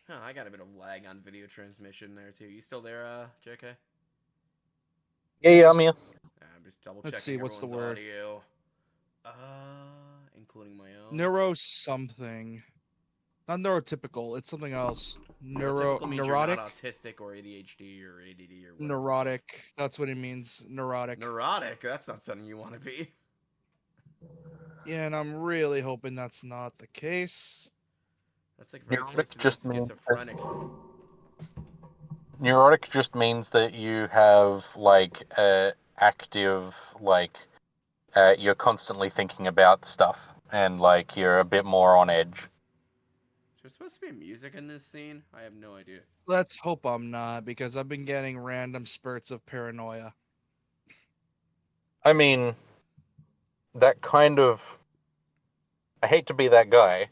Huh, I got a bit of lag on video transmission there too. You still there, JK? Yeah, yeah, I'm here. I'm just double Let's checking see, what's the everyone's word? audio. Including my own. Neuro something. Not neurotypical. It's something else. Neurotypical means you're not Neurotic. autistic or ADHD or ADD or whatever. Neurotic. That's what it means. Neurotic. Neurotic? That's not something you want to be. Yeah, and I'm really hoping that's not the case. That's like very close Neurotic to being just means schizophrenic. neurotic just means that you have like active you're constantly thinking about stuff and like you're a bit more on edge. Is there supposed to be music in this scene? I have no idea. Let's hope I'm not, because I've been getting random spurts of paranoia. I mean, that kind of. I hate to be that guy.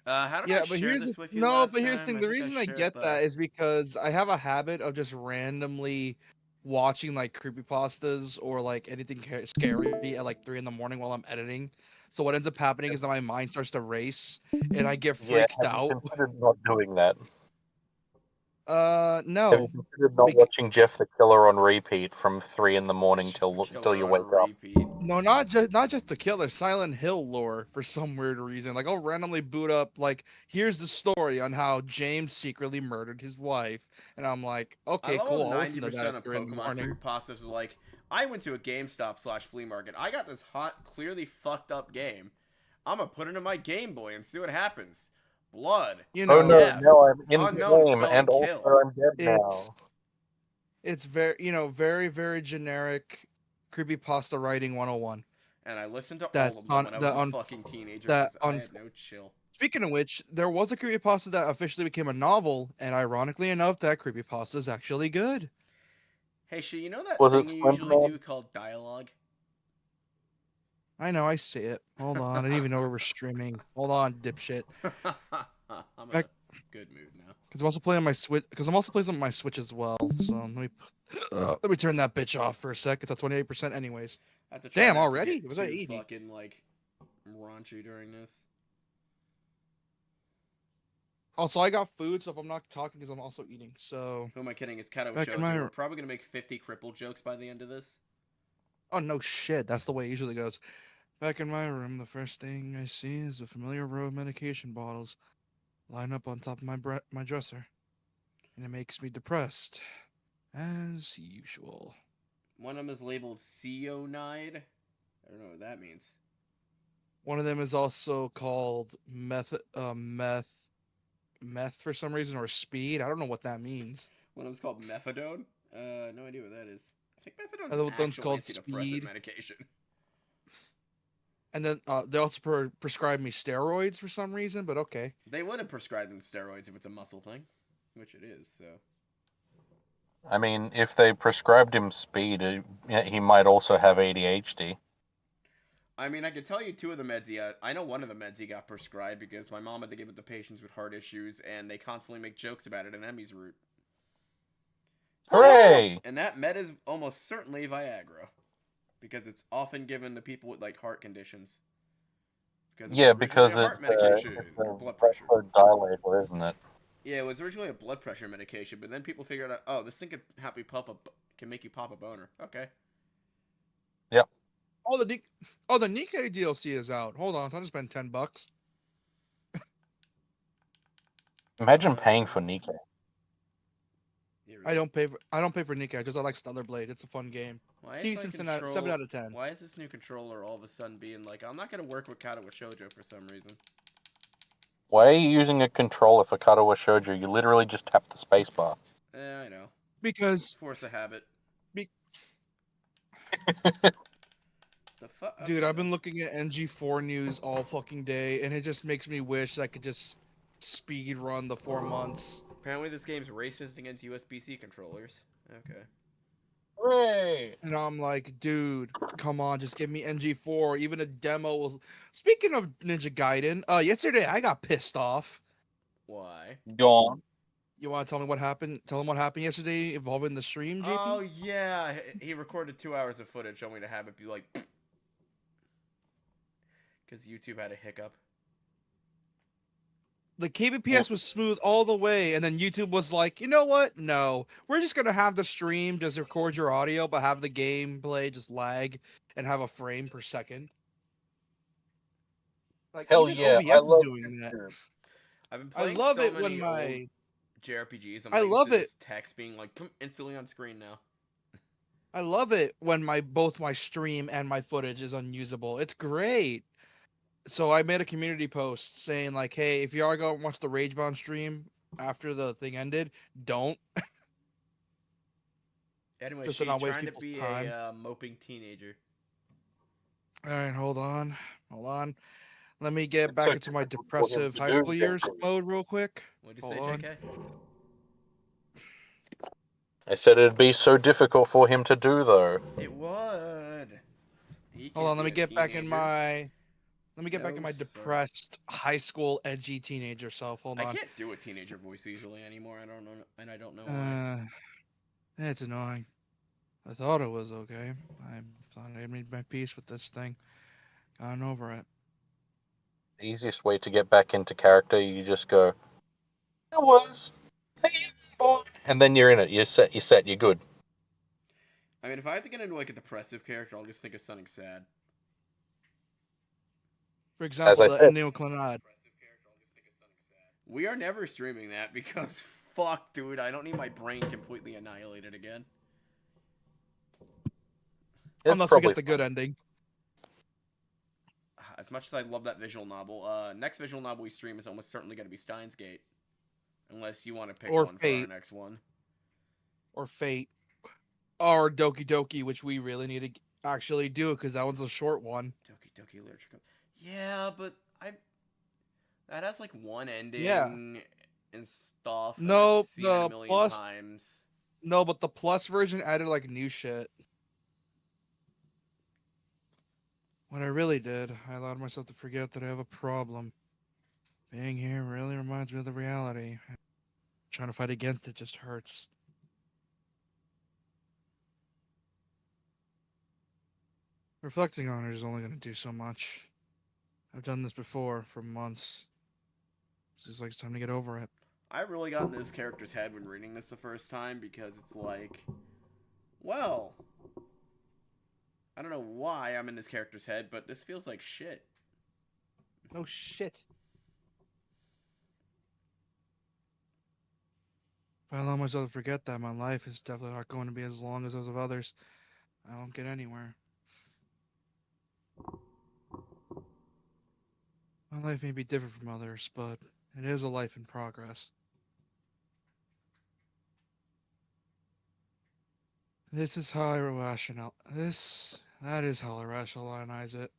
How did I Yeah, but share here's the this with you no, last but here's the time? thing. I The think I reason I shared get the... that is because I have a habit of just randomly watching like creepypastas or like anything scary at like 3 in the morning while I'm editing. So what ends up happening is that my mind starts to race and I get Yeah, freaked have you out. considered not doing that? Have No. you considered not Bec- watching Jeff the Killer on repeat from 3 in the morning Just till killer you on wake up? repeat. No, not just the killer, Silent Hill lore for some weird reason. Like I'll randomly boot up like here's the story on how James secretly murdered his wife, and I'm like, I okay, love how cool, I'll listen to 90% that of during the Pokemon morning. creepypastas are like, I went to a GameStop/flea market. I got this hot, clearly fucked up game. I'm gonna put it in my Game Boy and see what happens. Blood, You Oh know, no, death, now I'm in unknown game spelled and also kill. I'm dead it's now. it's very very generic creepypasta writing 101. And I listened to all That's of them on when I was that a on fucking teenager that because I on. had no chill. Speaking of which, there was a creepypasta that officially became a novel, and ironically enough, that creepypasta is actually good. Hey, you know that Was thing it you usually Slenderman? do called dialogue? I know, I see it. Hold on, I didn't even know we were streaming. Hold on, dipshit. I'm in a good mood now. Because I'm also playing on my Switch. Because I'm also playing on my Switch as well. So let me turn that bitch off for a sec. It's at 28% anyways. I have to try Damn, not to already? get It was at too 80. fucking, like, raunchy during this. Also, I got food, so if I'm not talking, because I'm also eating. So Who am I kidding? It's Katawa back in Shoujo. my. We're probably gonna make 50 cripple jokes by the end of this. Oh no shit, that's the way it usually goes. Back in my room, the first thing I see is a familiar row of medication bottles lined up on top of my dresser, and it makes me depressed, as usual. One of them is labeled Ceonide. I don't know what that means. One of them is also called meth for some reason, or speed. I don't know what that means. One of them's called Methadone. No idea what that is. I think Methadone's an Other one's actual called antidepressant speed. medication. And then they also prescribed me steroids for some reason, but okay. They would have prescribed them steroids if it's a muscle thing, which it is, so. I mean, if they prescribed him speed, he might also have ADHD. I mean, I could tell you two of the meds he got. I know one of the meds he got prescribed because my mom had to give it to patients with heart issues, and they constantly make jokes about it in Emmy's root. Hooray! And that med is almost certainly Viagra, because it's often given to people with like heart conditions. Because it was originally a heart medication or blood pressure. Vasodilator, isn't it? Yeah, it was originally a blood pressure medication, but then people figured out, oh, this thing can make you pop a boner. Okay. Yep. Oh, the Nikkei DLC is out. Hold on, I'll just spend $10. Imagine paying for Nikkei. I don't pay for Nikkei. I like Stellar Blade. It's a fun game. Why is Decent 7 out of 10. Why is this new controller all of a sudden being like, I'm not gonna work with Katawa Shoujo for some reason? Why are you using a controller for Katawa Shoujo? You literally just tap the spacebar. I know. Because Force a habit. Be- The fuck, dude, I've been looking at NG4 news all fucking day, and it just makes me wish I could just speed run the 4 months. Apparently, this game's racist against USB-C controllers. Okay. Hooray! And I'm like, dude, come on, just give me NG4. Even a demo was. Speaking of Ninja Gaiden, yesterday I got pissed off. Why? Go on. You want to tell me what happened? Tell them what happened yesterday involving the stream, JP? Oh yeah, he recorded 2 hours of footage only to have it be like, because YouTube had a hiccup. the kbps was smooth all the way, and then YouTube was like, you know what, no, we're just gonna have the stream just record your audio but have the gameplay just lag and have a frame per second. Like, Hell even yeah, OBS I is love doing that. YouTube. I've been I playing love so it when many old JRPGs. I'm I not used love to it just text being like instantly on screen now. I love it when both my stream and my footage is unusable. It's great. So I made a community post saying like, hey, if you are going to watch the Ragebound stream after the thing ended, don't. Anyway, Just to she's not waste trying to people's be time. a moping teenager. All right, hold on. Let me get It's back so into my difficult for him depressive to high do school years things. mode real quick. What'd you Hold say, on. JK? I said it'd be so difficult for him to do, though. It would. He can't Hold on, let be me a get back in teenager. my back in No, my sir. depressed high school edgy teenager self. Hold I on. can't do a teenager voice usually anymore. I don't know, and I don't know why. It's annoying. I thought it was okay. I thought I made my peace with this thing. Gotten over it. The easiest way to get back into character, you just go, "That was, hey boy," and then you're in it. You're set. You're good. I mean, if I have to get into like a depressive character, I'll just think of something sad. For As example, I the said, ending of Clannad. We are never streaming that because fuck, dude, I don't need my brain completely annihilated again. it's Unless we probably get the good ending. As much as I love that visual novel, next visual novel we stream is almost certainly going to be Steins Gate. Unless you want to pick Or one Fate. for our next one. Or Fate. Or Doki Doki, which we really need to actually do because that one's a short one. Doki Doki Literature. Yeah, but that has like one ending Yeah. and stuff. And No, I've seen it a the million plus. times. No, but the plus version added like new shit. What I really did, I allowed myself to forget that I have a problem. Being here really reminds me of the reality. Trying to fight against it just hurts. Reflecting on it is only going to do so much. I've done this before for months. It's just like it's time to get over it. I really got in this character's head when reading this the first time because it's like, well, I don't know why I'm in this character's head, but this feels like shit. Oh shit. If I allow myself to forget that, my life is definitely not going to be as long as those of others. I won't get anywhere. My life may be different from others, but it is a life in progress. This is how I that is how I rationalize it.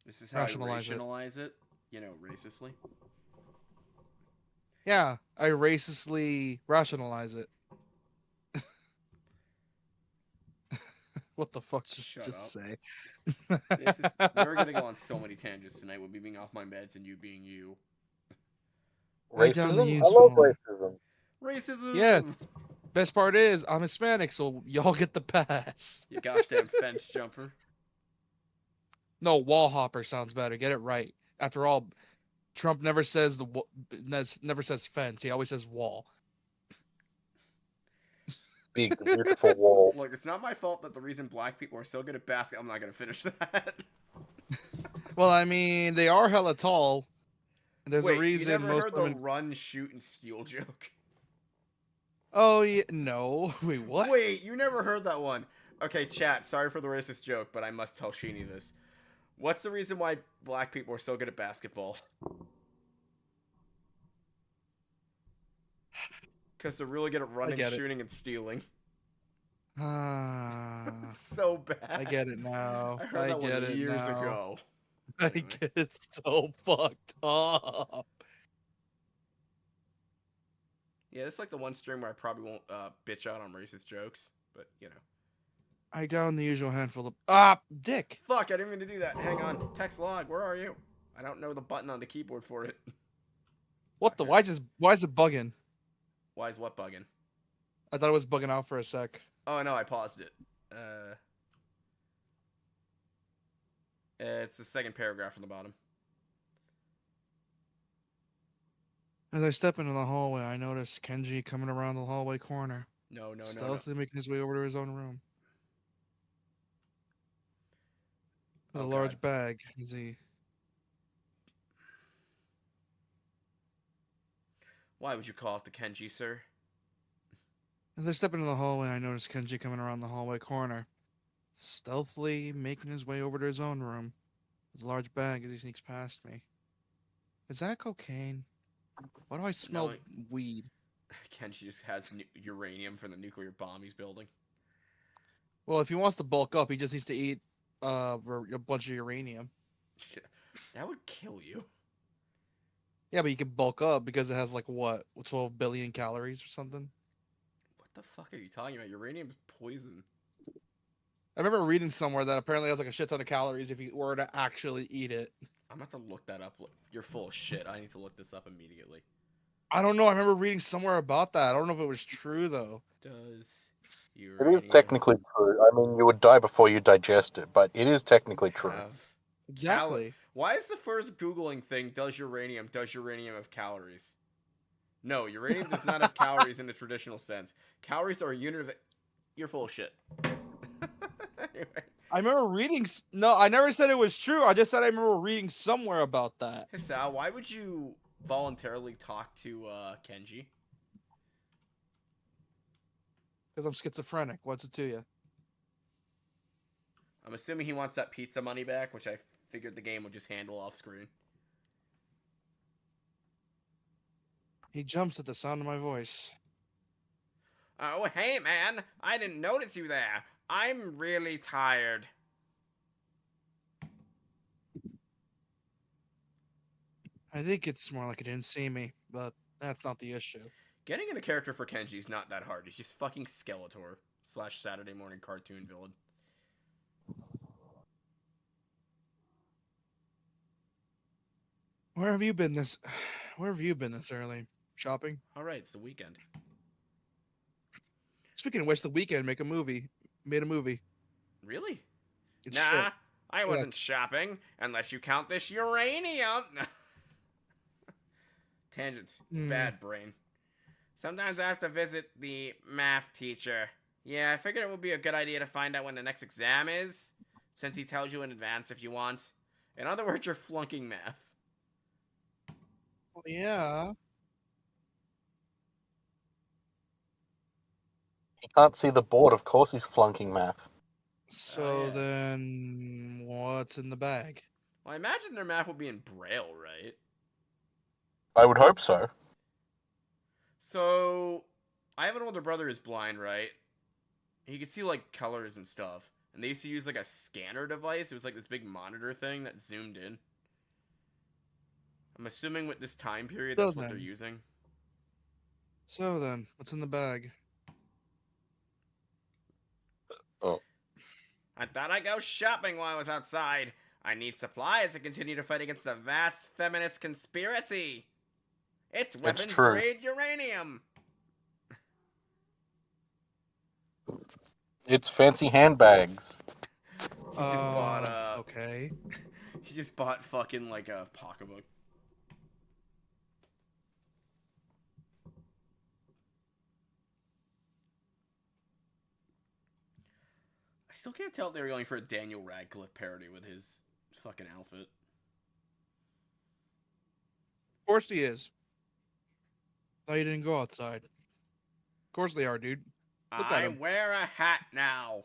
This is how Rationalize I it. rationalize it. You know, racistly. Yeah, I racistly rationalize it. What the fuck did you Shut just up. say? We're gonna go on so many tangents tonight with me being off my meds and you being you. Right down the racism. I useful. love racism. Racism! Yes. Best part is I'm Hispanic, so y'all get the pass. You gosh damn fence jumper. No, wall hopper sounds better. Get it right. After all, Trump never says never says fence. He always says wall. Big, beautiful wall. Look, it's not my fault that the reason black people are so good at basketball. I'm not gonna finish that. Well, I mean, they are hella tall. There's Wait, a reason you never most heard women. the run, shoot, and steal joke? Oh yeah, no. Wait, what? Wait, you never heard that one? Okay, chat. Sorry for the racist joke, but I must tell Sheeny this. What's the reason why black people are so good at basketball? Because they're really good at running, shooting, and stealing. So bad. I get it now. I heard that one years ago. I get it so fucked up. Yeah, this is like the one stream where I probably won't bitch out on racist jokes, but you know. I down the usual handful of dick. Fuck, I didn't mean to do that. Hang on. Text log, where are you? I don't know the button on the keyboard for it. What the? Why is it bugging? Why is what bugging? I thought it was bugging out for a sec. Oh no, I paused it. It's the second paragraph from the bottom. As I step into the hallway, I notice Kenji coming around the hallway corner, No. stealthily making his way over to his own room. With Oh, a God. large bag as he... Why would you call it the Kenji, sir? As I step into the hallway, I notice Kenji coming around the hallway corner, stealthily making his way over to his own room with a large bag as he sneaks past me. Is that cocaine? Why do I smell No, weed? Kenji just has uranium from the nuclear bomb he's building. Well, if he wants to bulk up, he just needs to eat a bunch of uranium. That would kill you. Yeah, but you can bulk up because it has like what, 12 billion calories or something. What the fuck are you talking about? Uranium's poison. I remember reading somewhere that apparently has like a shit ton of calories if you were to actually eat it. I'm about to look that up. You're full of shit. I need to look this up immediately. I don't know. I remember reading somewhere about that. I don't know if it was true though. Does It uranium is technically true. I mean, you would die before you digest it, but it is technically true. have Exactly. Why is the first Googling thing, does uranium have calories? No, uranium does not have calories in the traditional sense. Calories are a unit of... You're full of shit. Anyway. I remember reading. No, I never said it was true. I just said I remember reading somewhere about that. Hey, Sal, why would you voluntarily talk to Kenji? Because I'm schizophrenic. What's it to you? I'm assuming he wants that pizza money back, which I figured the game would just handle off screen. He jumps at the sound of my voice. Oh, hey, man. I didn't notice you there. I'm really tired. I think it's more like he didn't see me, but that's not the issue. Getting into character for Kenji is not that hard. He's just fucking Skeletor / Saturday morning cartoon villain. Where have you been this early? Shopping? Alright, it's the weekend. Speaking of which, the weekend made a movie. Really? It's nah, shit. I wasn't shopping, unless you count this uranium. Tangents. Bad brain. Sometimes I have to visit the math teacher. Yeah, I figured it would be a good idea to find out when the next exam is, since he tells you in advance if you want. In other words, you're flunking math. Well, yeah. He can't see the board. Of course, he's flunking math. So yeah. then, what's in the bag? Well, I imagine their math will be in Braille, right? I would hope so. So, I have an older brother who's blind, right? He could see, like, colors and stuff. And they used to use, like, a scanner device. It was, like, this big monitor thing that zoomed in. I'm assuming with this time period, that's what they're using. So then, what's in the bag? Oh. I thought I'd go shopping while I was outside. I need supplies to continue to fight against the vast feminist conspiracy. It's weapons-grade uranium. It's fancy handbags. He just bought, okay. He just bought fucking, like, a pocketbook. I still can't tell if they were going for a Daniel Radcliffe parody with his fucking outfit. Of course he is. Thought you didn't go outside. Of course they are, dude. Look at I him. wear a hat now.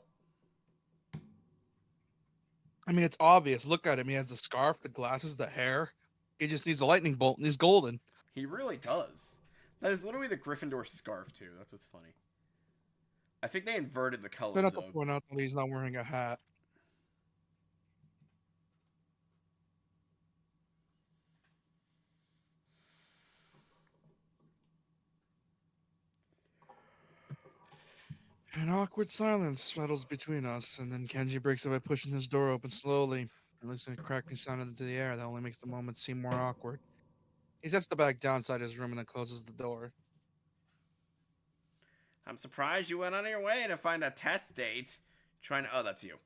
I mean, it's obvious. Look at him. He has the scarf, the glasses, the hair. He just needs a lightning bolt, and he's golden. He really does. That is literally the Gryffindor scarf, too. That's what's funny. I think they inverted the colors, But not to though. point out that he's not wearing a hat. An awkward silence settles between us, and then Kenji breaks it by pushing his door open slowly, releasing a crackling sound into the air that only makes the moment seem more awkward. He sets the bag down inside his room and then closes the door. I'm surprised you went on your way to find a test date. Oh, that's you.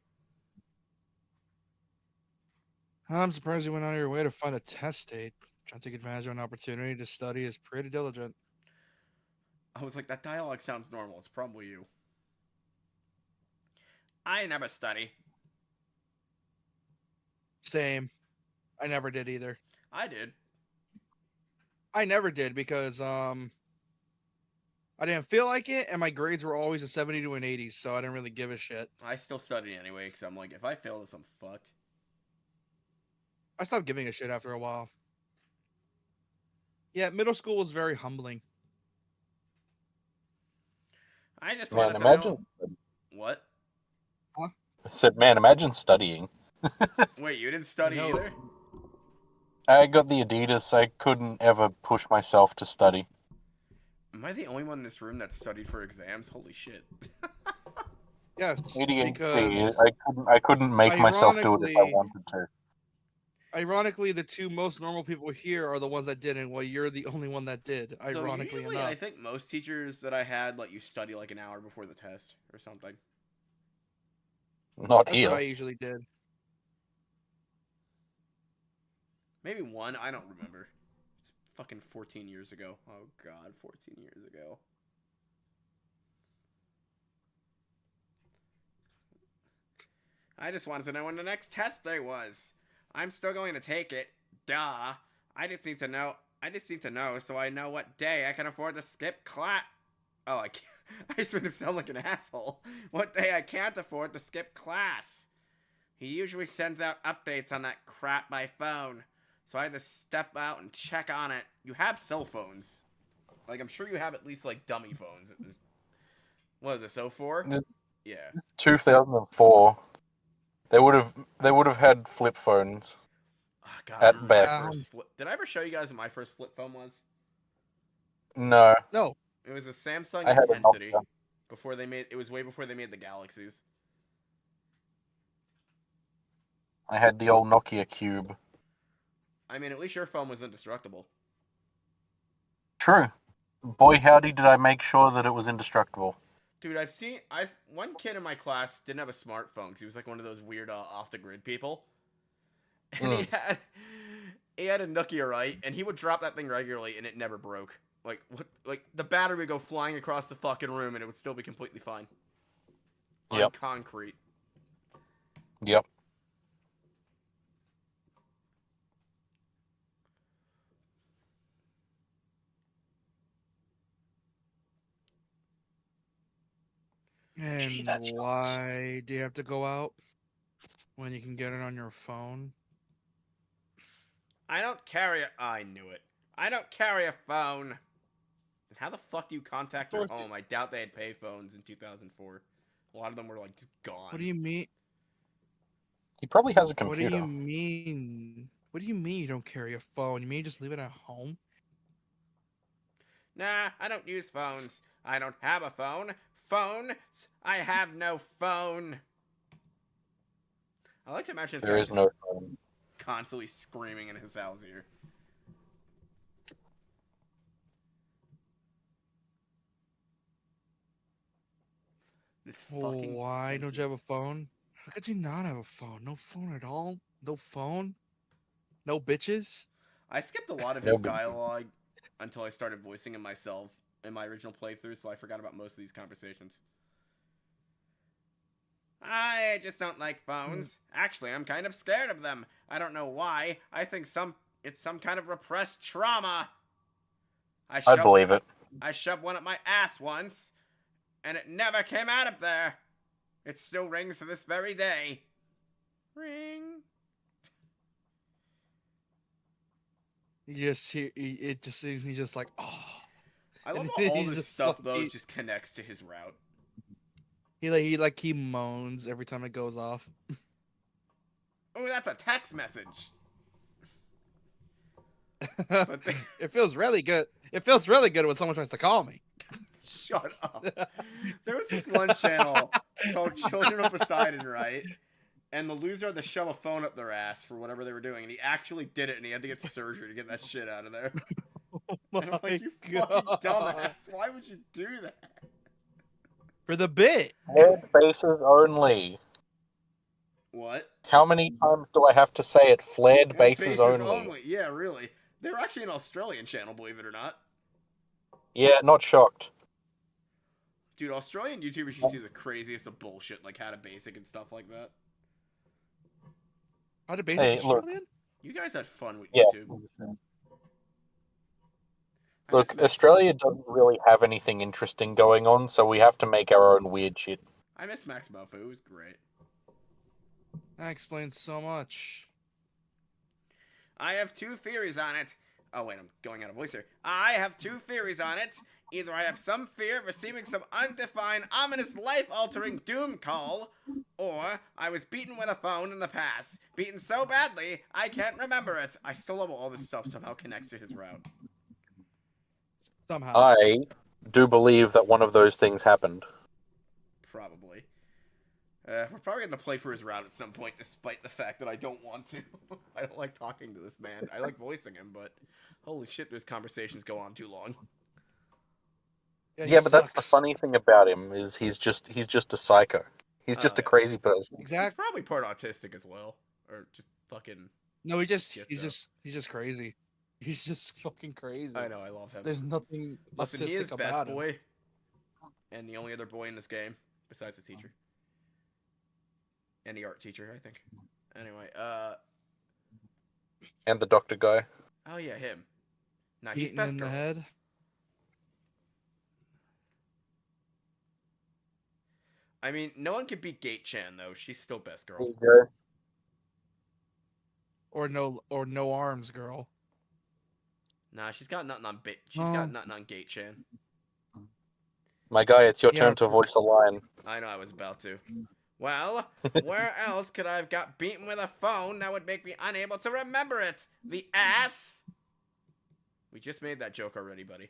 I'm surprised you went out of your way to find a test date. Trying to take advantage of an opportunity to study is pretty diligent. I was like, that dialogue sounds normal. It's probably you. I never study. Same. I never did either. I did. I never did because I didn't feel like it, and my grades were always a 70 to an 80, so I didn't really give a shit. I still study anyway, because I'm like, if I fail this, I'm fucked. I stopped giving a shit after a while. Yeah, middle school was very humbling. I just Man, wanted to imagine. know... What? I said, man, imagine studying. Wait, you didn't study No. either? I got the Adidas. I couldn't ever push myself to study. Am I the only one in this room that studied for exams? Holy shit. Yes, ADHD. because I couldn't make myself do it if I ironically- wanted to. ironically, the two most normal people here are the ones that didn't, while you're the only one that did. So Ironically usually, enough. I think most teachers that I had let you study like an hour before the test or something. Not That's here. what I usually did. Maybe one, I don't remember. It's fucking 14 years ago. Oh god, 14 years ago. I just wanted to know when the next test day was. I'm still going to take it. Duh. I just need to know so I know what day I can afford to skip class. Oh, I can't. I just made him sound like an asshole. What day I can't afford to skip class. He usually sends out updates on that crap by phone. So I had to step out and check on it. You have cell phones. Like, I'm sure you have at least, like, dummy phones. What is this, 04? Yeah. It's 2004. They would have had flip phones. Oh, God, At I remember my best. first flip. Did I ever show you guys what my first flip phone was? No, No. It was a Samsung I had a Intensity. Nokia. It was way before they made the Galaxies. I had the old Nokia Cube. I mean, at least your phone was indestructible. True. Boy, howdy, did I make sure that it was indestructible. Dude, one kid in my class didn't have a smartphone because he was like one of those weird off-the-grid people. And he had a Nokia, right? And he would drop that thing regularly and it never broke. Like the battery would go flying across the fucking room and it would still be completely fine. On Yep. concrete. Yep. And Gee, that's yours. why do you have to go out when you can get it on your phone? I don't carry a... I knew it. I don't carry a phone. And how the fuck do you contact your home? I doubt they had payphones in 2004. A lot of them were, like, just gone. What do you mean? He probably has a What do computer. you mean? What do you mean you don't carry a phone? You mean you just leave it at home? Nah, I don't use phones. I don't have a phone. Phone? I have no phone. I like to imagine There is just no phone. constantly screaming in his house here. This fucking Why don't you have a sentence. phone? How could you not have a phone? No phone at all? No phone? No bitches? I skipped a lot of No his big- dialogue until I started voicing him myself in my original playthrough, so I forgot about most of these conversations. I just don't like phones. Actually, I'm kind of scared of them. I don't know why. I think it's some kind of repressed trauma. I believe it. I shoved one up my ass once, and it never came out of there. It still rings to this very day. Ring. He's just like, oh. I love And how all he's this just stuff, like- though, just connects to his route. He moans every time it goes off. Oh, that's a text message. But they... It feels really good. It feels really good when someone tries to call me. Shut up. There was this one channel called Children of Poseidon, right? And the loser had to shove a phone up their ass for whatever they were doing, and he actually did it, and he had to get surgery to get that shit out of there. Oh And I'm like, you my fucking God. dumbass. Why would you do that? For the bit. Flared bases only. What? How many times do I have to say it? Flared Yeah, bases only. Yeah, really. They're actually an Australian channel, believe it or not. Yeah, not shocked. Dude, Australian YouTubers you see the craziest of bullshit, like How to Basic and stuff like that. How to basic Hey, look. Australian? You guys had fun with Yeah. YouTube. I Look, miss Max. Australia doesn't really have anything interesting going on, so we have to make our own weird shit. I miss Max Mofo. It was great. That explains so much. I have two theories on it. Oh, wait, I'm going out of voice here. I have two theories on it. Either I have some fear of receiving some undefined, ominous, life-altering doom call, or I was beaten with a phone in the past. Beaten so badly, I can't remember it. I still love all this stuff somehow connects to his route. Somehow. I do believe that one of those things happened. Probably. We're probably going to play for his route at some point, despite the fact that I don't want to. I don't like talking to this man. I like voicing him, but holy shit, those conversations go on too long. He Yeah, but that's the sucks. funny thing about him is he's just a psycho. He's just a Yeah. crazy person. He's Exactly. probably part autistic as well. Or just fucking... No, he's Schizo. just crazy. He's just fucking crazy. I know, I love him. There's nothing Listen, he autistic is best about him. boy. And the only other boy in this game, besides the teacher. And the art teacher, I think. Anyway, And the doctor guy. oh yeah, him. Nah, he's Beaten best in girl. the head. I mean, no one can beat Gate Chan though. She's still best girl. Or no arms, girl. Nah, she's got nothing on She's got nothing on Gate Chan. My guy, it's your Yeah, turn to voice a line. I know I was about to. Well, where else could I have got beaten with a phone that would make me unable to remember it? The ass? We just made that joke already, buddy.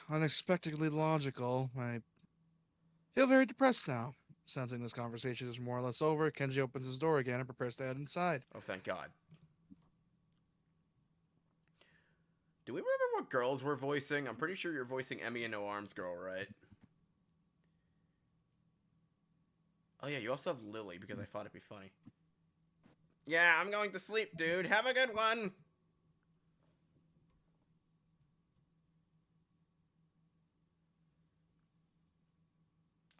Unexpectedly logical. I feel very depressed now. Sensing this conversation is more or less over, Kenji opens his door again and prepares to head inside. Oh, thank God. Do we remember what girls we're voicing? I'm pretty sure you're voicing Emmy and No Arms Girl, right? Oh yeah, you also have Lily because I thought it'd be funny. Yeah, I'm going to sleep, dude. Have a good one.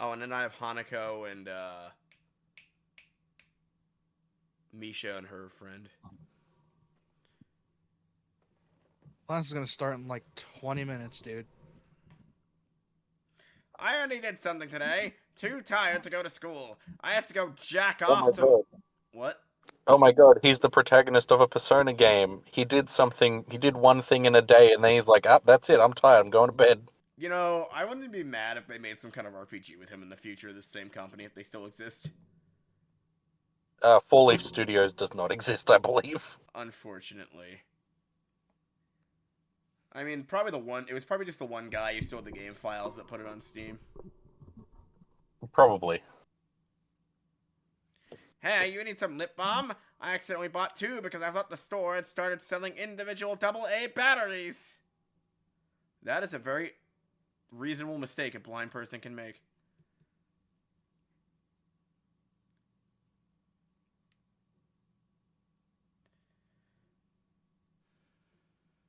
Oh, and then I have Hanako and Misha and her friend. Class is gonna start in like 20 minutes, dude. I already did something today. Too tired to go to school. I have to go jack Oh my off to... god. What? Oh my god, he's the protagonist of a Persona game. He did one thing in a day, and then he's like, ah, that's it, I'm tired, I'm going to bed. You know, I wouldn't be mad if they made some kind of RPG with him in the future, this same company, if they still exist. Four Leaf Studios does not exist, I believe. Unfortunately. I mean, it was probably just the one guy who stole the game files that put it on Steam. Probably. Hey, you need some lip balm? I accidentally bought two because I thought the store had started selling individual AA batteries. That is a very reasonable mistake a blind person can make.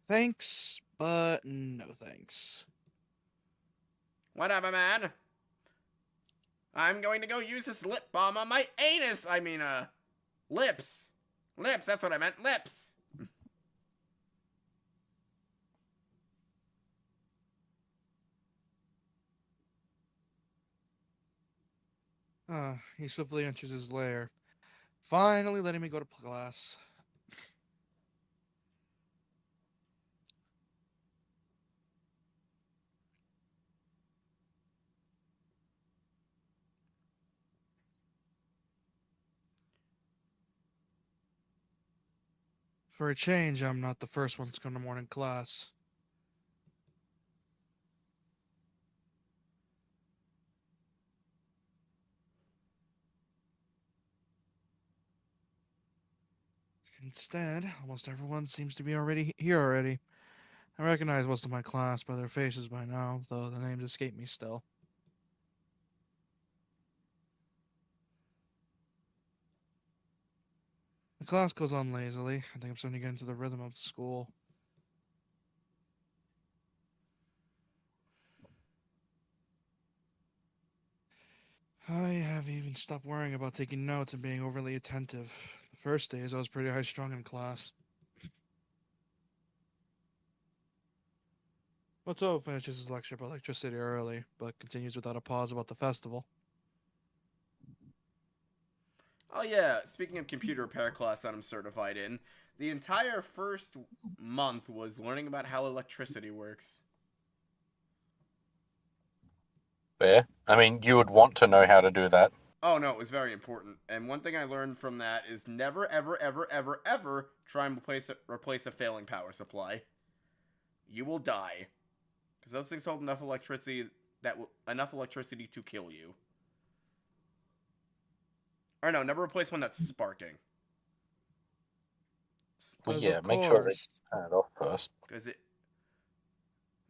Thanks, but no thanks. Whatever, man. I'm going to go use this lip balm on my anus. I mean, lips. Lips, that's what I meant. Lips. He swiftly enters his lair, finally letting me go to class. For a change, I'm not the first one to come to morning class. Instead, almost everyone seems to be here already. I recognize most of my class by their faces by now, though the names escape me still. class goes on lazily. I think I'm starting to get into the rhythm of school. I have even stopped worrying about taking notes and being overly attentive. The first days, I was pretty high strung in class. Mato finishes his lecture about electricity early, but continues without a pause about the festival. Oh yeah, speaking of computer repair class that I'm certified in, the entire first month was learning about how electricity works. Fair. I mean, you would want to know how to do that. Oh no, it was very important. And one thing I learned from that is never, ever, ever, ever, ever try and replace a failing power supply. You will die, because those things hold enough electricity to kill you. Or no, never replace one that's sparking. Well, 'Cause yeah, of make sure they course. turn it off first. Because it.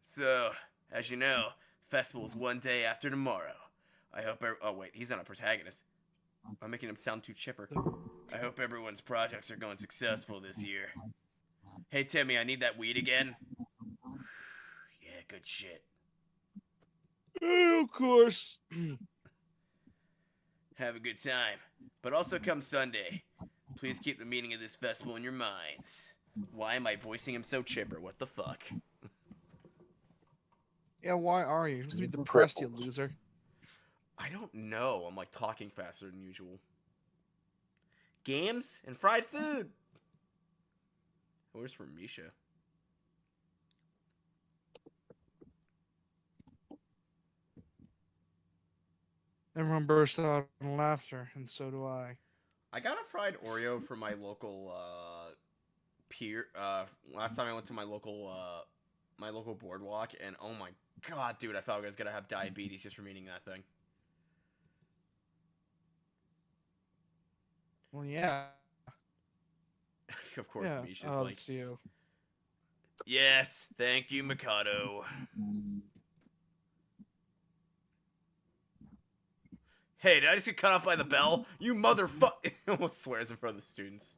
So, as you know, festival's one day after tomorrow. I hope. Oh wait, he's not a protagonist. I'm making him sound too chipper. I hope everyone's projects are going successful this year. Hey Timmy, I need that weed again. Yeah, good shit. Of course. Have a good time. But also come Sunday, please keep the meaning of this festival in your minds. Why am I voicing him so chipper? What the fuck? Yeah, why are you? You're supposed to be Even depressed, you cripples. loser. I don't know. I'm like talking faster than usual. Games and fried food. Where's from Misha? Everyone bursts out in laughter, and so do I. I got a fried Oreo from my local pier. Last time I went to my local boardwalk, and oh my god, dude, I thought I was gonna have diabetes just from eating that thing. Well, yeah. Of course, Yeah, Misha's like, it's you. yes, thank you, Mikado. Hey, did I just get cut off by the bell? You motherfucker! Almost swears in front of the students.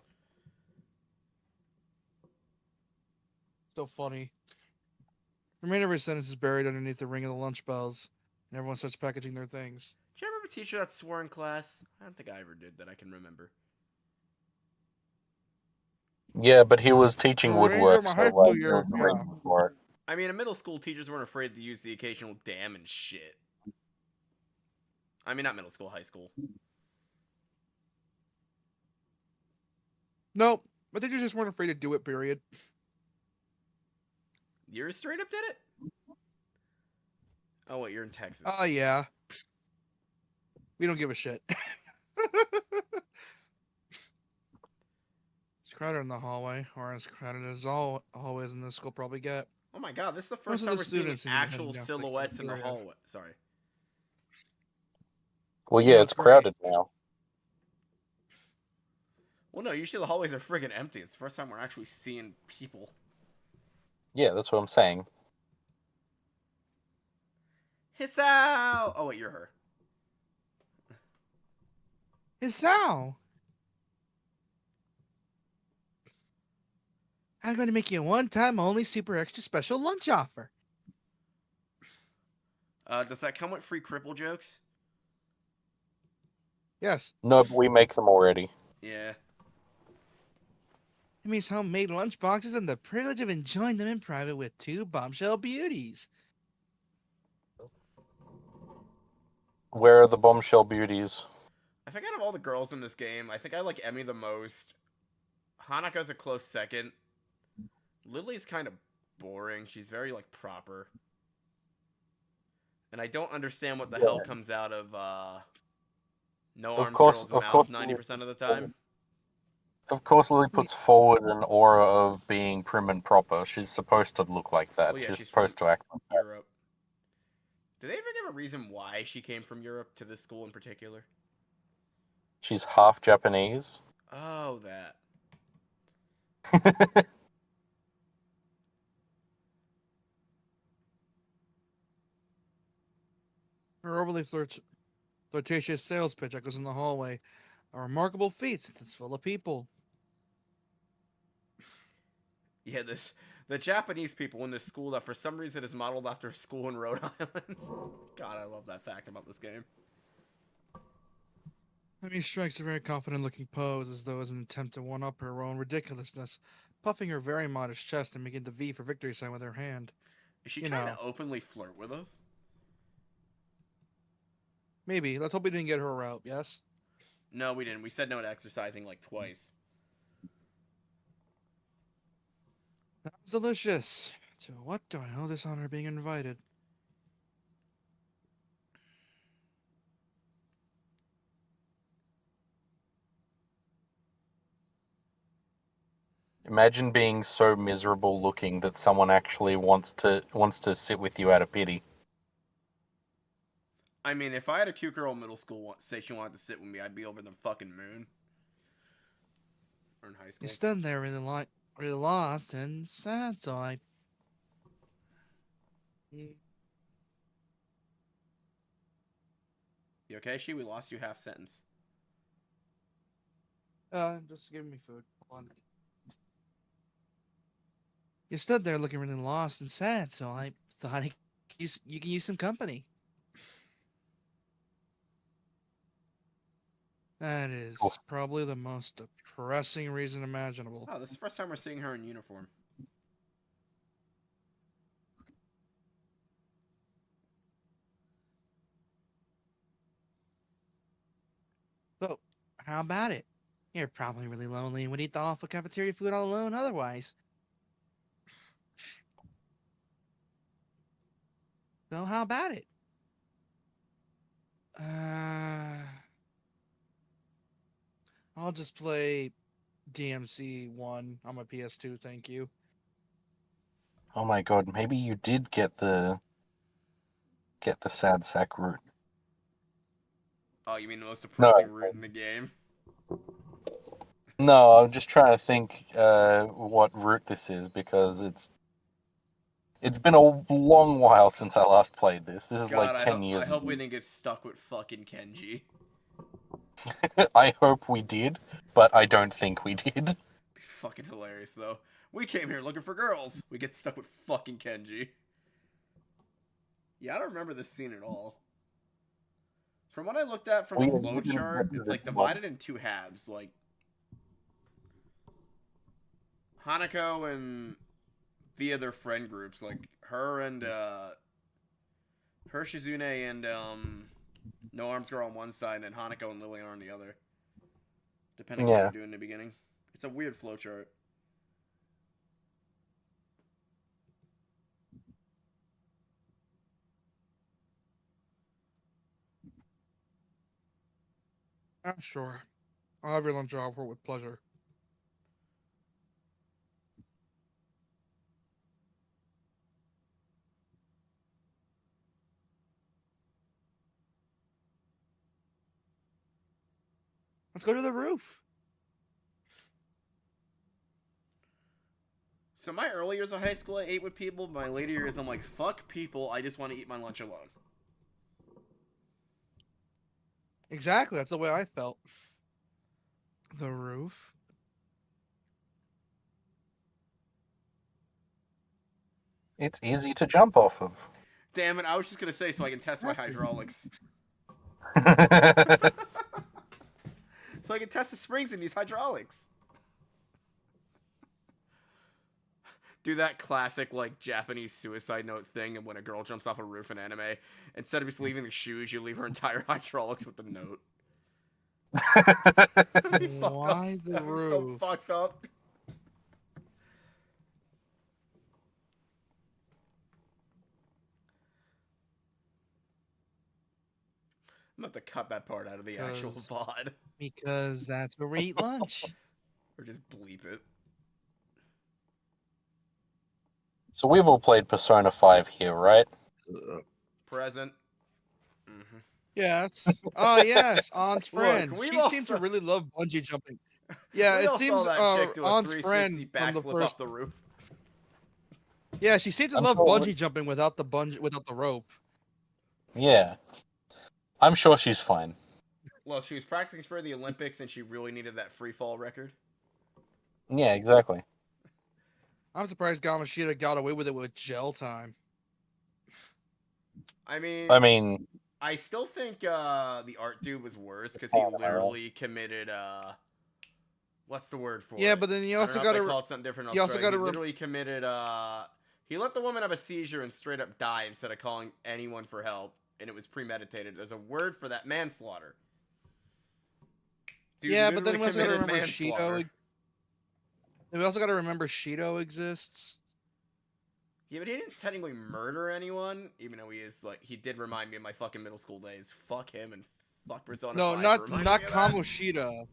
So funny. The remainder of his sentence is buried underneath the ring of the lunch bells, and everyone starts packaging their things. Did you ever have a teacher that swore in class? I don't think I ever did that I can remember. Yeah, but he was The teaching remainder of woodwork, my so high school like there year, was a yeah. reason for it. I mean, in middle school, teachers weren't afraid to use the occasional damn and shit. I mean, not middle school, high school. Nope, but they just weren't afraid to do it, period. You straight up did it? Oh, wait, you're in Texas. Oh, yeah. We don't give a shit. It's crowded in the hallway, or as crowded as all hallways in this school probably get. Oh my god, this is the Most first of time the we're seeing students seem to be actual heading down to the silhouettes in the cafeteria. hallway. Sorry. Well, You yeah, know, it's it's great. crowded now. Well, no, usually the hallways are friggin' empty. It's the first time we're actually seeing people. Yeah, that's what I'm saying. Hiss out! Oh, wait, you're her. Hisao! I'm going to make you a one-time only super extra special lunch offer. Does that come with free cripple jokes? Yes, No, but we make them already. Yeah. it means homemade lunch boxes and the privilege of enjoying them in private with two bombshell beauties. Where are the bombshell beauties? I think out of all the girls in this game, I think I like Emmy the most. Hanako's a close second. Lily's kind of boring. She's very, like, proper. And I don't understand what the hell comes out of, No Arms Girl's mouth 90% of the time. Of course, Lily puts forward an aura of being prim and proper. She's supposed to look like that. Well, yeah, she's she's supposed from to act like that. Europe. Did they ever give a reason why she came from Europe to this school in particular? She's half Japanese. Oh, that. Her overly flirtatious sales pitch echoes in the hallway. A remarkable feat since it's full of people. Yeah, the Japanese people in this school that for some reason is modeled after a school in Rhode Island. God, I love that fact about this game. I mean, strikes a very confident-looking pose, as though as an attempt to one-up her own ridiculousness, puffing her very modest chest and making the V for victory sign with her hand. Is she You trying know. to openly flirt with us? Maybe. Let's hope we didn't get her out. Yes. No, we didn't. We said no to exercising like twice. Sounds delicious. To what do I owe this honor being invited? Imagine being so miserable looking that someone actually wants to sit with you out of pity. I mean, if I had a cute girl in middle school say she wanted to sit with me, I'd be over the fucking moon. Or in high school. You stood there really lost and sad, so I. You okay, She? We lost you half sentence. Just give me food. Hold on. You stood there looking really lost and sad, so I thought you can use some company. That is probably the most depressing reason imaginable. Oh, this is the first time we're seeing her in uniform. So, how about it? You're probably really lonely and would eat the awful cafeteria food all alone otherwise. So, how about it? I'll just play DMC 1 on my PS2, thank you. Oh my god, maybe you did get the sad sack route. Oh, you mean the most depressing route in the game? No, I'm just trying to think what route this is, because it's been a long while since I last played this. This is God, like 10 years I hope ago. we didn't get stuck with fucking Kenji. I hope we did, but I don't think we did. Be fucking hilarious though. We came here looking for girls. We get stuck with fucking Kenji. Yeah, I don't remember this scene at all. From what I looked at from the flowchart, it's like divided in two halves. Like Hanako and via their friend groups, like her and Shizune and No Arms Girl on one side, and Hanako and Lily on the other. Depending on what you do in the beginning. It's a weird flowchart. Sure. I'll have your lunch offer with pleasure. Let's go to the roof. So my early years of high school, I ate with people. My later years, I'm like, fuck people. I just want to eat my lunch alone. Exactly. That's the way I felt. The roof. It's easy to jump off of. Damn it, I was just going to say so I can test my hydraulics. So I can test the springs in these hydraulics. Do that classic, like, Japanese suicide note thing, and when a girl jumps off a roof in anime, instead of just leaving the shoes, you leave her entire hydraulics with the note. Why the roof? So fucked up. I'm about to cut that part out of the actual VOD. Because that's where we eat lunch. Or just bleep it. So we've all played Persona 5 here, right? Present. Mm-hmm. Yes. Oh, yes. Aunt's friend. Look, she seems to really love bungee jumping. Yeah, we it all seems saw that chick do a Aunt's 360 friend from the backflip first. off the roof. Yeah, she seemed to love bungee jumping without the rope. Yeah. I'm sure she's fine. Look, she was practicing for the Olympics and she really needed that free fall record. Yeah, exactly. I'm surprised Gamashita got away with it with jail time. I mean, I mean, I still think the art dude was worse because he literally committed what's the word for Yeah, it? but then you I also don't know if got they to. call it something different in You also Australia. got He to. literally committed he let the woman have a seizure and straight up die instead of calling anyone for help, and it was premeditated. There's a word for that, manslaughter. Dude Yeah, but then literally we also got to committed remember manslaughter. Shido. We also got to remember Shido exists. Yeah, but he didn't technically murder anyone, even though he did remind me of my fucking middle school days. Fuck him and fuck Persona No, 5 for not reminding not me of that. Kamoshida.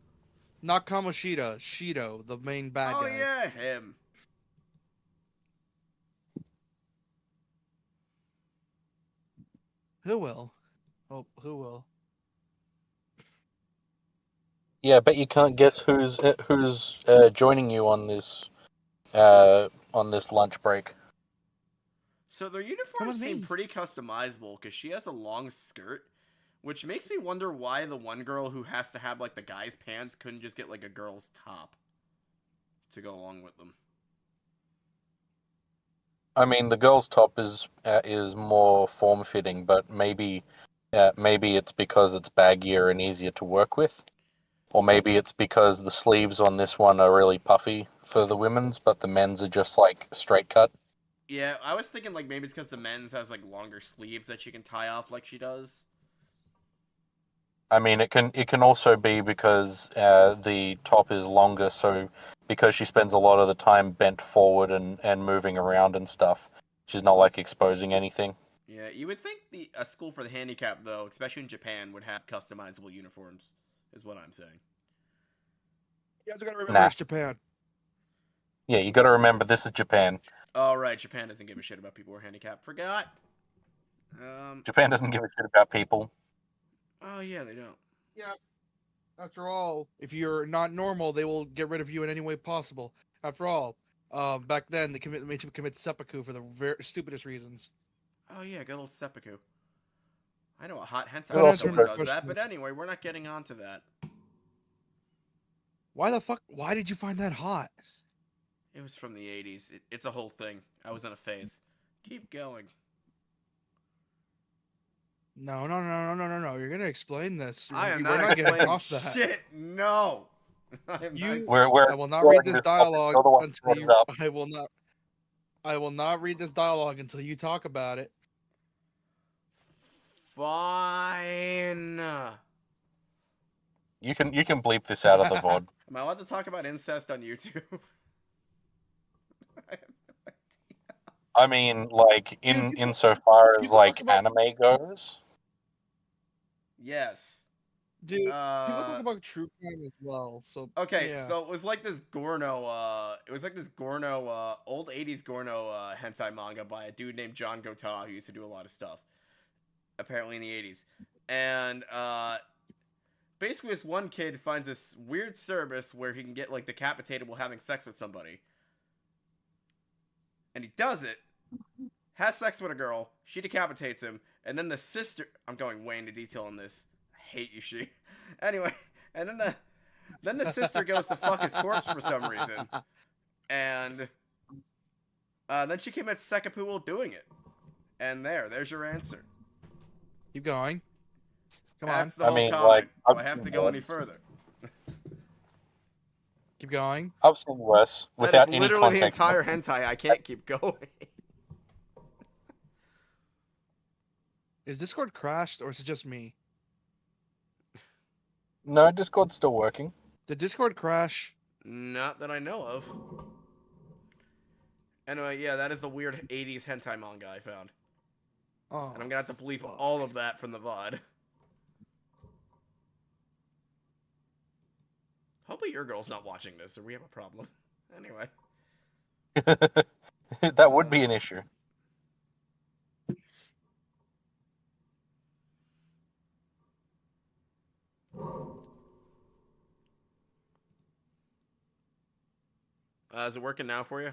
Not Kamoshida. Shido, the main bad Oh guy. yeah, him. Who will? Oh, who will? yeah, but you can't guess who's joining you on this lunch break. So their Come uniforms with seem me. pretty customizable because she has a long skirt, which makes me wonder why the one girl who has to have like the guy's pants couldn't just get like a girl's top to go along with them. I mean, the girl's top is more form fitting, but maybe it's because it's baggier and easier to work with, or maybe it's because the sleeves on this one are really puffy for the women's, but the men's are just like straight cut. Yeah, I was thinking like maybe it's because the men's has like longer sleeves that she can tie off like she does. I mean, it can also be because the top is longer, so because she spends a lot of the time bent forward and moving around and stuff, she's not like exposing anything. Yeah, you would think a school for the handicapped though, especially in Japan, would have customizable uniforms. Is what I'm saying. You guys got to remember Nah. it's Japan. Yeah, you got to remember this is Japan. Oh right, Japan doesn't give a shit about people who are handicapped. Forgot. Japan doesn't give a shit about people. Oh yeah, they don't. Yeah. After all, if you're not normal, they will get rid of you in any way possible. After all, back then they made you commit seppuku for the stupidest reasons. Oh yeah, good old seppuku. I know a hot hentai That manga answered one my does question. that, but anyway, we're not getting onto that. Why the fuck? Why did you find that hot? It was from the 80s. It's a whole thing. I was in a phase. Keep going. No. You're gonna explain this. I am We're not not getting explaining off that. shit. No. I am not. We're I will not read exploring this this topic. dialogue You're the one who until brought you. it up. I will not read this dialogue until you talk about it. Fine. You can bleep this out of the VOD. Am I allowed to talk about incest on YouTube? I have no idea. I mean, like Dude, insofar as people talk like about anime goes. Yes. dude. People talk about true crime as well. So Okay, yeah. so it was like this Gorno, old 80s Gorno hentai manga by a dude named John Gota who used to do a lot of stuff, apparently in the 80s. And basically this one kid finds this weird service where he can get like decapitated while having sex with somebody. And he does it, has sex with a girl, she decapitates him, and then the sister, I'm going way into detail on this. I hate you, she. Anyway, and then the sister goes to fuck his corpse for some reason. And then she commits seppuku while doing it. And there's your answer. Keep going. Come That's on. the whole comment. Do I have to go any further? Keep going. I've seen worse That without is any literally the context. entire hentai. I can't keep going. Is Discord crashed or is it just me? No, Discord's still working. Did Discord crash? Not that I know of. Anyway, yeah, that is the weird 80s hentai manga I found. Oh. And I'm gonna have to bleep fuck. all of that from the VOD. Hopefully your girl's not watching this, or we have a problem. Anyway. That would be an issue. Is it working now for you?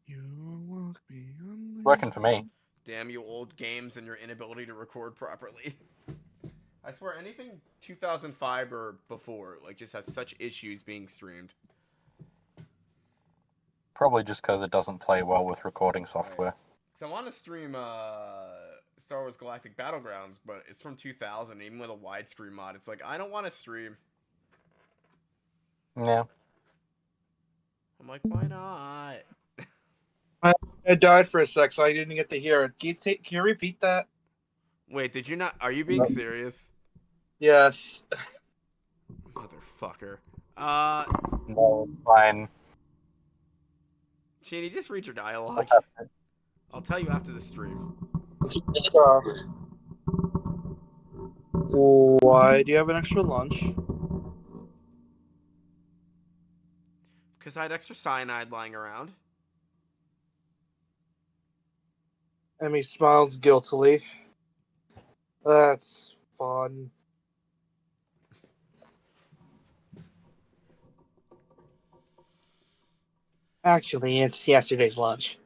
You walk beyond the Working for me. Damn you old games and your inability to record properly. I swear anything 2005 or before like just has such issues being streamed. Probably just because it doesn't play well with recording software. So I want to stream Star Wars Galactic Battlegrounds, but it's from 2000. Even with a widescreen mod, it's like I don't want to stream. Yeah. I'm like, why not? I died for a sec, so I didn't get to hear it. Can you repeat that? Wait, did you not? Are you being serious? Yes. Motherfucker. No, it's fine. Cheney, just read your dialogue. I'll tell you after the stream. Why do you have an extra lunch? Because I had extra cyanide lying around. Emmy smiles guiltily. That's fun. Actually, it's yesterday's lunch.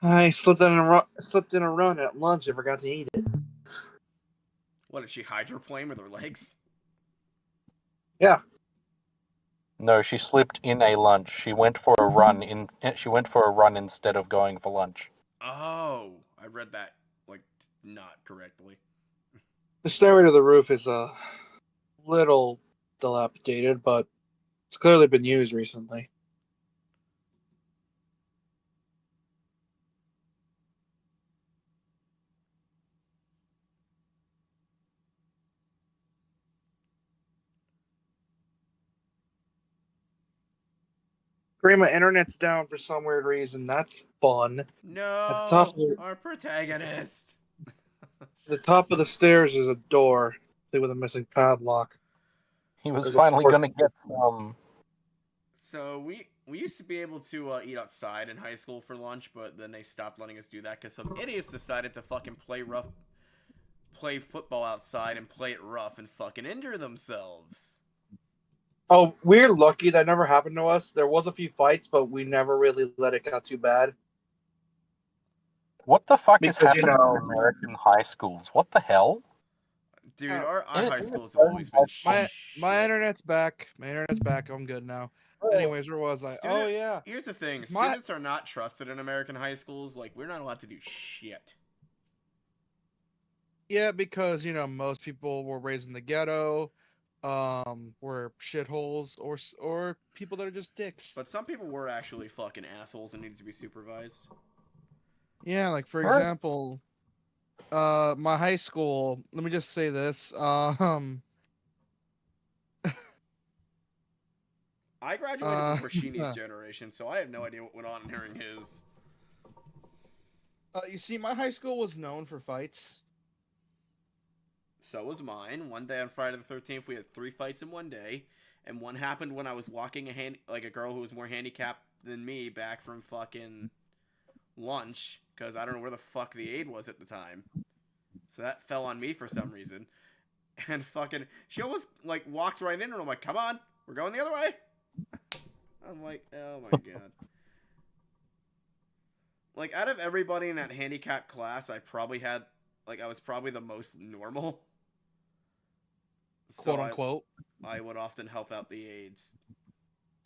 I slipped in a run at lunch and forgot to eat it. What, did she hydroplane with her legs? Yeah. No, she slipped in a lunch. She went for a run instead of going for lunch. Oh, I read that, like, not correctly. The stairway to the roof is a little dilapidated, but it's clearly been used recently. Green, my internet's down for some weird reason. That's fun. No, At the top of our protagonist. the top of the stairs is a door with a missing padlock. He was There's a finally fourth- going to get some. So we used to be able to eat outside in high school for lunch, but then they stopped letting us do that because some idiots decided to fucking play football outside and play it rough and fucking injure themselves. Oh, we're lucky that never happened to us. There was a few fights, but we never really let it get too bad. What the fuck is Because, you happening know- in American high schools? What the hell? Dude, Yeah. our In- high in schools the have always been My shit. internet's back. My internet's back. I'm good now. Anyways, where was I? Student- Oh yeah. Here's the thing: My- students are not trusted in American high schools. Like, we're not allowed to do shit. Yeah, because most people were raised in the ghetto, were shitholes, or people that are just dicks. But some people were actually fucking assholes and needed to be supervised. Yeah, like for Alright. example, my high school. Let me just say this. I graduated before Sheenie's generation, so I have no idea what went on during his. You see, my high school was known for fights. So was mine. One day on Friday the 13th, we had 3 fights in one day, and one happened when I was walking a girl who was more handicapped than me back from fucking lunch, because I don't know where the fuck the aide was at the time. So that fell on me for some reason, and fucking she almost like walked right in, and I'm like, "Come on, we're going the other way." I'm like, oh my god. Like, out of everybody in that handicap class, I was probably the most normal. Quote unquote. I would often help out the aides.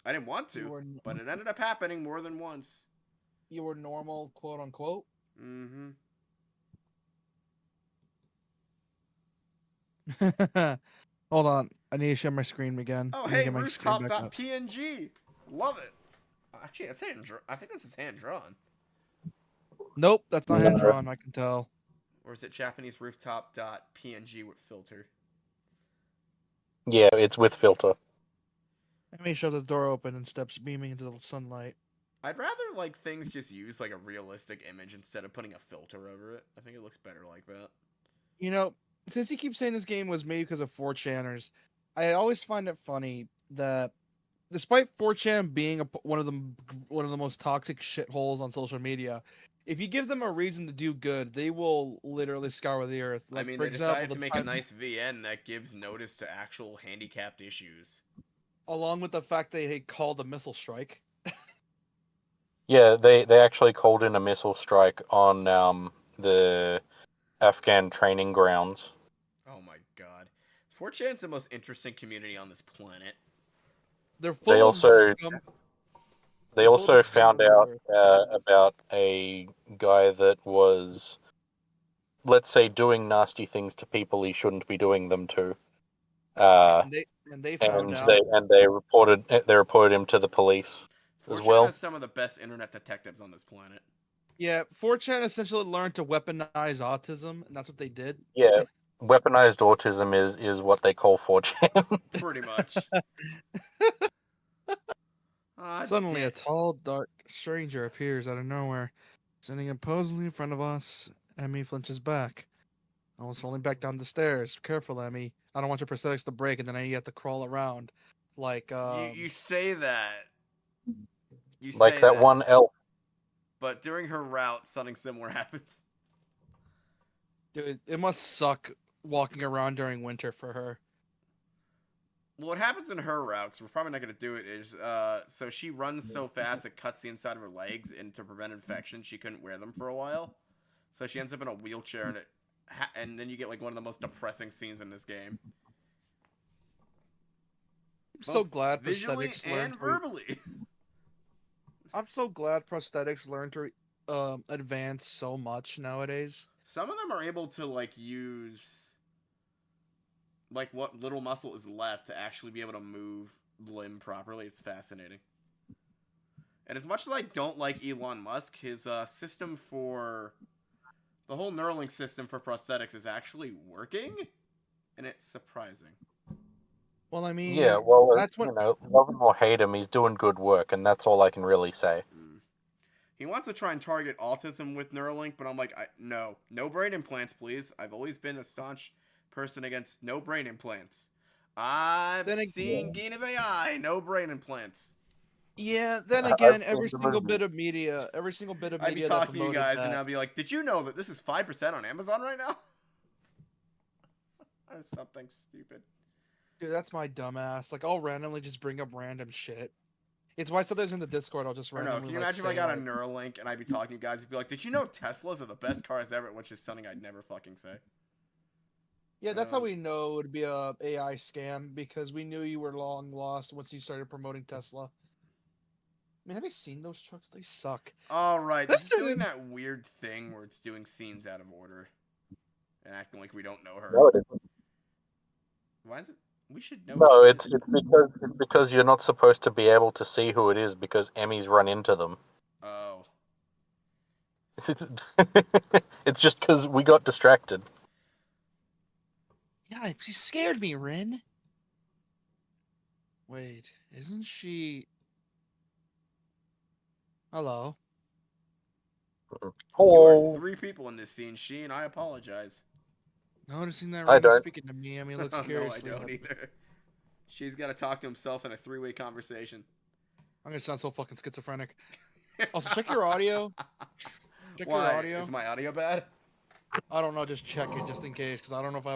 I didn't want You to, were, but it ended up happening more than once. you were normal, quote unquote. Mm-hmm. Hold on, I need to share my screen again. Oh, I need to hey, get my screen back up. rooftop.png. Love it. Actually, that's I think this is hand drawn. Nope, that's not hand drawn. I can tell. Or is it Japanese rooftop.png with filter? Yeah, it's with filter. Let me show the door open and steps beaming into the sunlight. I'd rather like things just use like a realistic image instead of putting a filter over it. I think it looks better like that. Since you keep saying this game was made because of 4chaners, I always find it funny that despite 4chan being one of the most toxic shitholes on social media, if you give them a reason to do good, they will literally scour the earth. Like, I mean, for they example, decided to make a nice VN that gives notice to actual handicapped issues. along with the fact they called a missile strike. Yeah, they actually called in a missile strike on the Afghan training grounds. Oh my god. 4chan's the most interesting community on this planet. They're They full of also scum. they They're full of also the scum of found the out earth. about a guy that was, let's say, doing nasty things to people he shouldn't be doing them to. And they found And out. they reported him to the police as 4chan well. has some of the best internet detectives on this planet. Yeah, 4chan essentially learned to weaponize autism, and that's what they did. Yeah, weaponized autism is what they call 4chan. Pretty much. Suddenly, a tall, dark stranger appears out of nowhere, standing imposingly in front of us. Emmy flinches back, almost falling back down the stairs. Careful, Emmy. I don't want your prosthetics to break, and then you have to crawl around. Like, you say that. You Like say that one elf. But during her route, something similar happens. dude, it must suck walking around during winter for her. Well, what happens in her route, because we're probably not going to do it, is so she runs so fast it cuts the inside of her legs, and to prevent infection, she couldn't wear them for a while. So she ends up in a wheelchair, and then you get like one of the most depressing scenes in this game. I'm so Both glad visually prosthetics and learned. verbally. I'm so glad prosthetics learn to advance so much nowadays. Some of them are able to like use like what little muscle is left to actually be able to move limb properly. It's fascinating. And as much as I don't like Elon Musk, his system for the whole Neuralink system for prosthetics is actually working, and it's surprising. Well, I mean, Yeah, well, that's what love him or hate him, he's doing good work, and that's all I can really say. He wants to try and target autism with Neuralink, but I'm like, no brain implants, please. I've always been a staunch person against no brain implants. I've seen Gain of AI, no brain implants. Yeah, then I've again, seen every the single movie. bit of media I'd be that talking to you promoted guys, that. and I'd be like, did you know that this is 5% on Amazon right now? Or something stupid. Dude, that's my dumbass. Like, I'll randomly just bring up random shit. It's why sometimes in the Discord I'll just Or no, randomly can you like imagine if I say got a like, Neuralink and I'd be talking to you guys and be like, did you know Teslas are the best cars ever? Which is something I'd never fucking say. yeah, that's how we know it would be a AI scam because we knew you were long lost once you started promoting Tesla. I mean, have you seen those trucks? They suck. Alright, this is doing that weird thing where it's doing scenes out of order. And acting like we don't know her. No, it isn't. Why is it? We should know. No, it's because you're not supposed to be able to see who it is because Emmys run into them. Oh. It's just because we got distracted. Yeah, she scared me, Rin. Wait, isn't she? Hello. You are Oh, 3 people in this scene, Sheen. I apologize. Noticing that I Rin is don't. speaking to me, Emmy looks No, I curiously. don't either. She's got to talk to himself in a 3-way conversation. I'm gonna sound so fucking schizophrenic. Also, check your audio. Check Why? your audio. Is my audio bad? I don't know. Just check it just in case, because I don't know if I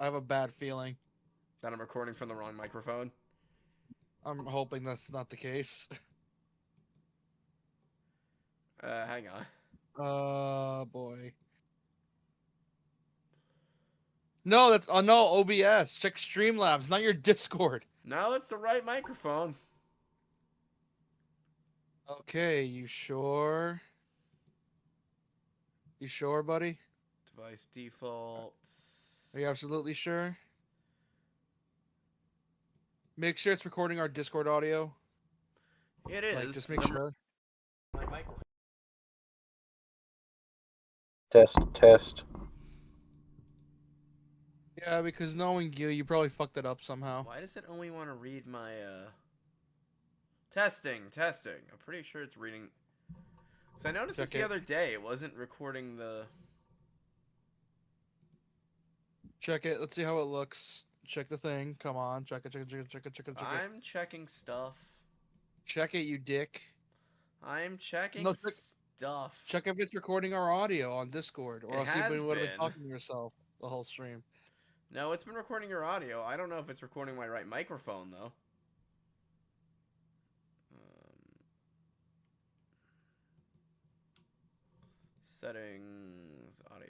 have a bad feeling. That I'm recording from the wrong microphone? I'm hoping that's not the case. Hang on. Boy. No, that's no OBS. Check Streamlabs, not your Discord. No, it's the right microphone. Okay, you sure? You sure, buddy? Device defaults. Are you absolutely sure? Make sure it's recording our Discord audio. It is. Like, just make sure. My microphone. Test. Yeah, because knowing you, you probably fucked it up somehow. Why does it only want to read my, Testing. I'm pretty sure it's reading... So I noticed this the other day. It wasn't recording the... Check it. Let's see how it looks. Check the thing. Come on. Check it. I'm checking stuff. Check it, you dick. I'm checking stuff. Check if it's recording our audio on Discord, or else you would have been talking to yourself the whole stream. No, it's been recording your audio. I don't know if it's recording my right microphone, though. Settings, audio.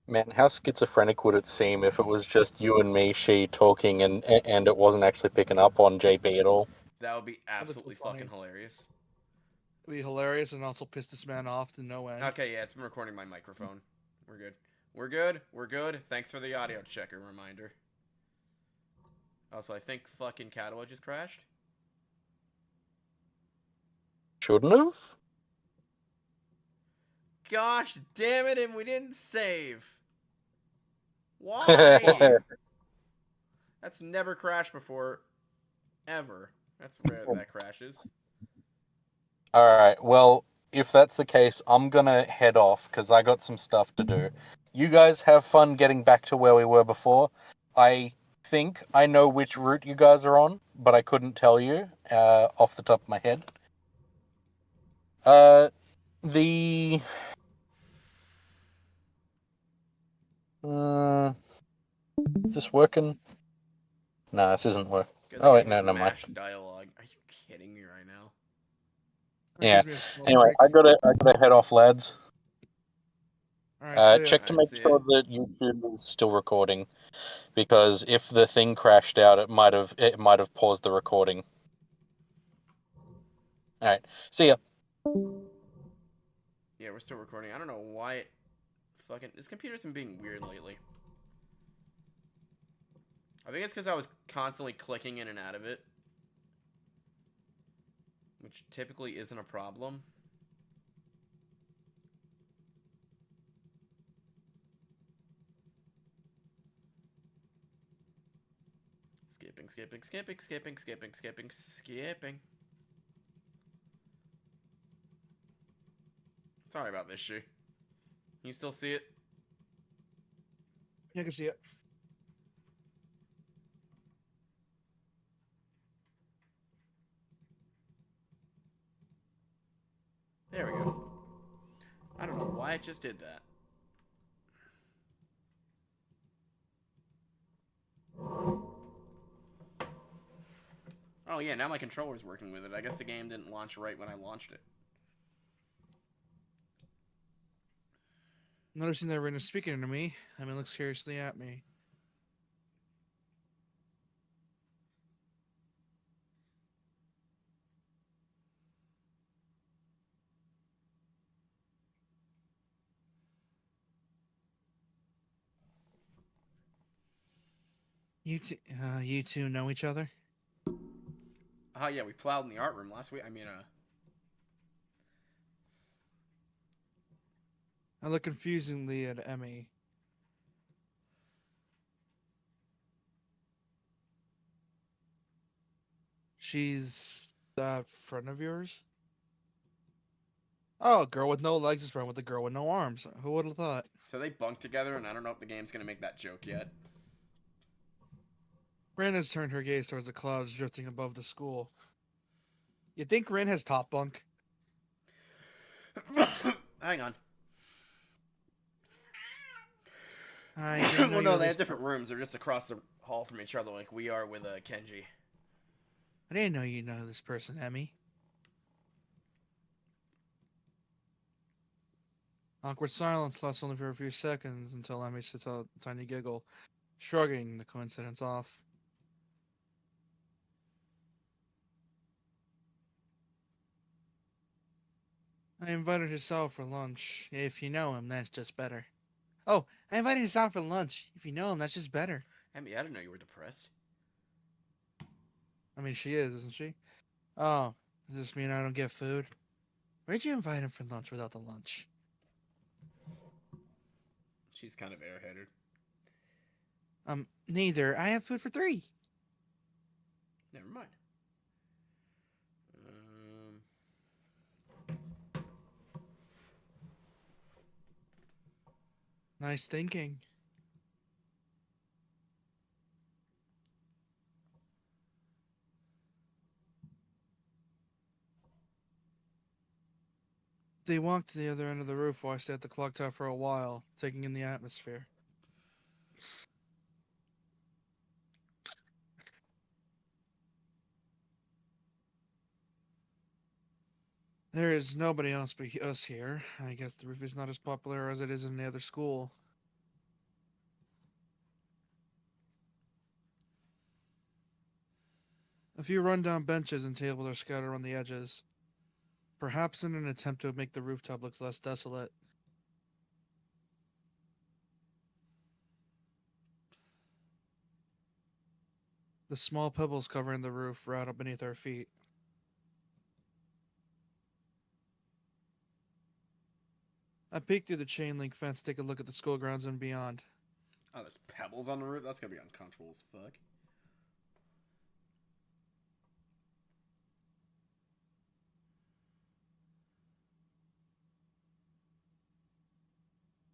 Man, how schizophrenic would it seem if it was just you and me, she talking, and it wasn't actually picking up on JP at all? That would be That'd be so absolutely fucking funny. hilarious. It'd be hilarious and also piss this man off to no end. Okay, yeah, it's been recording my microphone. We're good. We're good. We're good. Thanks for the audio checker reminder. Also, I think fucking Katawa just crashed. Shouldn't have? Gosh damn it, and we didn't save. Why? That's never crashed before. Ever. That's rare that crashes. Alright, well, if that's the case, I'm gonna head off, because I got some stuff to do. You guys have fun getting back to where we were before. I think I know which route you guys are on, but I couldn't tell you off the top of my head. The... is this working? No, this isn't working. Good Oh, thing wait, you no, just never mind. mashed dialogue. Are you kidding me right now? That Yeah. gives me a small Anyway, break. I gotta head off, lads. Alright, so yeah. Check to Alright, make see ya. sure that YouTube is still recording, because if the thing crashed out, it might have paused the recording. All right, see ya. Yeah, we're still recording. I don't know why it fucking... This computer's been being weird lately. I think it's because I was constantly clicking in and out of it. Which typically isn't a problem. Skipping. Sorry about this, Shu. You still see it? You can see it. There we go. I don't know why it just did that. Oh yeah, now my controller's working with it. I guess the game didn't launch right when I launched it. Noticing that Rin is speaking to me, I mean, looks seriously at me. You two know each other? Oh yeah, we plowed in the art room last week. I look confusingly at Emmy. She's that friend of yours? Oh, a girl with no legs is friend with a girl with no arms. Who would have thought? So they bunked together, and I don't know if the game's gonna make that joke yet. Rin has turned her gaze towards the clouds drifting above the school. You think Rin has top bunk? Hang on. I didn't know Well, you no, were they this have different rooms. They're just across the hall from each other, like we are with Kenji. I didn't know you know this person, Emmy. Awkward silence lasts only for a few seconds until Emmy sits out a tiny giggle, shrugging the coincidence off. I invited his out for lunch. If you know him, that's just better. Oh, I invited his out for lunch. If you know him, that's just better. Emmy, I didn't know you were depressed. I mean, she is, isn't she? Oh, does this mean I don't get food? Where'd you invite him for lunch without the lunch? She's kind of airheaded. Neither. I have food for 3. Never mind. Nice thinking. They walked to the other end of the roof while I stayed at the clock tower for a while, taking in the atmosphere. There is nobody else but us here. I guess the roof is not as popular as it is in the other school. A few rundown benches and tables are scattered around the edges, perhaps in an attempt to make the rooftop look less desolate. The small pebbles covering the roof rattle beneath our feet. I peek through the chain link fence to take a look at the school grounds and beyond. Oh, there's pebbles on the roof? That's gonna be uncomfortable as fuck.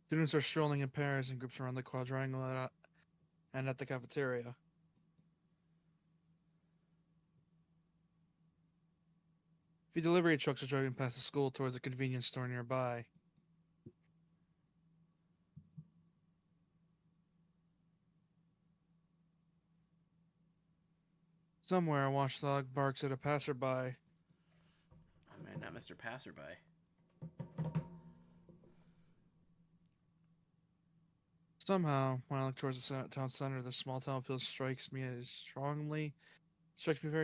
Students are strolling in pairs and groups around the quadrangle and at the cafeteria. A few delivery trucks are driving past the school towards a convenience store nearby. Somewhere, a watchdog barks at a passerby. Oh man, not Mr. Passerby. Somehow, when I look towards the town center, the small town feel strikes me very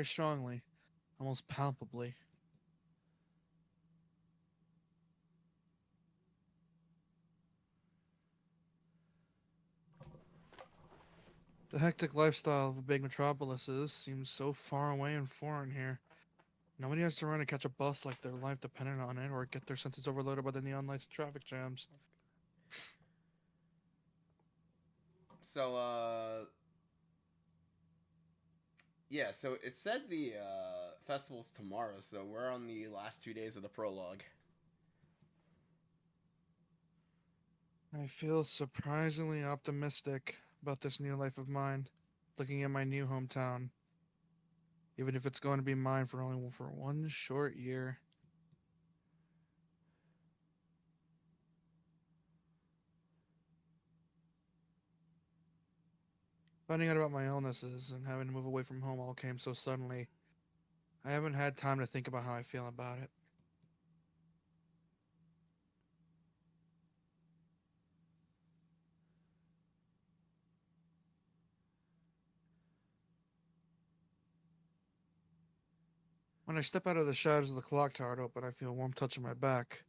strongly, almost palpably. The hectic lifestyle of big metropolises seems so far away and foreign here. Nobody has to run and catch a bus like their life depended on it, or get their senses overloaded by the neon lights and traffic jams. So, yeah, so it said the festival's tomorrow, so we're on the last 2 days of the prologue. I feel surprisingly optimistic about this new life of mine, looking at my new hometown. Even if it's going to be mine for only for one short year. Finding out about my illnesses and having to move away from home all came so suddenly. I haven't had time to think about how I feel about it. When I step out of the shadows of the clock tower to open, I feel a warm touch on my back.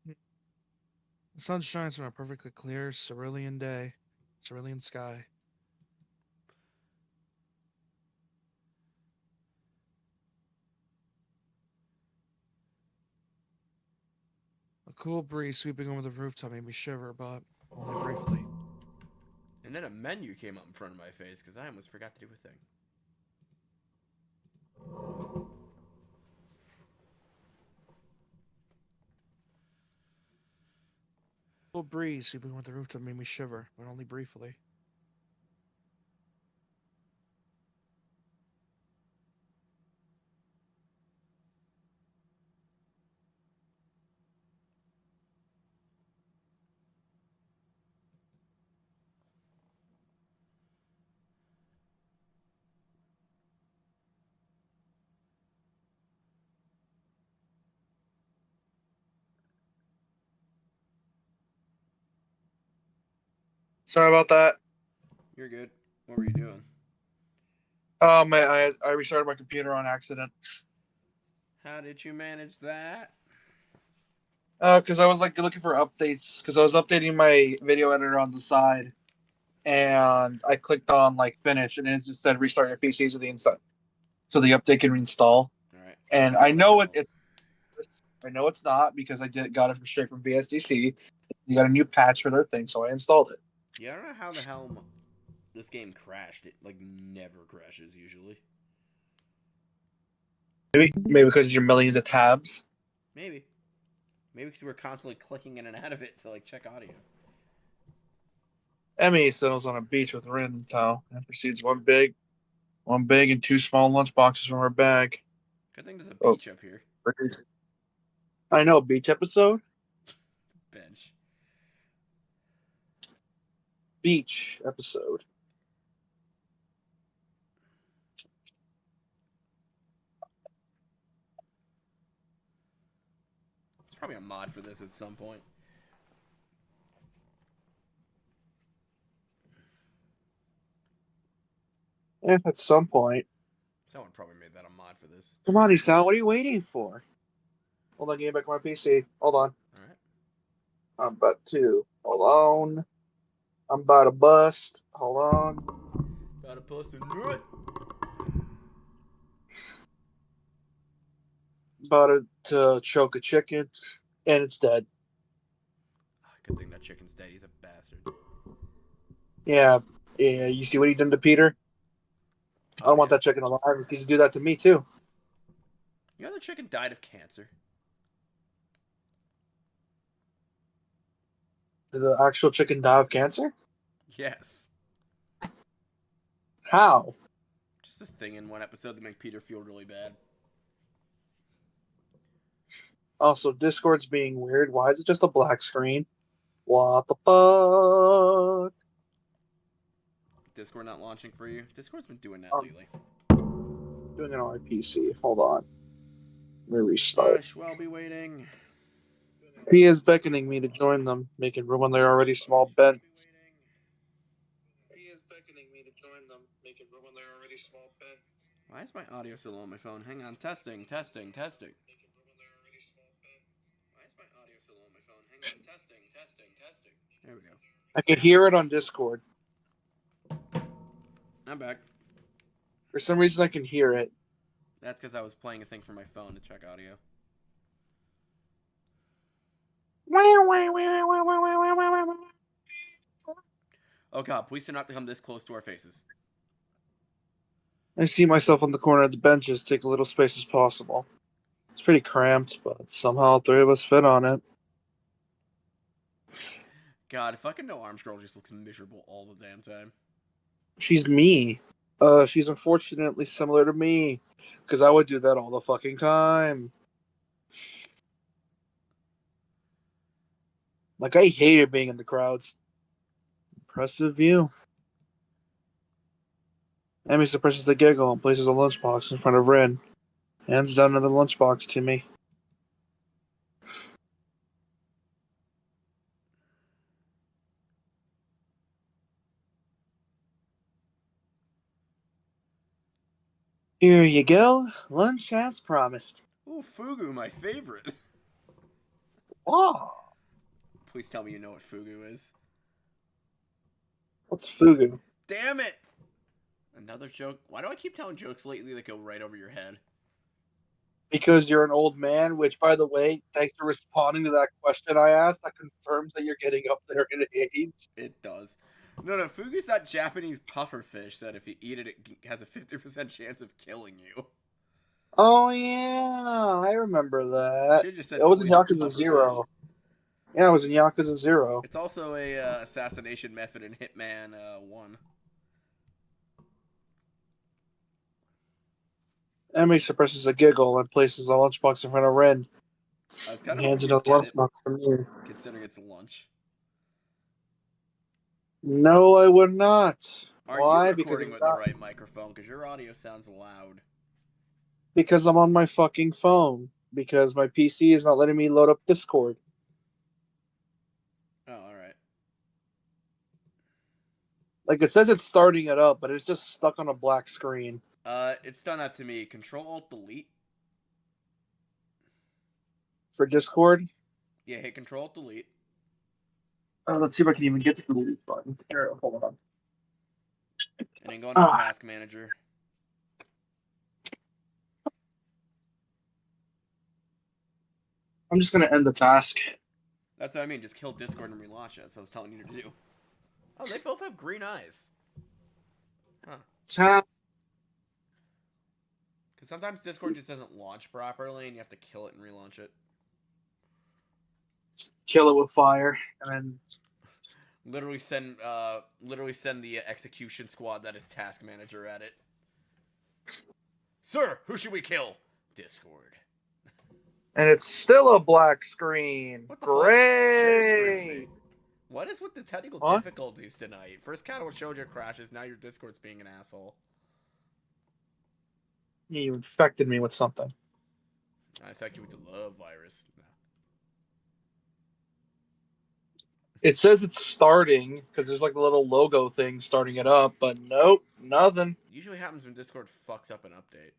The sun shines from a perfectly clear, cerulean sky. A cool breeze sweeping over the rooftop made me shiver, but only briefly. And then a menu came up in front of my face because I almost forgot to do a thing. A cool breeze sweeping over the rooftop made me shiver, but only briefly. Sorry about that. You're good. What were you doing? I restarted my computer on accident. How did you manage that? Because I was like looking for updates. Because I was updating my video editor on the side, and I clicked on like finish, and it just said restart your PC to the inside, so the update can reinstall. All right. And I know I know it's not because got it straight from VSDC. You got a new patch for their thing, so I installed it. Yeah, I don't know how the hell this game crashed. It like never crashes usually. Maybe because you're millions of tabs. Maybe because we're constantly clicking in and out of it to like check audio. Emmy settles on a beach with Rin towel and proceeds one big and two small lunch boxes from her bag. Good thing there's a Oh. beach up here. I know, beach episode? Bench. Beach episode. It's probably a mod for this at some point. Yeah, at some point. Someone probably made that a mod for this. Come on, Isan, what are you waiting for? Hold on, give me back my PC. Hold on. Alright. I'm about to. Hold on. I'm about to bust. Hold on. Gotta post a nut. About to choke a chicken, and it's dead. Good thing that chicken's dead. He's a bastard. Yeah. Yeah, you see what he done to Peter? I don't want that chicken alive because he do that to me too. You know the chicken died of cancer? Did the actual chicken die of cancer? Yes. How? Just a thing in one episode to make Peter feel really bad. Also, Discord's being weird. Why is it just a black screen? What the fuck? Discord not launching for you? Discord's been doing that lately. Doing it on my PC. Hold on. Let me restart. Gosh, well, I'll be waiting. He is beckoning me to join them, making room on their already small bed. He is beckoning me to join them, making room on their already small bed. Why is my audio so low on my phone? Hang on. Testing, testing, testing. Why is my audio so low on my phone? Hang on. Testing, testing, testing. There we go. I can hear it on Discord. I'm back. For some reason, I can hear it. That's because I was playing a thing for my phone to check audio. Oh god, please do not come this close to our faces. I see myself on the corner of the benches, take a little space as possible. It's pretty cramped, but somehow three of us fit on it. God, if I could know Armstrong just looks miserable all the damn time. She's me. She's unfortunately similar to me, because I would do that all the fucking time. Like, I hated being in the crowds. Impressive view. Emmy suppresses a giggle and places a lunchbox in front of Rin. Hands down another lunchbox to me. Here you go. Lunch as promised. Ooh, Fugu, my favorite. Wow. Please tell me you know what Fugu is. What's Fugu? Damn it! Another joke. Why do I keep telling jokes lately that go right over your head? Because you're an old man, which, by the way, thanks for responding to that question I asked. That confirms that you're getting up there in age. It does. No, Fugu's that Japanese puffer fish that if you eat it, it has a 50% chance of killing you. Oh, yeah. I remember that. Should've just said It was in poison Yakuza puffer 0. fish. Yeah, it was in Yakuza 0. It's also a assassination method in Hitman 1. Emmy suppresses a giggle and places a lunchbox in front of Ren. I was kind And of hands hoping another you'd get it, lunchbox to me. considering it's lunch. No, I would not. Are Why? you Because recording with the right microphone? Because your audio sounds loud. Because I'm on my fucking phone. Because my PC is not letting me load up Discord. Oh, alright. Like, it says it's starting it up, but it's just stuck on a black screen. It's done that to me. Control-Alt-Delete. For Discord? Yeah, hit Control-Alt-Delete. Let's see if I can even get the delete button. Here, hold on. And then go into Task Manager. I'm just going to end the task. That's what I mean. Just kill Discord and relaunch it. That's what I was telling you to do. Oh, they both have green eyes. Huh. Task. Because sometimes Discord just doesn't launch properly, and you have to kill it and relaunch it. Kill it with fire. And then Literally send the execution squad that is Task Manager at it. Sir, who should we kill? Discord. And it's still a black screen. What the Great. What is with the technical difficulties tonight? First Katawa Shoujo crashes, now your Discord's being an asshole. You infected me with something. I infected you with the love virus. No. It says it's starting because there's like a little logo thing starting it up, but nope, nothing. Usually happens when Discord fucks up an update.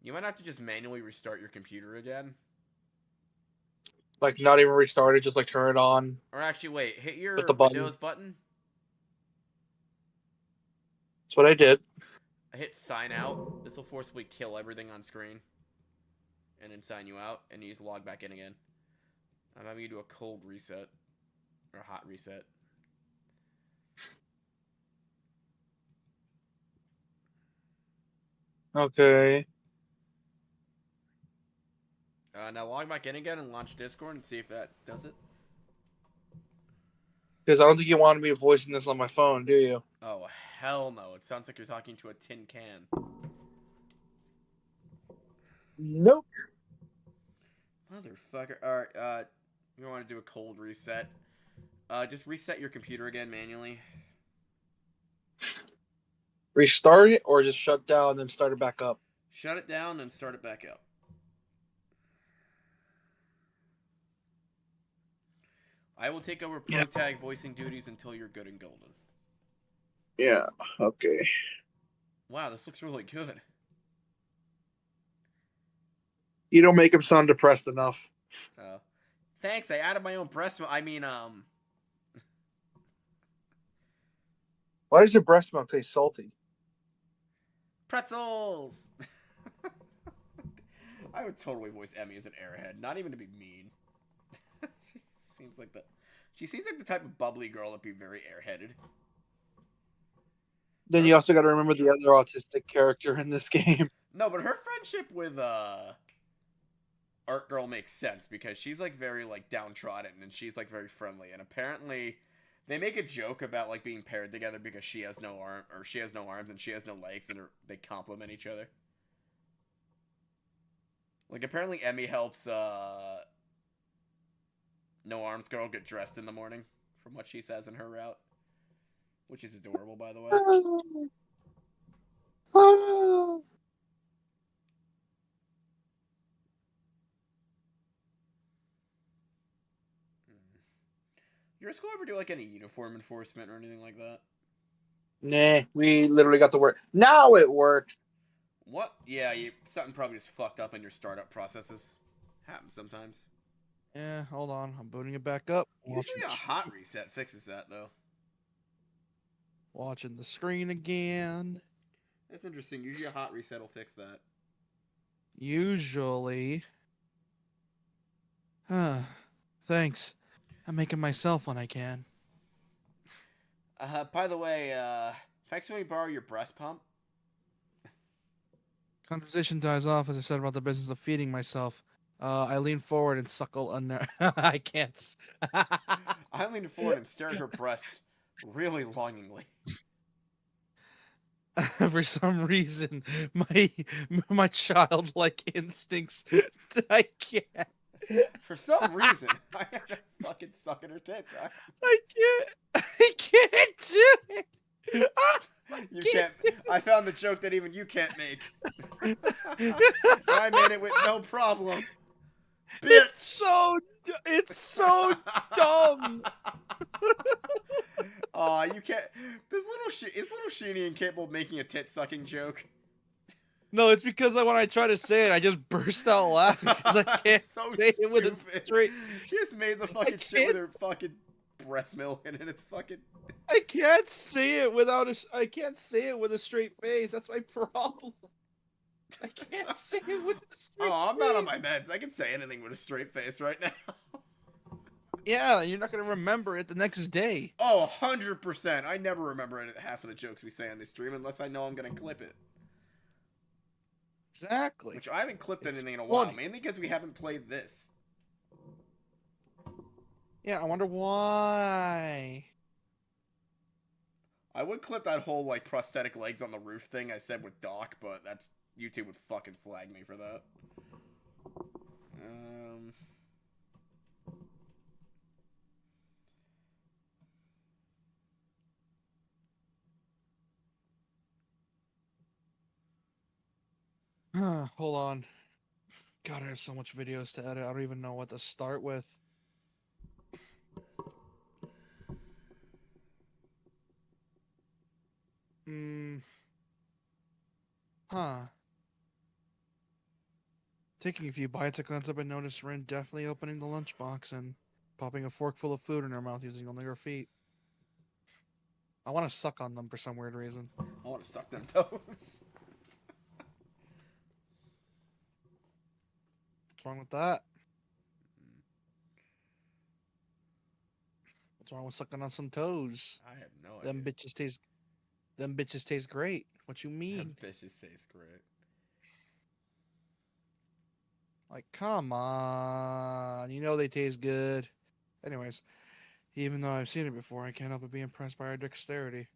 You might have to just manually restart your computer again. Like not even restarted, just like turn it on Or actually, wait, hit your with the button. Windows button. That's what I did. Hit sign out. This will forcibly kill everything on screen. And then sign you out, and you just log back in again. I'm having you do a cold reset. Or a hot reset. Okay. Now log back in again and launch Discord and see if that does it. Because I don't think you wanted me voicing this on my phone, do you? Oh, hell no. It sounds like you're talking to a tin can. Nope. Motherfucker. Alright, you want to do a cold reset. Just reset your computer again manually. Restart it or just shut down and then start it back up? Shut it down and start it back up. I will take over pro tag voicing duties until you're good and golden. Yeah, okay. Wow, this looks really good. You don't make him sound depressed enough. Thanks, I added my own breast milk. Why does your breast milk taste salty? Pretzels! I would totally voice Emmy as an airhead, not even to be mean. She seems like the type of bubbly girl that'd be very airheaded. Then you also got to remember the other autistic character in this game. No, but her friendship with Art Girl makes sense because she's like very like downtrodden and she's like very friendly, and apparently they make a joke about like being paired together because she has no arms and she has no legs, and they complement each other. Like apparently Emmy helps No Arms Girl get dressed in the morning, from what she says in her route, which is adorable, by the way. Your school ever do like any uniform enforcement or anything like that? Nah, we literally got to work. Now it worked. What? Yeah, something probably just fucked up in your startup processes. Happens sometimes. Yeah, hold on. I'm booting it back up. Usually a hot reset fixes that, though. Watching the screen again. That's interesting. Usually a hot reset will fix that. Usually. Thanks. I'm making myself when I can. By the way, thanks for me borrow your breast pump. Conversation dies off as I said about the business of feeding myself. I lean forward and suckle I can't. I leaned forward and stared at her breast really longingly. For some reason, my childlike instincts, I can't. For some reason, I had to fucking suck at her tits. I can't do it. You can't. I found the joke that even you can't make. I made it with no problem. Bitch. It's so dumb. Aw, you can't. Is little Sheeny incapable of making a tit sucking joke? No, it's because when I try to say it, I just burst out laughing because I can't say it with a straight. She just made the fucking shit with her fucking breast milk, and it's fucking. I can't say it I can't say it with a straight face. That's my problem. I can't say it with a straight face. Oh, I'm not on my meds. I can say anything with a straight face right now. Yeah, you're not gonna remember it the next day. Oh, 100%. I never remember half of the jokes we say on this stream unless I know I'm gonna clip it. Exactly. Which I haven't clipped anything in a while, mainly because we haven't played this. Yeah, I wonder why. I would clip that whole like prosthetic legs on the roof thing I said with Doc, but YouTube would fucking flag me for that. Hold on. God, I have so much videos to edit. I don't even know what to start with. Huh. Taking a few bites, I glance up and notice Ren definitely opening the lunchbox and popping a fork full of food in her mouth using only her feet. I want to suck on them for some weird reason. I want to suck them toes. What's wrong with that? What's wrong with sucking on some toes? I have no Them idea. bitches taste great. What you mean? That just tastes great. Like, come on. You know they taste good. Anyways, even though I've seen it before, I can't help but be impressed by her dexterity.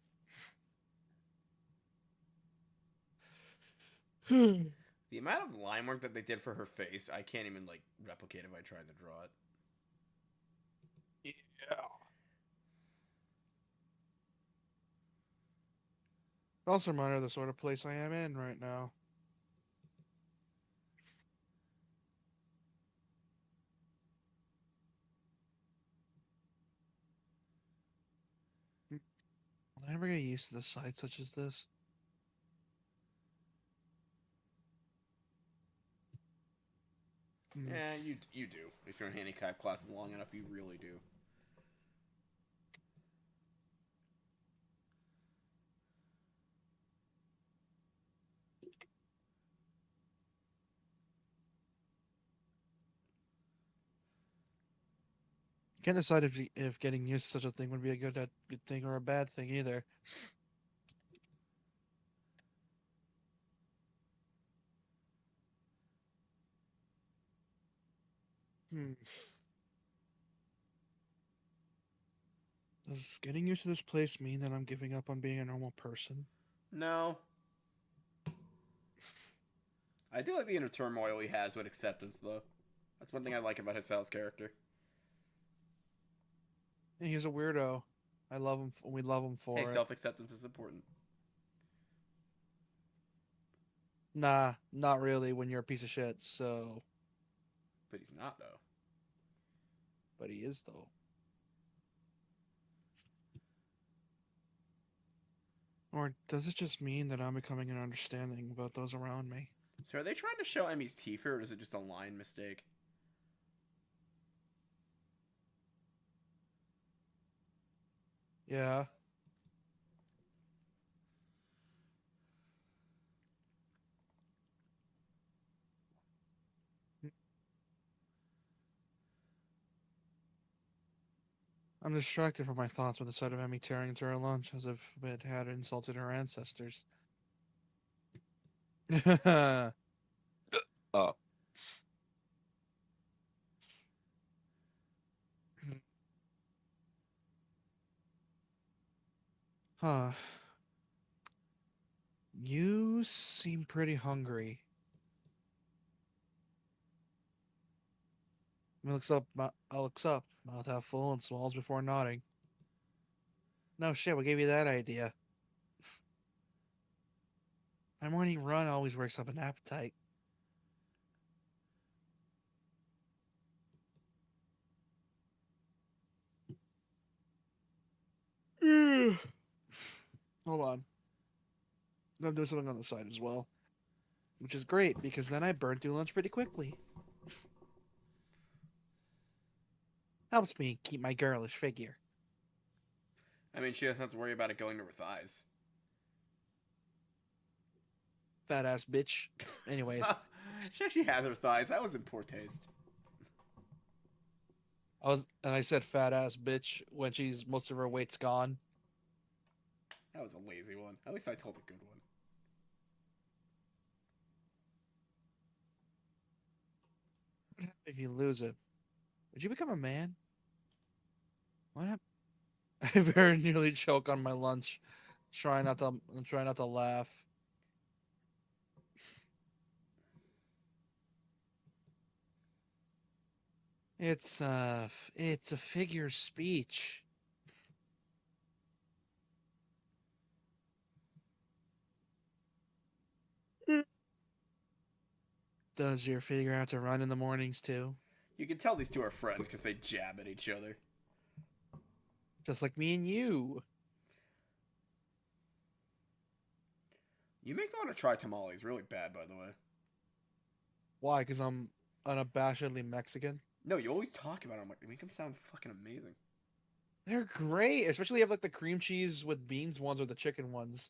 The amount of line work that they did for her face, I can't even like replicate if I tried to draw it. Yeah. Also remind her of the sort of place I am in right now. Will I ever get used to the sight such as this? Yeah, you do. If you're in handicap classes long enough, you really do. Can't decide if getting used to such a thing would be a good thing or a bad thing either. Hmm. Does getting used to this place mean that I'm giving up on being a normal person? No. I do like the inner turmoil he has with acceptance, though. That's one thing I like about his Sal's character. Yeah, he's a weirdo. I love him. We love him Hey, for it. self-acceptance is important. Nah, not really. When you're a piece of shit. So, But he's not, though. but he is though. Or does it just mean that I'm becoming an understanding about those around me? So are they trying to show Emmy's teeth here, or is it just a line mistake? Yeah. I'm distracted from my thoughts with the sight of Emmy tearing into her lunch as if it had insulted her ancestors. Oh. Huh. You seem pretty hungry. Looks up, mouth half full, and swallows before nodding. No shit, what gave you that idea? My morning run always works up an appetite. Hold on. I'm doing something on the side as well. Which is great, because then I burn through lunch pretty quickly. Helps me keep my girlish figure. I mean, she doesn't have to worry about it going to her thighs. Fat ass bitch. Anyways, She actually has her thighs. That was in poor taste. I said fat ass bitch when she's most of her weight's gone. That was a lazy one. At least I told a good one. What happens if you lose it? Would you become a man? What happened? I very nearly choke on my lunch. Try not to laugh. It's a figure of speech. Does your figure have to run in the mornings too? You can tell these two are friends because they jab at each other. Just like me and you. You make me want to try tamales really bad, by the way. Why? Because I'm unabashedly Mexican? No, you always talk about them. Like, they make them sound fucking amazing. They're great. Especially you have like the cream cheese with beans ones or the chicken ones.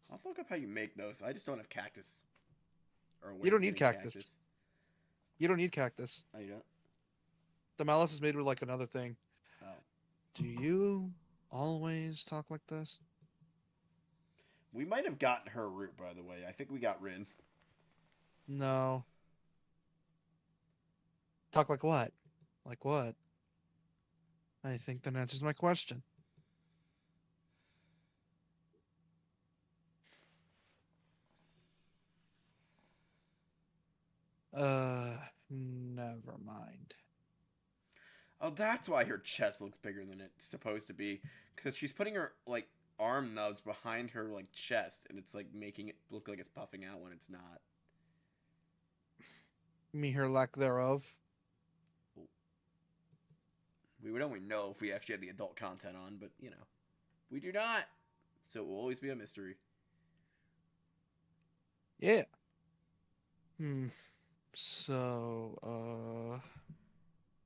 I'll look up how you make those. I just don't have cactus. Or a way You don't of need getting cactus. You don't need cactus. Oh, you don't? Tamales is made with like another thing. Oh. Do you always talk like this? We might have gotten her route, by the way. I think we got Rin. No. Talk like what? Like what? I think that answers my question. Never mind. Oh, that's why her chest looks bigger than it's supposed to be. Because she's putting her, like, arm nubs behind her, like, chest. And it's, like, making it look like it's puffing out when it's not. Me, her lack thereof. We would only know if we actually had the adult content on, but, you know. We do not. So it will always be a mystery. Yeah. So,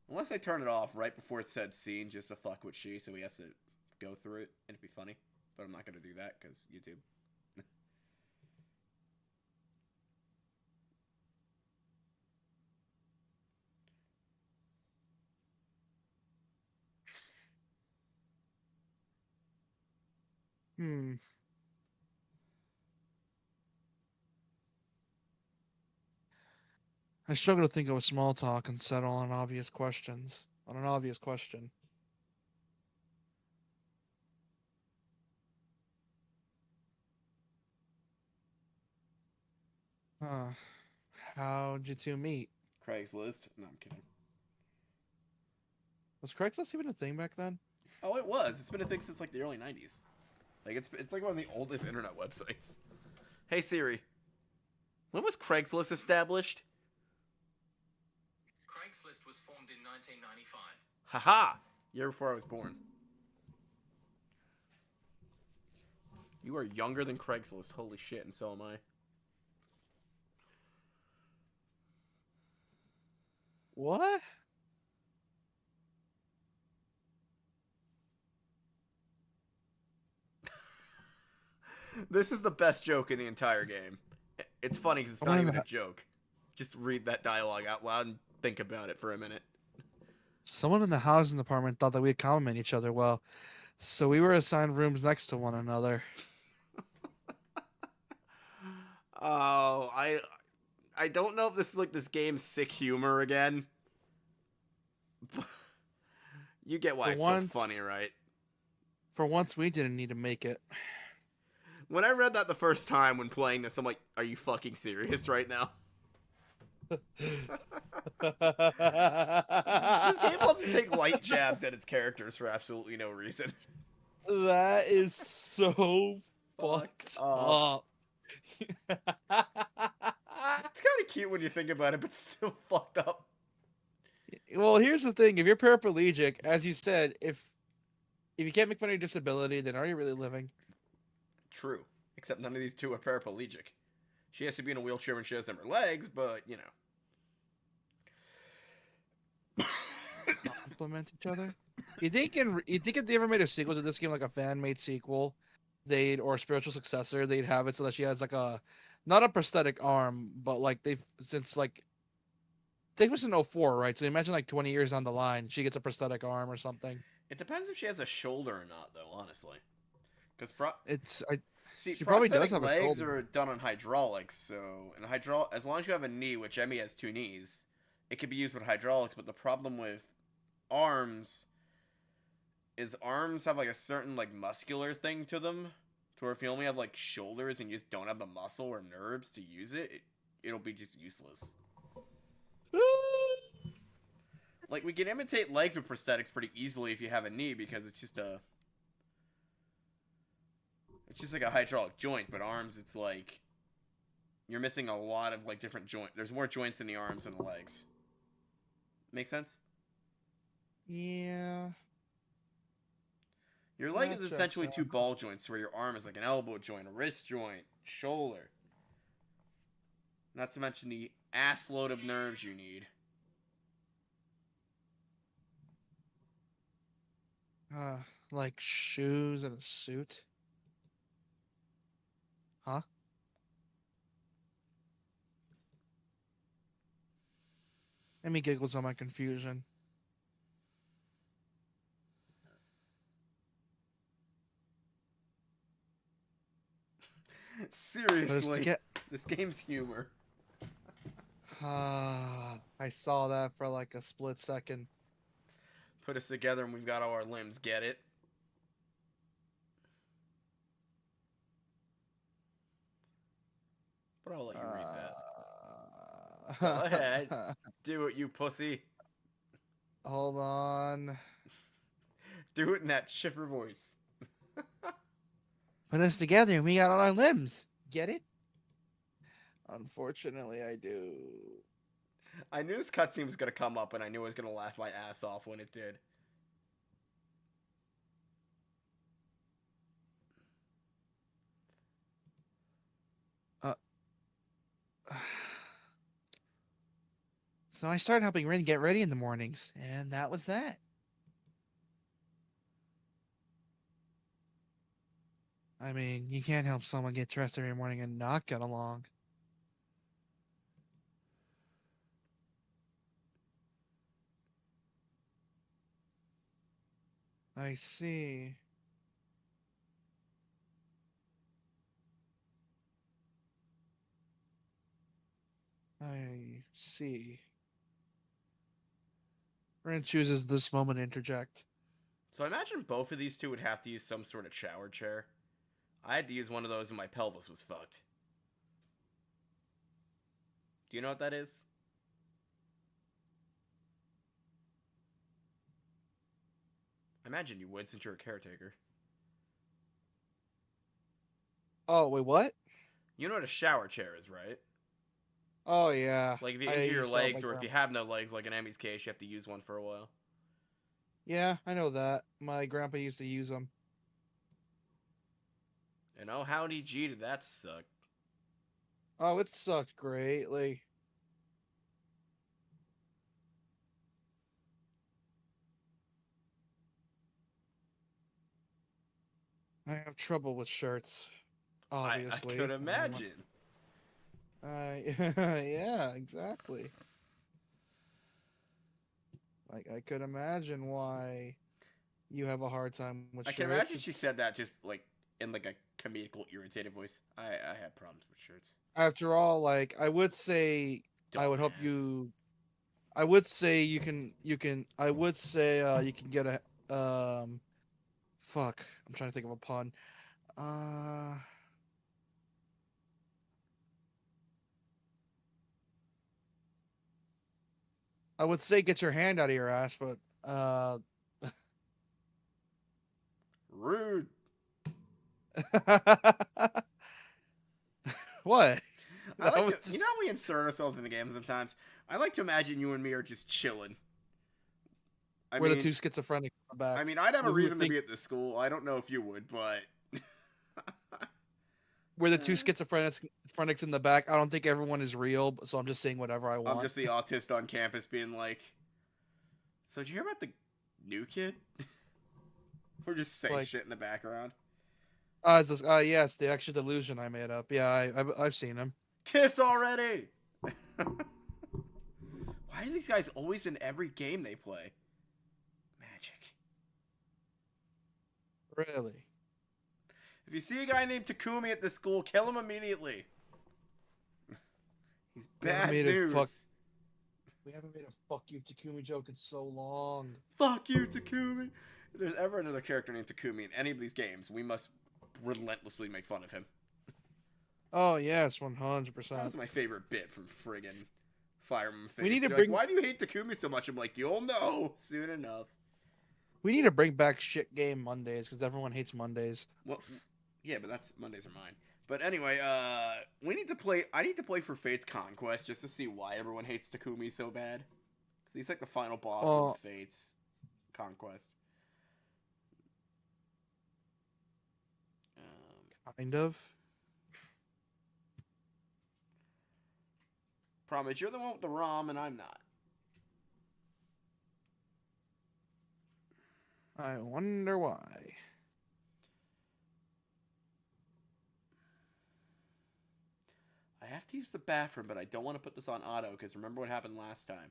Unless I turn it off right before it said scene just to fuck with she, so he has to go through it. It'd be funny. But I'm not going to do that because YouTube. I struggle to think of a small talk and settle on obvious questions. On an obvious question. How'd you two meet? Craigslist. No, I'm kidding. Was Craigslist even a thing back then? Oh, it was. It's been a thing since like the early 90s. Like it's like one of the oldest internet websites. Hey Siri. When was Craigslist established? Craigslist was formed in 1995. Haha! Year before I was born. You are younger than Craigslist. Holy shit, and so am I. What? This is the best joke in the entire game. It's funny because it's not even a joke. Just read that dialogue out loud and think about it for a minute. Someone in the housing department thought that we'd compliment each other well, so we were assigned rooms next to one another. Oh, I don't know if this is like this game's sick humor again. You get why it's so funny, right? For once, we didn't need to make it. When I read that the first time when playing this, I'm like, are you fucking serious right now? This game loves to take light jabs at its characters for absolutely no reason. That is so fucked up. It's kind of cute when you think about it, but still fucked up. Well, here's the thing. If you're paraplegic, as you said, if you can't make fun of your disability, then are you really living? True. Except none of these two are paraplegic. She has to be in a wheelchair when she doesn't have her legs, but, you know. Complement each other? You think if they ever made a sequel to this game, like a fan-made sequel, or a spiritual successor, they'd have it so that she has like not a prosthetic arm, but like I think it was in 2004, right? So imagine like 20 years down the line, she gets a prosthetic arm or something. It depends if she has a shoulder or not, though, honestly. Because she probably does have legs a shoulder. are done on hydraulics, so as long as you have a knee, which Emmy has 2 knees, it can be used with hydraulics. But the problem with arms is arms have like a certain like muscular thing to them, to where if you only have like shoulders and you just don't have the muscle or nerves to use it, it'll be just useless. Like we can imitate legs with prosthetics pretty easily if you have a knee, because it's just like a hydraulic joint. But arms, it's like You're missing a lot of like different joint. There's more joints in the arms and the legs. Make sense? Yeah. Your leg That is checks essentially out. two ball joints, where your arm is like an elbow joint, a wrist joint, shoulder. Not to mention the ass load of nerves you need. Like shoes and a suit. Huh? Amy giggles on my confusion. Seriously, Get. this game's humor. I saw that for like a split second. Put us together and we've got all our limbs. Get it? But I'll let you read that. Go ahead. Do it, you pussy. Hold on. Do it in that chipper voice. Put us together and we got all our limbs. Get it? Unfortunately, I do. I knew this cutscene was gonna come up, and I knew I was gonna laugh my ass off when it did. So I started helping Rin get ready in the mornings, and that was that. I mean, you can't help someone get dressed every morning and not get along. I see. I see. Rin chooses this moment to interject. So I imagine both of these two would have to use some sort of shower chair. I had to use one of those and my pelvis was fucked. Do you know what that is? I imagine you would, since you're a caretaker. Oh, wait, what? You know what a shower chair is, right? Oh, yeah. Like if you I injure your used to have legs, like or if that. you have no legs, like in Emmy's case, you have to use one for a while. Yeah, I know that. My grandpa used to use them. And oh, howdy gee, did that suck. Oh, it sucked greatly. I have trouble with shirts. Obviously. I could imagine. Yeah, exactly. Like I could imagine why you have a hard time with I shirts. can imagine she It's- said that just like in like a comedical, irritated voice. I have problems with shirts. After all, like I would say, I would hope Dumbass. you. I would say you can. I would say you can get a. Fuck. I'm trying to think of a pun. I would say get your hand out of your ass, but Rude. what? I like That to, was you know, how we insert ourselves in the game sometimes. I like to imagine you and me are just chilling. We're the two schizophrenics in the back. I mean, I'd have a who reason to think- be at this school. I don't know if you would, but We're the two schizophrenics in the back. I don't think everyone is real, so I'm just saying whatever I want. I'm just the autist on campus being like, "So did you hear about the new kid?" We're just saying Like- shit in the background. Yes, the extra delusion I made up. Yeah, I've seen him. Kiss already. Why are these guys always in every game they play? Magic. Really? If you see a guy named Takumi at the school, kill him immediately. He's Yeah, bad made it news. fuck- We haven't made a fuck you Takumi joke in so long. Fuck you, Takumi. If there's ever another character named Takumi in any of these games, we must relentlessly make fun of him. Oh yes, That 100%. was my favorite bit from friggin' Fire Emblem Fates. We need to You're bring- like, why do you hate Takumi so much? I'm like, you'll know soon enough. We need to bring back shit game Mondays because everyone hates Mondays. Well, yeah, but that's Mondays are mine. But anyway, we need to play. I need to play for Fate's Conquest just to see why everyone hates Takumi so bad. Because he's like the final boss Well- of Fate's Conquest. Kind of. Problem is, you're the one with the ROM, and I'm not. I wonder why. I have to use the bathroom, but I don't want to put this on auto because remember what happened last time.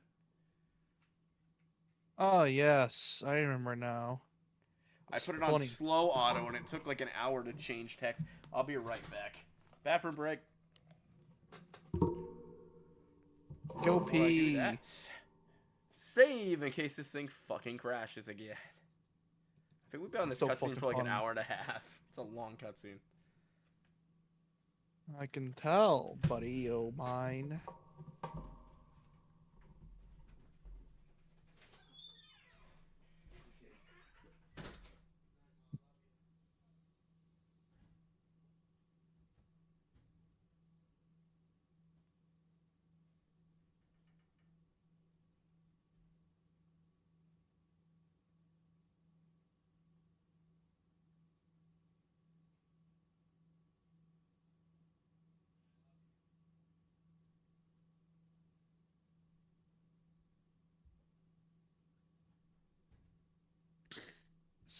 Oh yes, I remember now. I It's put it on funny. slow auto, and it took like an hour to change text. I'll be right back. Bathroom break. Go Before I do pee. that, save in case this thing fucking crashes again. I think we've been on this So cutscene fucking for like an funny. hour and a half. It's a long cutscene. I can tell, buddy. Oh mine.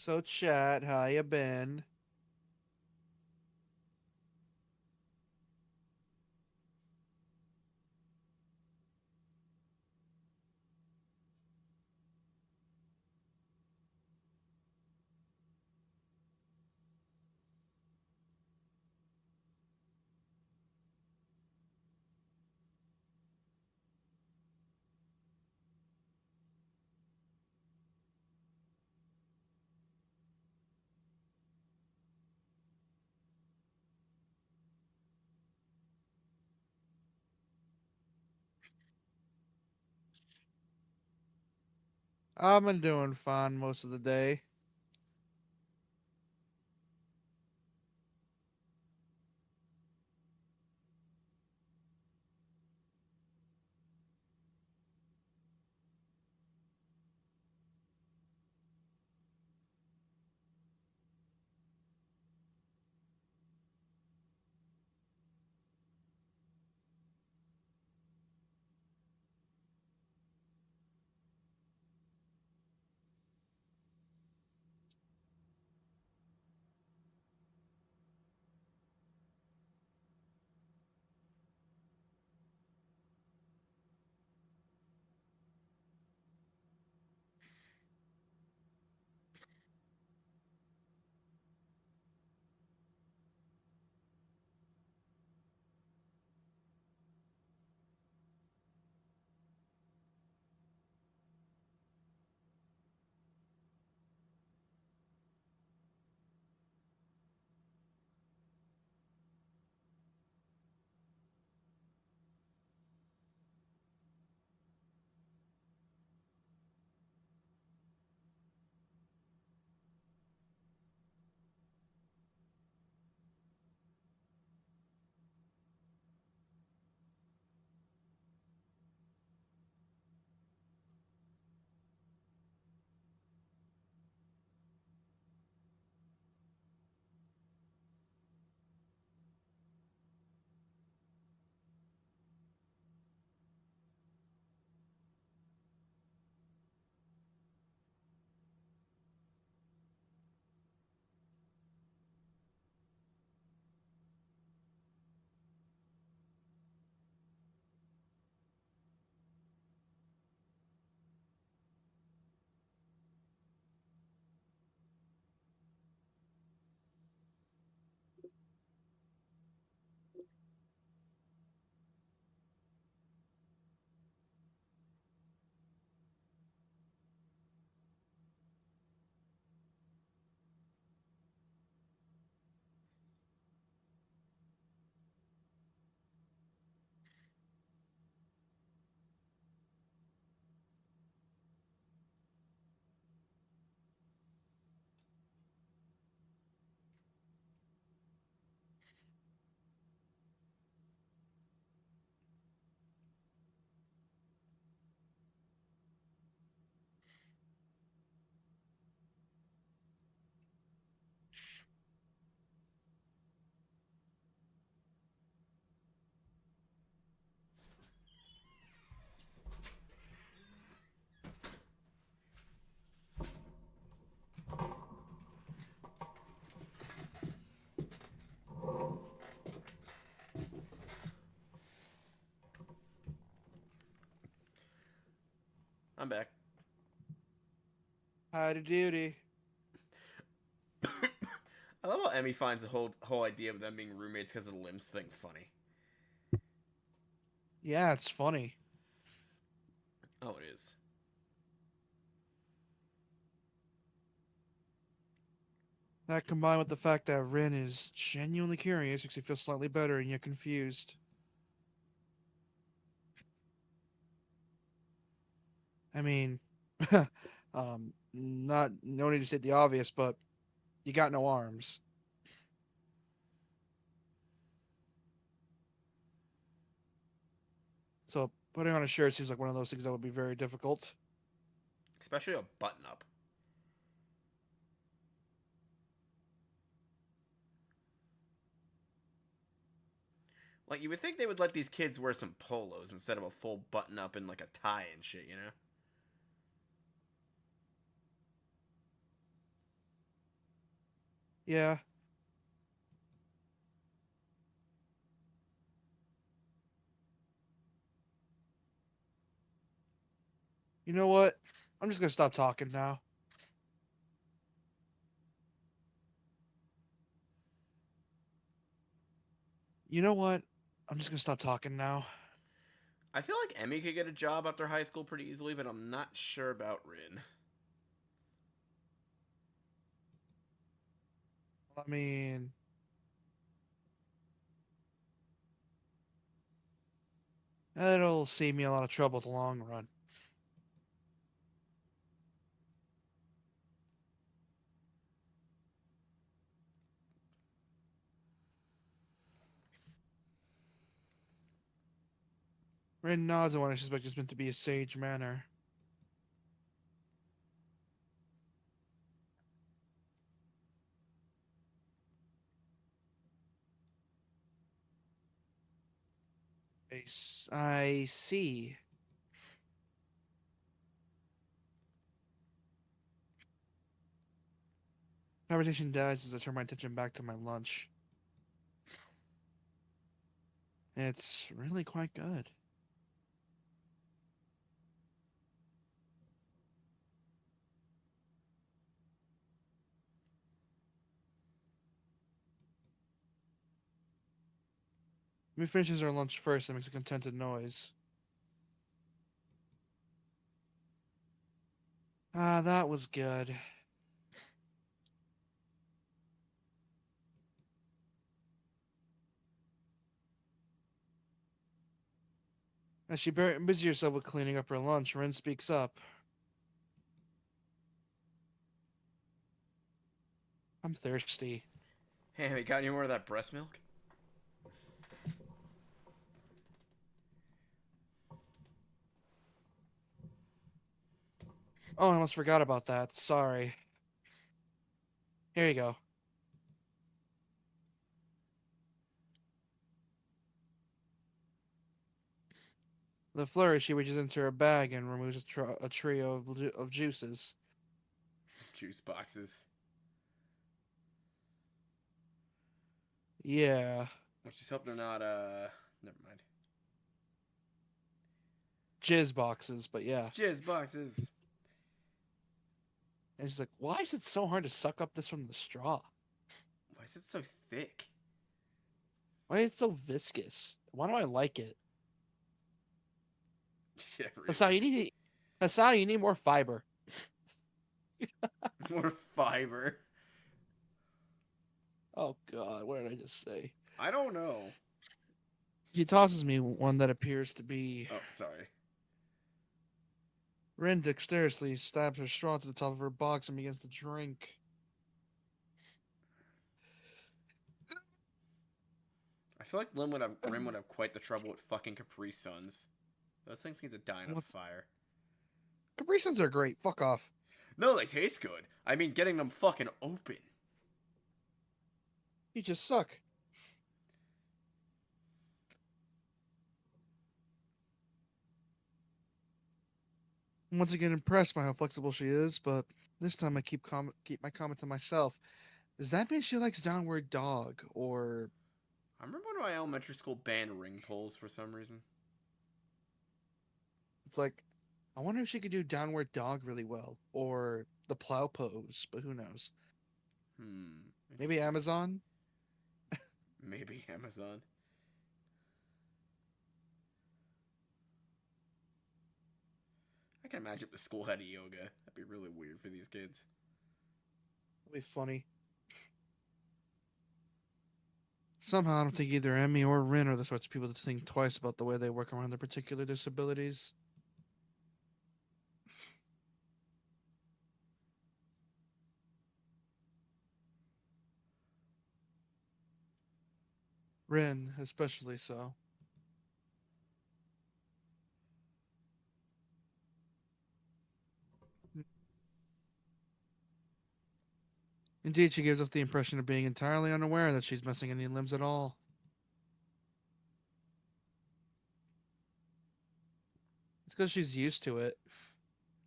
So chat, how you been? I've been doing fine most of the day. I'm back. Howdy doody. I love how Emmy finds the whole idea of them being roommates because of the limbs thing funny. Yeah, it's funny. Oh, it is. That combined with the fact that Rin is genuinely curious makes you feel slightly better and yet confused. I mean, no need to state the obvious, but you got no arms. So putting on a shirt seems like one of those things that would be very difficult. Especially a button up. Like, you would think they would let these kids wear some polos instead of a full button up and like a tie and shit, you know? Yeah. You know what? I'm just gonna stop talking now. You know what? I'm just gonna stop talking now. I feel like Emmy could get a job after high school pretty easily, but I'm not sure about Rin. I mean, that'll save me a lot of trouble in the long run. Rin nods in what I suspect is meant to be a sage manner. I see. Conversation dies as I turn my attention back to my lunch. It's really quite good. We finishes our lunch first and makes a contented noise. Ah, that was good. As she busy herself with cleaning up her lunch, Ren speaks up. I'm thirsty. Hey, Emmy, got any more of that breast milk? Oh, I almost forgot about that. Sorry. Here you go. The flourish, she reaches into her bag and removes a trio of juices. Juice boxes. Yeah. Let's just hope they're not, never mind. Jizz boxes, but yeah. Jizz boxes. And she's like, why is it so hard to suck up this from the straw? Why is it so thick? Why is it so viscous? Why do I like it? Yeah, really. That's how you need more fiber. More fiber. Oh god, what did I just say? I don't know. She tosses me one that appears to be. Oh, sorry. Ren dexterously stabs her straw to the top of her box and begins to drink. I feel like Rin would have quite the trouble with fucking Capri Suns. Those things need to die in a fire. Capri Suns are great. Fuck off. No, they taste good. I mean, getting them fucking open. You just suck. I'm once again impressed by how flexible she is, but this time I keep my comment to myself. Does that mean she likes Downward Dog, or I remember when my elementary school banned ring pulls for some reason. it's like I wonder if she could do downward dog really well, or the plow pose, but who knows? Maybe Interesting. Amazon? Maybe Amazon. I can imagine if the school had a yoga. That'd be really weird for these kids. That'd be funny. Somehow, I don't think either Emmy or Rin are the sorts of people to think twice about the way they work around their particular disabilities. Rin, especially so. Indeed, she gives us the impression of being entirely unaware that she's missing any limbs at all. It's because she's used to it.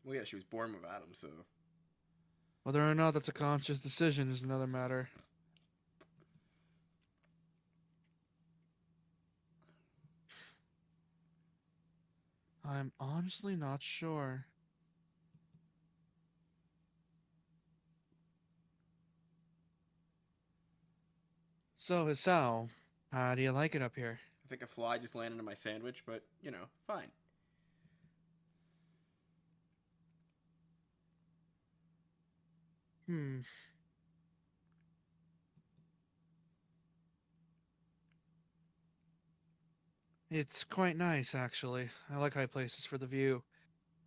Well, yeah, she was born without him, so. Whether or not that's a conscious decision is another matter. I'm honestly not sure. So, Hisao, how do you like it up here? I think a fly just landed in my sandwich, but, you know, fine. Hmm. It's quite nice, actually. I like high places for the view.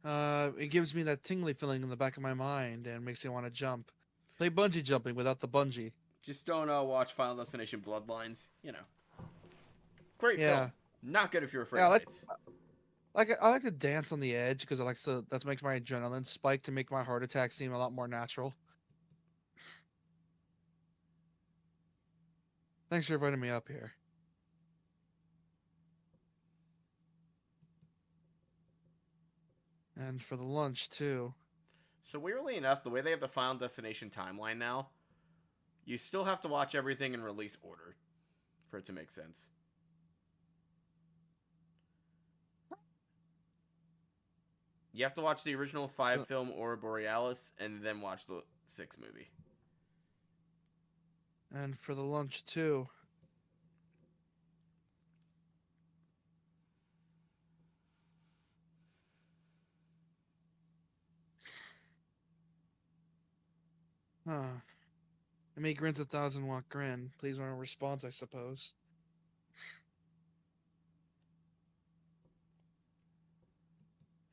It gives me that tingly feeling in the back of my mind and makes me want to jump. Play bungee jumping without the bungee. Just don't watch Final Destination Bloodlines. You know. Great Yeah. film. Not good if you're afraid Yeah, of I heights. I like to dance on the edge because I like to. That makes my adrenaline spike to make my heart attack seem a lot more natural. Thanks for inviting me up here. And for the lunch too. So weirdly enough, the way they have the Final Destination timeline now, you still have to watch everything in release order for it to make sense. You have to watch the original 5 film Aurora Borealis and then watch the 6 movie. And for the lunch too. Huh. I may grins a 1,000-watt grin. Please want a response, I suppose.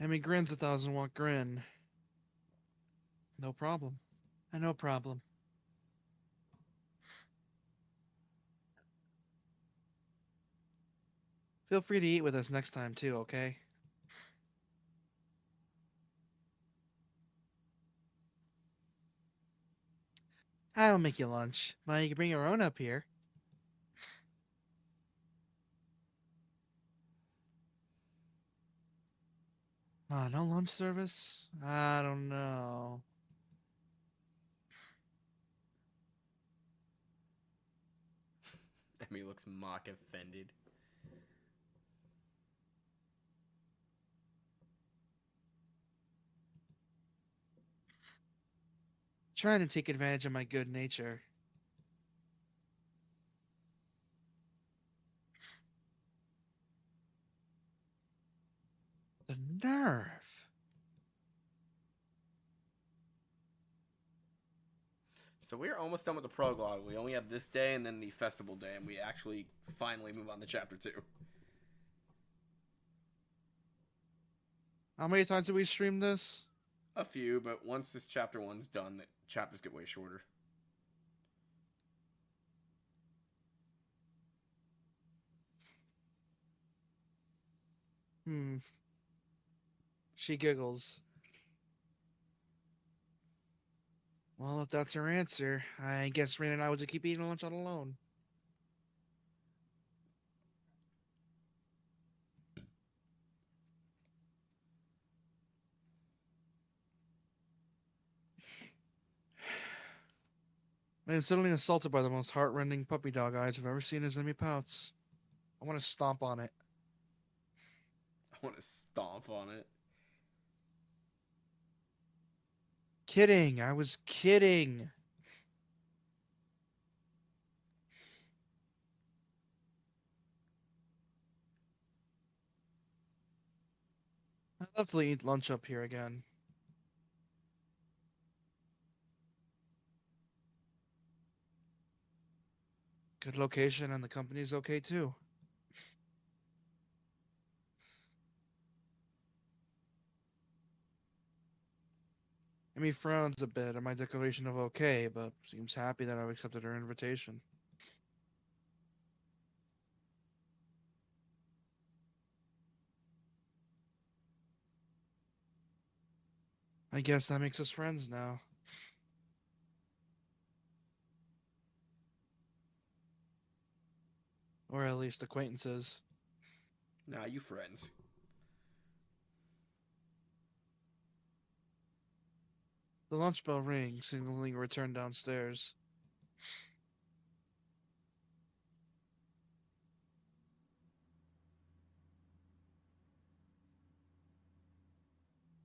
Emmy grins a 1,000-watt grin. No problem. No problem. Feel free to eat with us next time too, okay? I'll make you lunch. Well, you can bring your own up here. No lunch service? I don't know. Emmy looks mock offended. Trying to take advantage of my good nature. The nerve. So we're almost done with the prologue. We only have this day and then the festival day, and we actually finally move on to chapter 2. How many times did we stream this? A few, but once this chapter 1's done, the chapters get way shorter. She giggles. Well, if that's her answer, I guess Rain and I will just keep eating lunch all alone. I am suddenly assaulted by the most heartrending puppy dog eyes I've ever seen as Emmy pouts. I want to stomp on it. I want to stomp on it. Kidding. I was kidding. I'd love to eat lunch up here again. Good location and the company's okay too. Amy frowns a bit at my declaration of okay, but seems happy that I've accepted her invitation. I guess that makes us friends now. Or at least acquaintances. Nah, you friends. The lunch bell rings, signaling a return downstairs.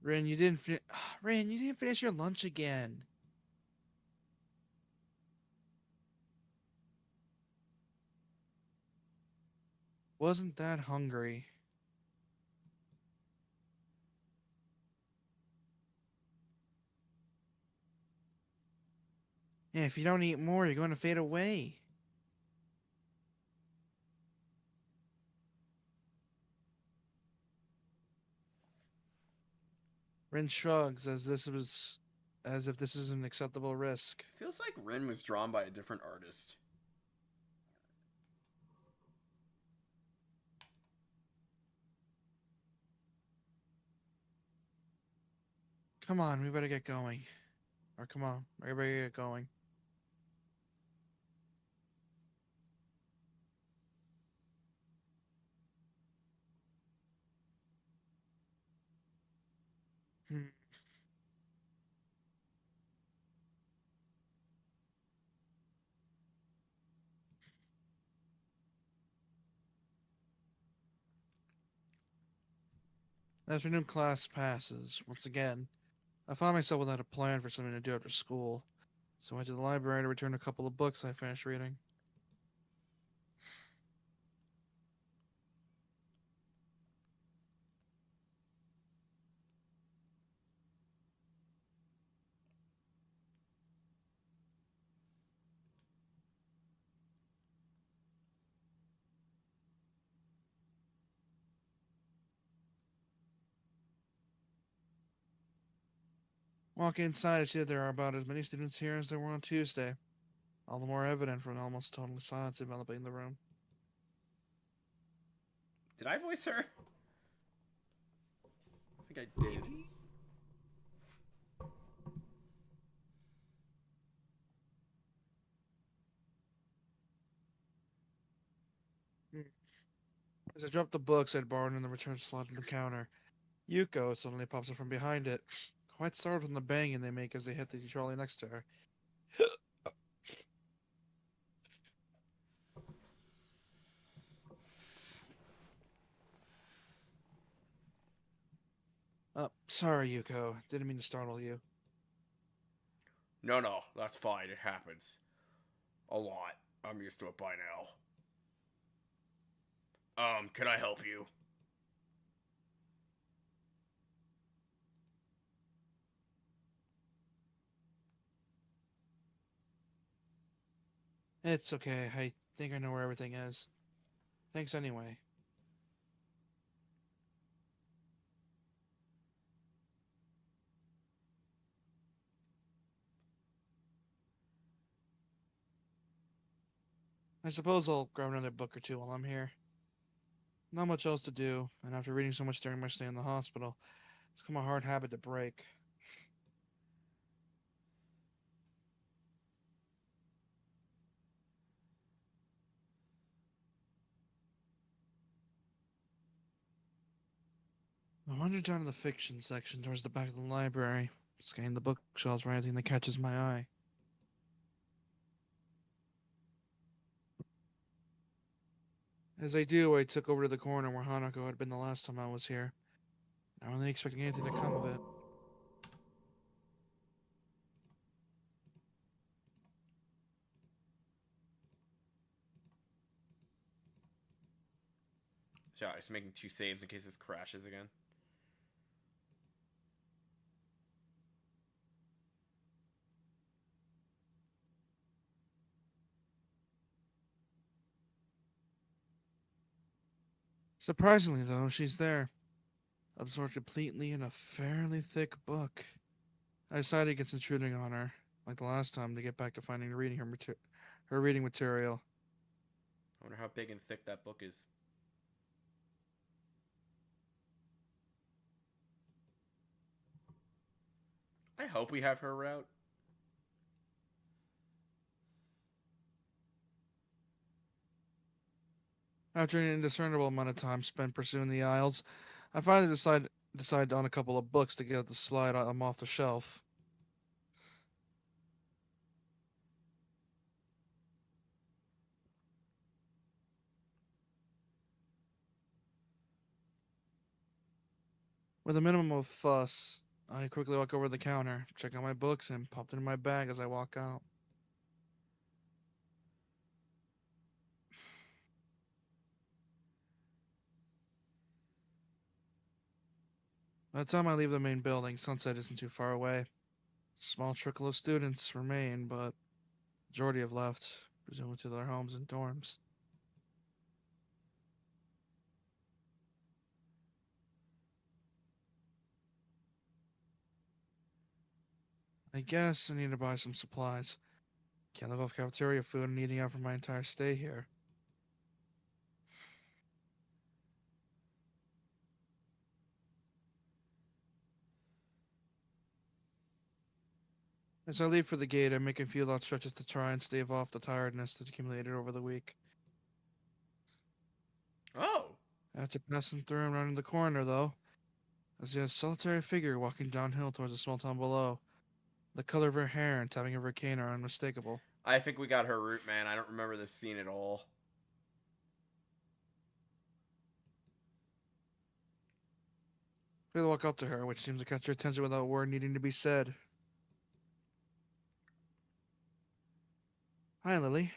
Rin, you didn't Rin, you didn't finish your lunch again. Wasn't that hungry? Yeah, if you don't eat more, you're going to fade away. Rin shrugs as if this is an acceptable risk. Feels like Rin was drawn by a different artist. Come on, we better get going. Or come on, everybody get going. Hmm. Afternoon class passes. Once again, I found myself without a plan for something to do after school, so I went to the library to return a couple of books I finished reading. Walking inside, I see that there are about as many students here as there were on Tuesday. All the more evident from the almost total silence enveloping the room. Did I voice her? I think I did. As I drop the books I'd borrowed in the return slot on the counter, Yuko suddenly pops up from behind it, quite startled from the banging they make as they hit the trolley next to her. Sorry, Yuko. Didn't mean to startle you. No, that's fine. It happens. A lot. I'm used to it by now. Can I help you? It's okay. I think I know where everything is. Thanks anyway. I suppose I'll grab another book or two while I'm here. Not much else to do, and after reading so much during my stay in the hospital, it's become a hard habit to break. I wander down to the fiction section towards the back of the library, scanning the bookshelves for anything that catches my eye. As I do, I took over to the corner where Hanako had been the last time I was here, not really expecting anything to come of it. Sorry, just making 2 saves in case this crashes again. Surprisingly, though, she's there, absorbed completely in a fairly thick book. I decided against intruding on her, like the last time, to get back to finding reading her reading material. I wonder how big and thick that book is. I hope we have her route. After an indiscernible amount of time spent pursuing the aisles, I finally decided on a couple of books to get the slide I'm off the shelf. With a minimum of fuss, I quickly walk over to the counter, check out my books, and pop them in my bag as I walk out. By the time I leave the main building, sunset isn't too far away. A small trickle of students remain, but majority have left, presumably to their homes and dorms. I guess I need to buy some supplies. Can't live off cafeteria food and eating out for my entire stay here. As I leave for the gate, I make a few long stretches to try and stave off the tiredness that's accumulated over the week. Oh! After passing through and rounding the corner, though, I see a solitary figure walking downhill towards the small town below. The color of her hair and tapping of her cane are unmistakable. I think we got her route, man. I don't remember this scene at all. I walk up to her, which seems to catch her attention without a word needing to be said. Hi, Lily.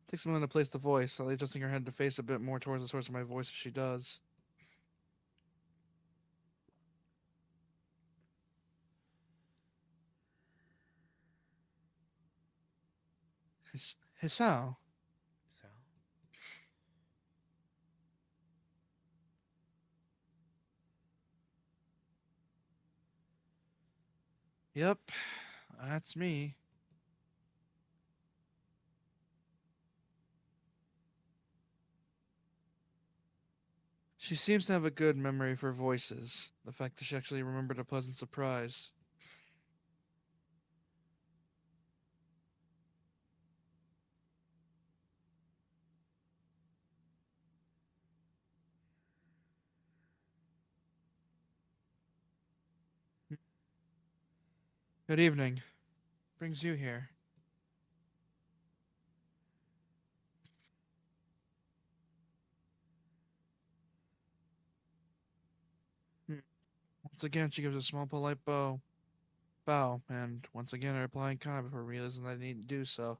Takes a moment to place the voice, slightly adjusting her head to face a bit more towards the source of my voice as she does. Hisao. So? Yep, that's me. She seems to have a good memory for voices. The fact that she actually remembered a pleasant surprise. Good evening. Brings you here. Once again, she gives a small, polite bow, and once again I reply in kind before realizing that I need to do so.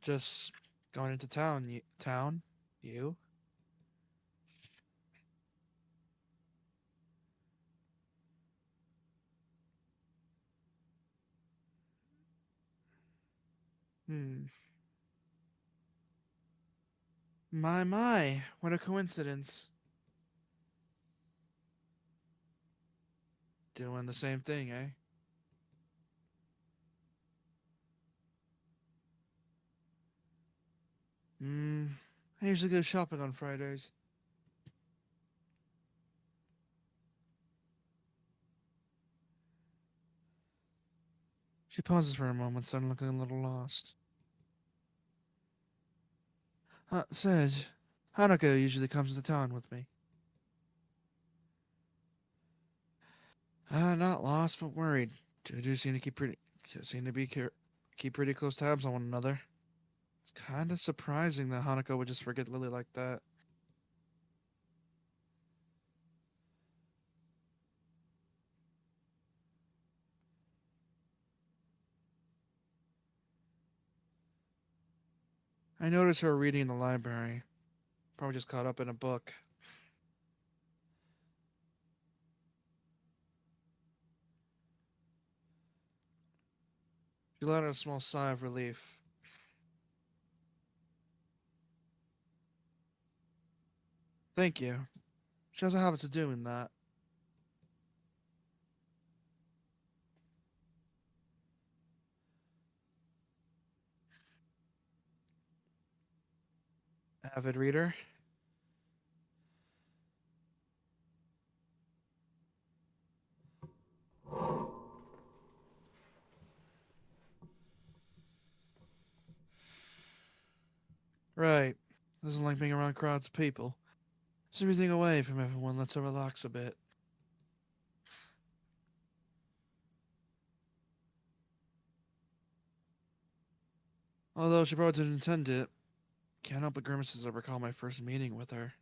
Just going into town. Town? You? Hmm. My, what a coincidence. Doing the same thing, eh? Hmm. I usually go shopping on Fridays. She pauses for a moment, suddenly looking a little lost. Says, Hanukkah usually comes to town with me. Not lost, but worried. Two do seem to keep pretty close tabs on one another. It's kind of surprising that Hanukkah would just forget Lily like that. I noticed her reading in the library. Probably just caught up in a book. She let out a small sigh of relief. Thank you. She has a habit of doing that. Avid reader. Right. Doesn't like being around crowds of people. Keeps everything away from everyone, lets her relax a bit. Although she probably didn't intend it, can't help but grimace as I recall my first meeting with her.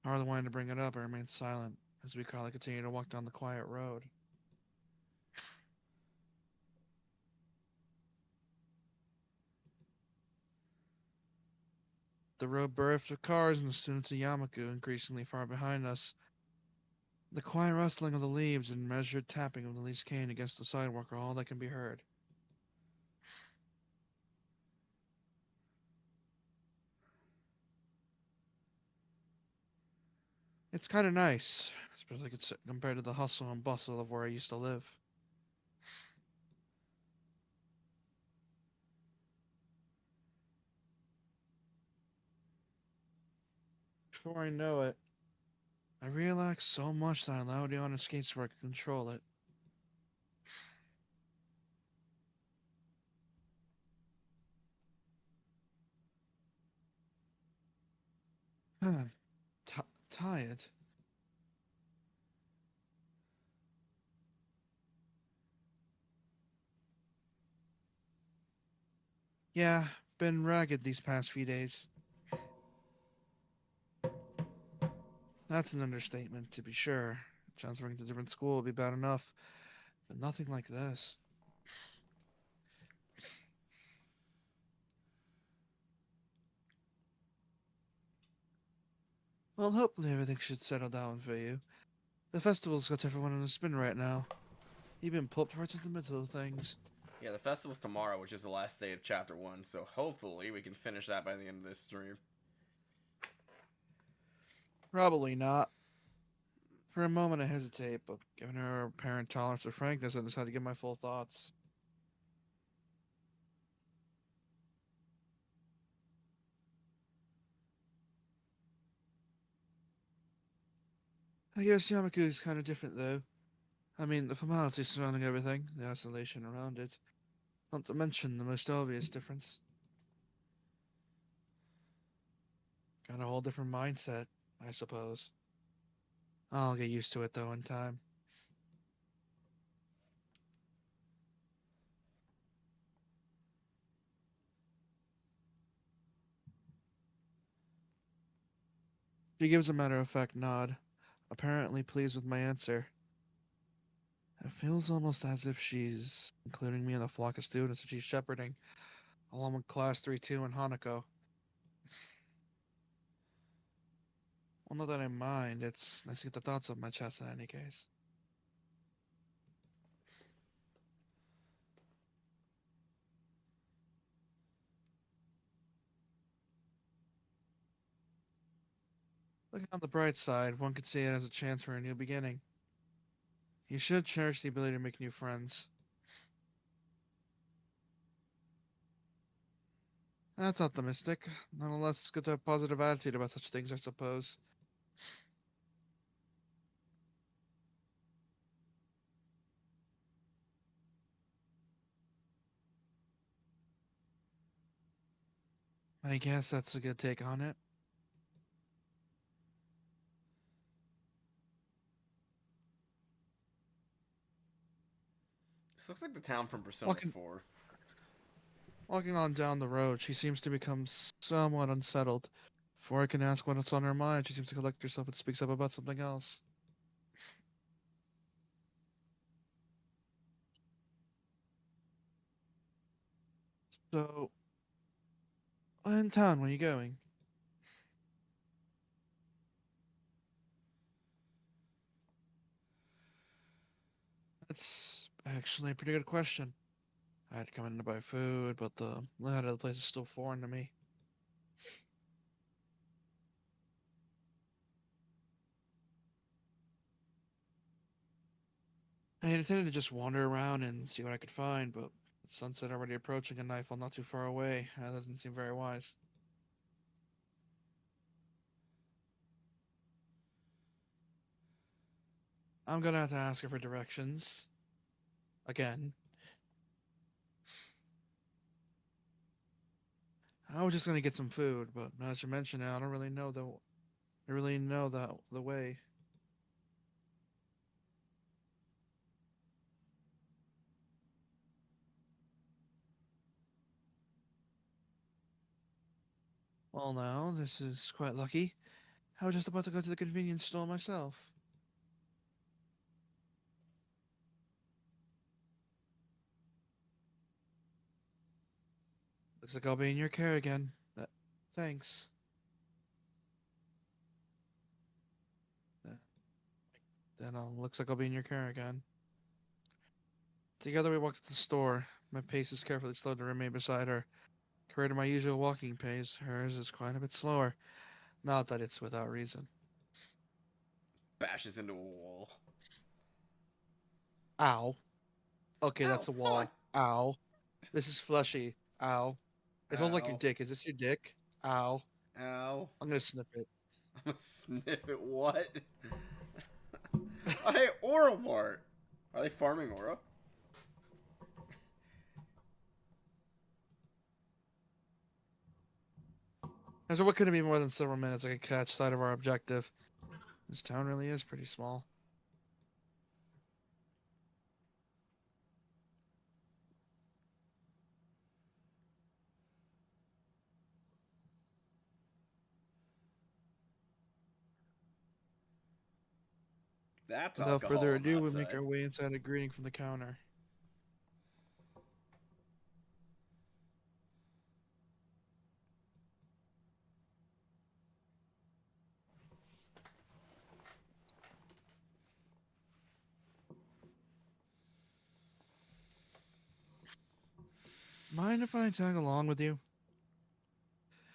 Hardly wanting to bring it up, I remained silent as we calmly continued to walk down the quiet road. The road berthed with cars and the students of Yamaku increasingly far behind us. The quiet rustling of the leaves and measured tapping of the least cane against the sidewalk are all that can be heard. It's kind of nice, especially compared to the hustle and bustle of where I used to live. Before I know it, I relaxed so much that I allowed the on skates where I could control it. Huh. Tired. Yeah, been ragged these past few days. That's an understatement, to be sure. Transferring to a different school would be bad enough, but nothing like this. Well, hopefully everything should settle down for you. The festival's got everyone in a spin right now. You've been plopped right in the middle of things. Yeah, the festival's tomorrow, which is the last day of Chapter 1, so hopefully we can finish that by the end of this stream. Probably not. For a moment I hesitate, but given her apparent tolerance for frankness, I decide to give my full thoughts. I guess Yamaku is kind of different, though. I mean, the formalities surrounding everything, the isolation around it. Not to mention the most obvious difference. Got a whole different mindset, I suppose. I'll get used to it, though, in time. She gives a matter-of-fact nod, apparently pleased with my answer. It feels almost as if she's including me in a flock of students that she's shepherding, along with Class 3-2 and Hanako. Well, not that I mind, it's nice to get the thoughts off my chest in any case. Looking on the bright side, one could see it as a chance for a new beginning. You should cherish the ability to make new friends. That's optimistic. Nonetheless, it's good to have a positive attitude about such things, I suppose. I guess that's a good take on it. This looks like the town from Persona Walking- 4. Walking on down the road, she seems to become somewhat unsettled. Before I can ask what's on her mind, she seems to collect herself and speaks up about something else. So, in town, when are you going? That's actually a pretty good question. I'd come in to buy food, but the layout of the place is still foreign to me. I had intended to just wander around and see what I could find, but with sunset already approaching and nightfall not too far away, that doesn't seem very wise. I'm gonna have to ask her for directions. Again. I was just gonna get some food, but now that you mention it, I don't really know the way. Well, now this is quite lucky. I was just about to go to the convenience store myself. Looks like I'll be in your care again. Thanks. Uh, Then looks like I'll be in your care again. Together we walked to the store. My pace is carefully slowed to remain beside her. Compared to my usual walking pace, hers is quite a bit slower. Not that it's without reason. Bashes into a wall. Ow. Okay, Ow, that's a fuck. wall. Ow. This is fleshy. Ow. It smells like your Ow. dick. Is this your dick? Ow. Ow. I'm gonna sniff it. I'm gonna sniff it. What? Oh, hey, Aura Mart. Are they farming Aura? And so what could it be more than several minutes I could catch sight of our objective? This town really is pretty small. That's Without alcohol further on ado, that we make side. our way inside a greeting from the counter. Mind if I tag along with you?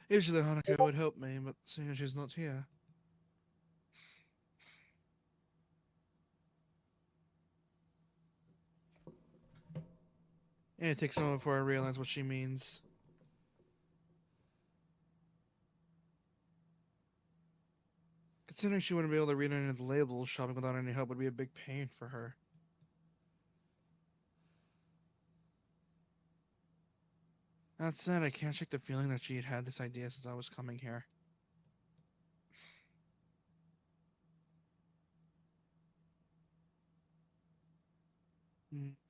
Usually Hanukkah would help me, but seeing as she's not here. And it takes a moment before I realize what she means. Considering she wouldn't be able to read any of the labels, shopping without any help would be a big pain for her. That said, I can't shake the feeling that she had had this idea since I was coming here.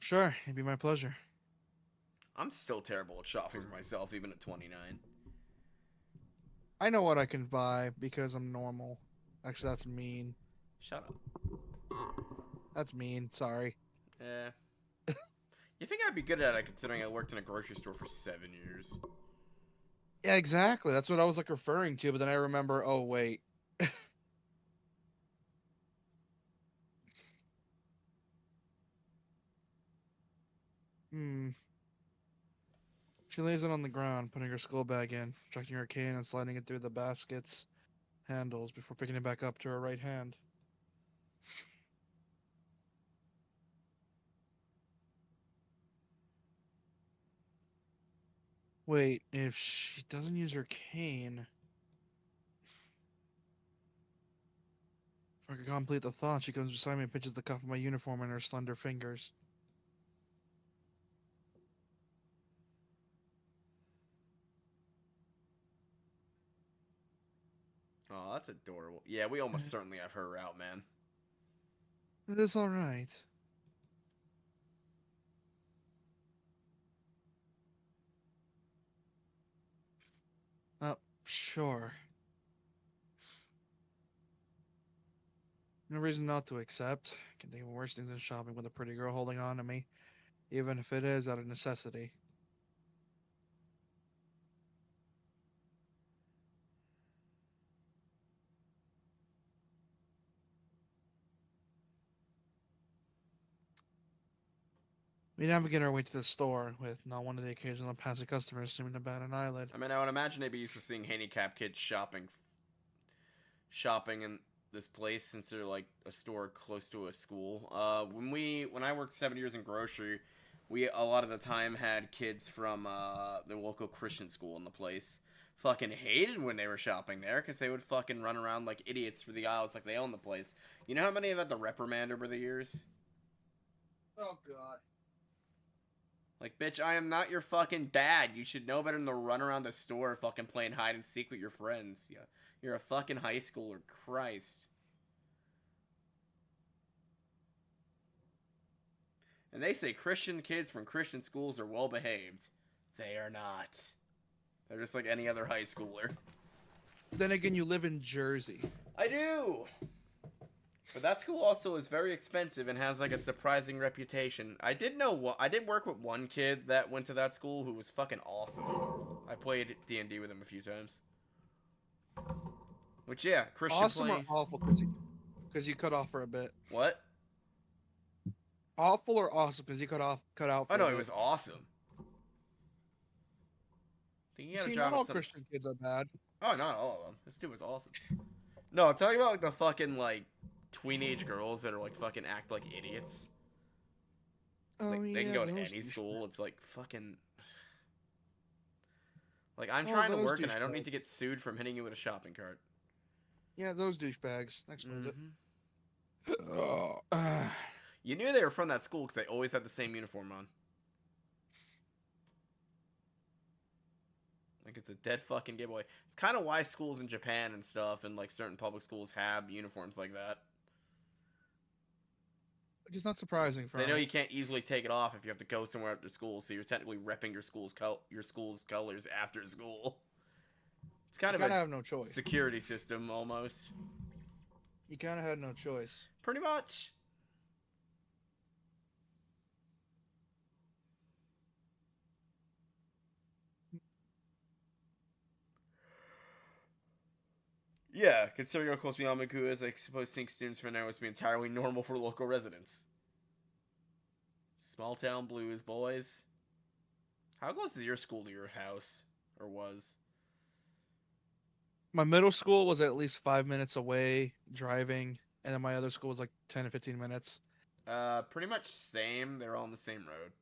Sure, it'd be my pleasure. I'm still terrible at shopping for myself, even at 29. I know what I can buy because I'm normal. Actually, that's mean. Shut up. That's mean. Sorry. Eh. You think I'd be good at it considering I worked in a grocery store for 7 years? Yeah, exactly. That's what I was like referring to, but then I remember, oh wait. Hmm. She lays it on the ground, putting her school bag in, chucking her cane and sliding it through the basket's handles before picking it back up to her right hand. Wait, if she doesn't use her cane. If I could complete the thought, she comes beside me and pinches the cuff of my uniform in her slender fingers. Oh, that's adorable. Yeah, we almost certainly have her out, man. It is alright. Sure. No reason not to accept. Can think of worse things than shopping with a pretty girl holding on to me, even if it is out of necessity. We navigate our way to the store with not one of the occasional passing customers seeming to bat an eyelid. I mean, I would imagine they'd be used to seeing handicapped kids shopping in this place since they're like a store close to a school. When I worked 7 years in grocery, we a lot of the time had kids from the local Christian school in the place. Fucking hated when they were shopping there because they would fucking run around like idiots for the aisles like they own the place. You know how many I've had to reprimand over the years? Oh god. Like, bitch, I am not your fucking dad. You should know better than to run around the store fucking playing hide and seek with your friends. Yeah, you're a fucking high schooler. Christ. And they say Christian kids from Christian schools are well behaved. They are not. They're just like any other high schooler. Then again, you live in Jersey. I do! But that school also is very expensive and has like a surprising reputation. I did work with one kid that went to that school who was fucking awesome. I played D&D with him a few times. Which, yeah, Christian Awesome play... or awful? Because you cut off for a bit. What? Awful or awesome? Because you cut out for Oh a no, bit. it was awesome. He had a See, job not all at some... Christian kids are bad. Oh, not all of them. This dude was awesome. No, I'm talking about like the fucking like teenage girls that are like fucking act like idiots. Oh, Like, they can go to those any douchebags. school. It's like fucking. Like I'm Oh, trying to those work and I don't douchebags. need to get sued from hitting you with a shopping cart. Yeah, those douchebags. That explains it. Mhm. Oh, You knew they were from that school because they always had the same uniform on. Like it's a dead fucking giveaway. It's kind of why schools in Japan and stuff and like certain public schools have uniforms like that. which is not surprising for They know me. you can't easily take it off if you have to go somewhere after school, so you're technically repping your school's colors after school. It's kind You of kind of a have no choice. security system almost. You kind of had no choice. Pretty much. Yeah, considering how close Yamaku is, I suppose seeing students from there must be entirely normal for local residents. Small town blues, boys. How close is your school to your house? Or was? My middle school was at least 5 minutes away driving, and then my other school was like 10 to 15 minutes. Pretty much same. They're all on the same road.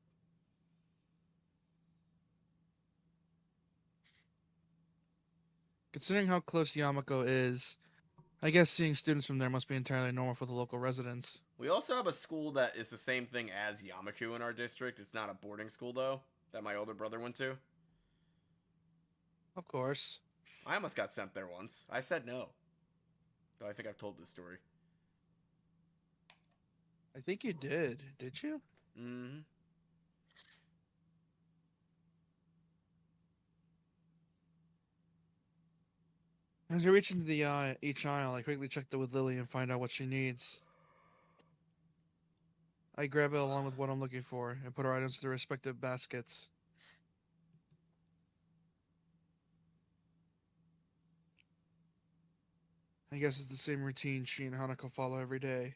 Considering how close Yamako is, I guess seeing students from there must be entirely normal for the local residents. We also have a school that is the same thing as Yamaku in our district. It's not a boarding school, though, that my older brother went to. Of course. I almost got sent there once. I said no. Though I think I've told this story. I think you did. Did you? Mm-hmm. As I reach into the each aisle, I quickly check it with Lily and find out what she needs. I grab it along with what I'm looking for and put our items in their respective baskets. I guess it's the same routine she and Hanako follow every day.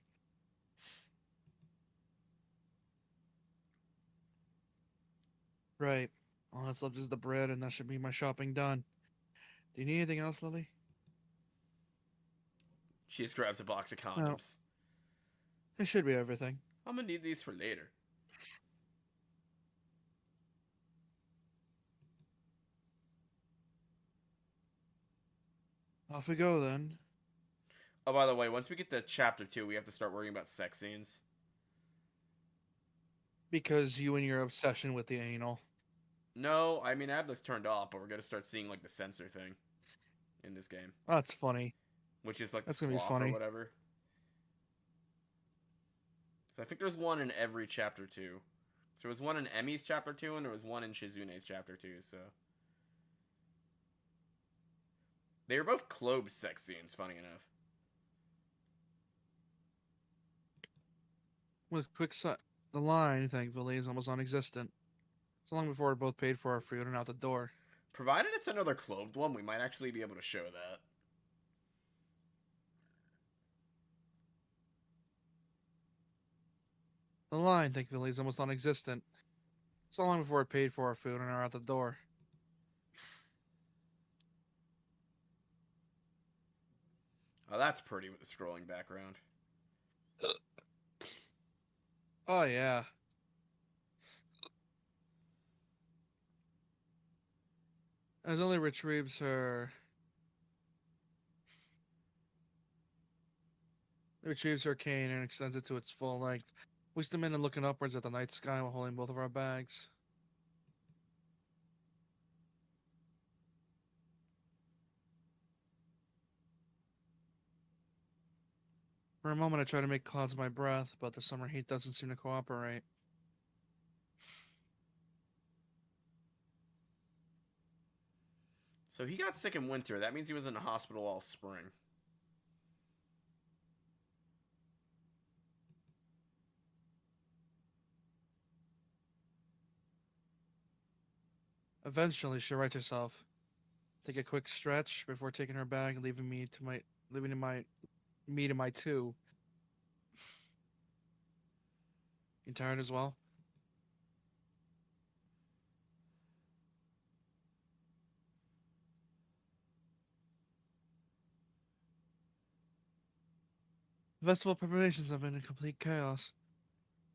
Right. All that's left is the bread, and that should be my shopping done. Do you need anything else, Lily? She just grabs a box of condoms. It should be everything. I'm gonna need these for later. Off we go then. Oh, by the way, once we get to chapter 2, we have to start worrying about sex scenes. Because you and your obsession with the anal. No, I mean, I have those turned off, but we're gonna start seeing, like, the censor thing in this game. Oh, that's funny. Which is, like, That's the gonna be sloth or funny. whatever. So I think there's one in every chapter 2. So there was one in Emi's chapter 2, and there was one in Shizune's chapter 2, so... They were both clothed sex scenes, funny enough. With quick the line, thankfully, is almost non-existent. So long before we're both paid for our food and out the door. Provided it's another clothed one, we might actually be able to show that. The line, thankfully, is almost non-existent. So long before I paid for our food and are out the door. Oh, that's pretty with the scrolling background. Oh yeah. As only retrieves her cane and extends it to its full length. We stand in and looking upwards at the night sky while holding both of our bags. For a moment I try to make clouds my breath, but the summer heat doesn't seem to cooperate. So he got sick in winter. That means he was in the hospital all spring. Eventually she rights herself. Take a quick stretch before taking her bag, leaving me to my two. You tired as well? The festival preparations have been in complete chaos.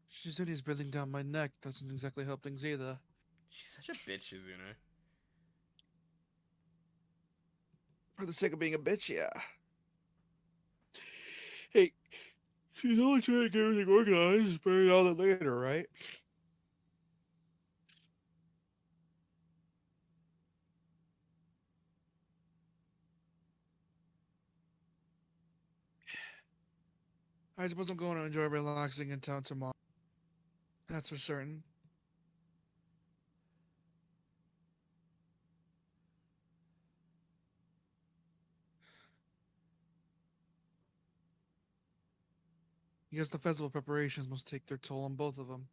Shizuni's breathing down my neck doesn't exactly help things either. She's such a bitch, Shizune. For the sake of being a bitch, yeah. Hey, she's only trying to get everything organized, bury all that later, right? I suppose I'm going to enjoy relaxing in town tomorrow. That's for certain. I guess the festival preparations must take their toll on both of them.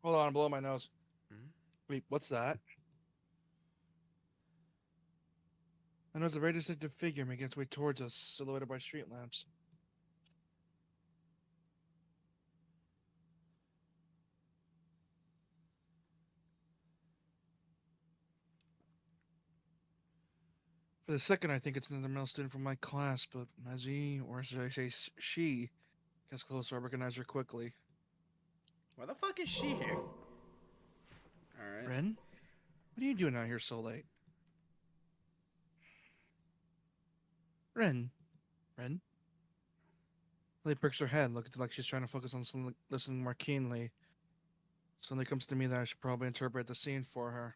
Hold on, I'm blowing my nose. Mhm. Wait, what's that? I notice a very distinctive figure making its way towards us, silhouetted by street lamps. For the second, I think it's another male student from my class, but as he, or should I say she, gets closer, I recognize her quickly. Why the fuck is she here? Alright. Ren? What are you doing out here so late? Ren? Ren? Lily perks her head, looking like she's trying to focus on something, listening more keenly. Suddenly comes to me that I should probably interpret the scene for her.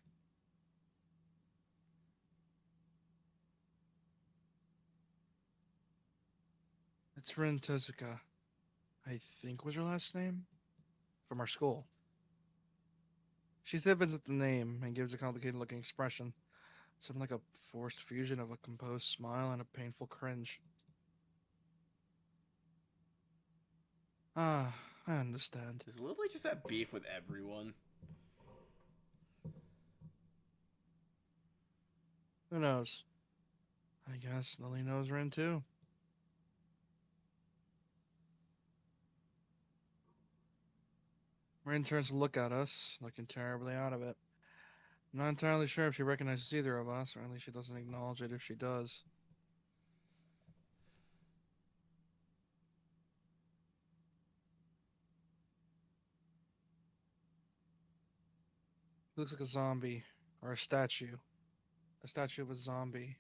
It's Ren Tezuka. I think was her last name? From our school. She stiffens at the name and gives a complicated looking expression. Something like a forced fusion of a composed smile and a painful cringe. Ah, I understand. Does Lily just have beef with everyone? Who knows? I guess Lily knows Ren too. Ren turns to look at us, looking terribly out of it. I'm not entirely sure if she recognizes either of us, or at least she doesn't acknowledge it if she does. He looks like a zombie, or a statue. A statue of a zombie.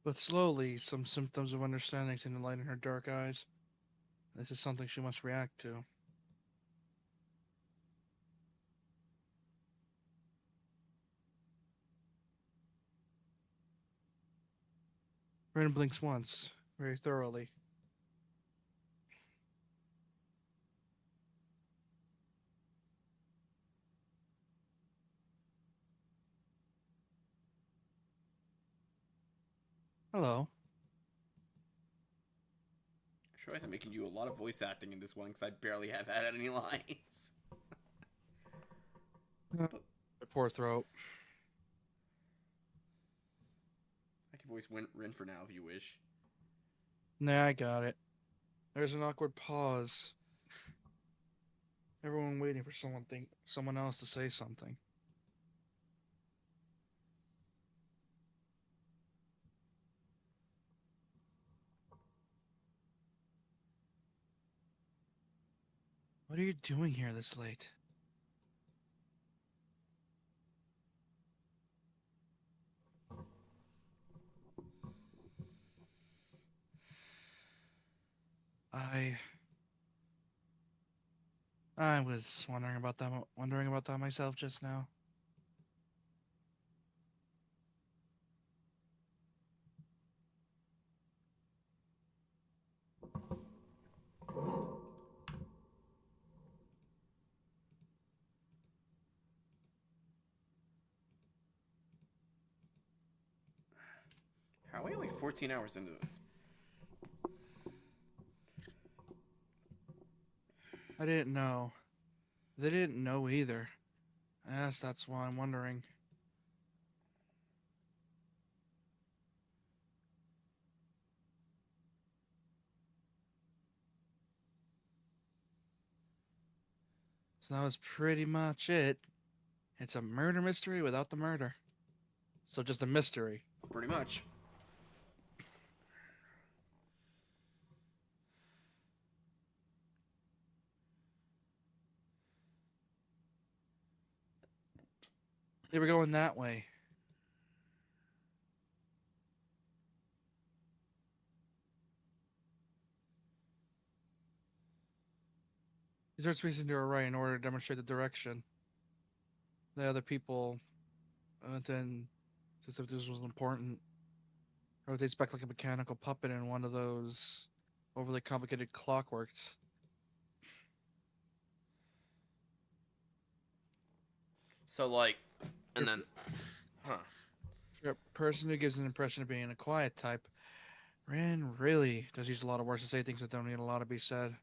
But slowly, some symptoms of understanding seem to light in her dark eyes. This is something she must react to. Ren blinks once, very thoroughly. Hello. I realize I'm making you a lot of voice acting in this one because I barely have had any lines. My poor throat. I can voice Rin for now if you wish. Nah, I got it. There's an awkward pause. Everyone waiting for someone else to say something. What are you doing here this late? I was wondering about that myself just now. How are we only 14 hours into this? I didn't know. They didn't know either. Yes, that's why I'm wondering. So that was pretty much it. It's a murder mystery without the murder. So just a mystery. Pretty much. They were going that way. He starts facing to her right in order to demonstrate the direction. The other people, then, as if this was important, rotates back like a mechanical puppet in one of those overly complicated clockworks. So, like, and then, huh. For a person who gives an impression of being a quiet type, Ran really does use a lot of words to say things that don't need a lot to be said.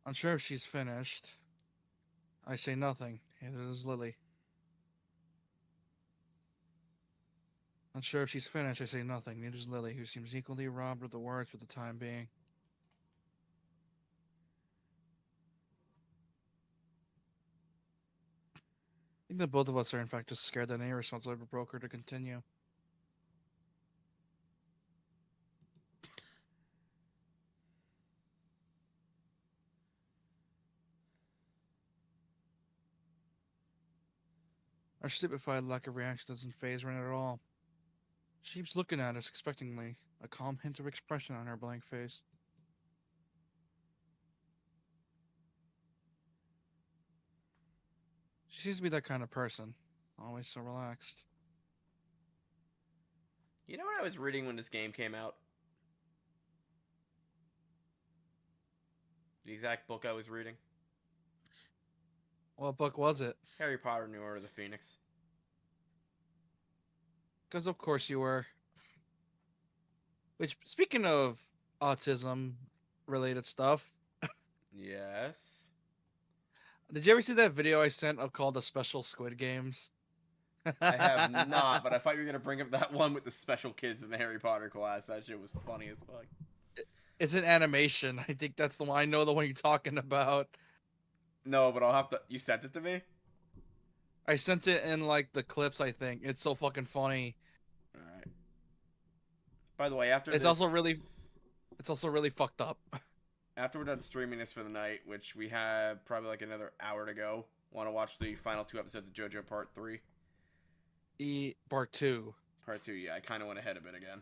Unsure if she's finished. I say nothing. Neither does Lily. Unsure if she's finished. I say nothing. Neither does Lily, who seems equally robbed of the words for the time being. I think that both of us are in fact just scared that any responsible broker to continue. Our stupefied lack of reaction doesn't phase Ren at all. She keeps looking at us expectingly, a calm hint of expression on her blank face. She seems to be that kind of person, always so relaxed. You know what I was reading when this game came out? The exact book I was reading? What book was it? Harry Potter and the Order of the Phoenix. Because of course you were. Which, speaking of autism-related stuff, Yes. did you ever see that video I sent called the Special Squid Games? I have not, but I thought you were going to bring up that one with the special kids in the Harry Potter class. That shit was funny as fuck. It's an animation. I think that's the one. I know the one you're talking about. No, but I'll have to... You sent it to me? I sent it in like the clips. I think it's so fucking funny. Alright. By the way, It's also really fucked up. After we're done streaming this for the night, which we have probably like another hour to go, want to watch the final 2 episodes of JoJo Part 3? Part 2. Part 2, yeah. I kind of went ahead a bit again.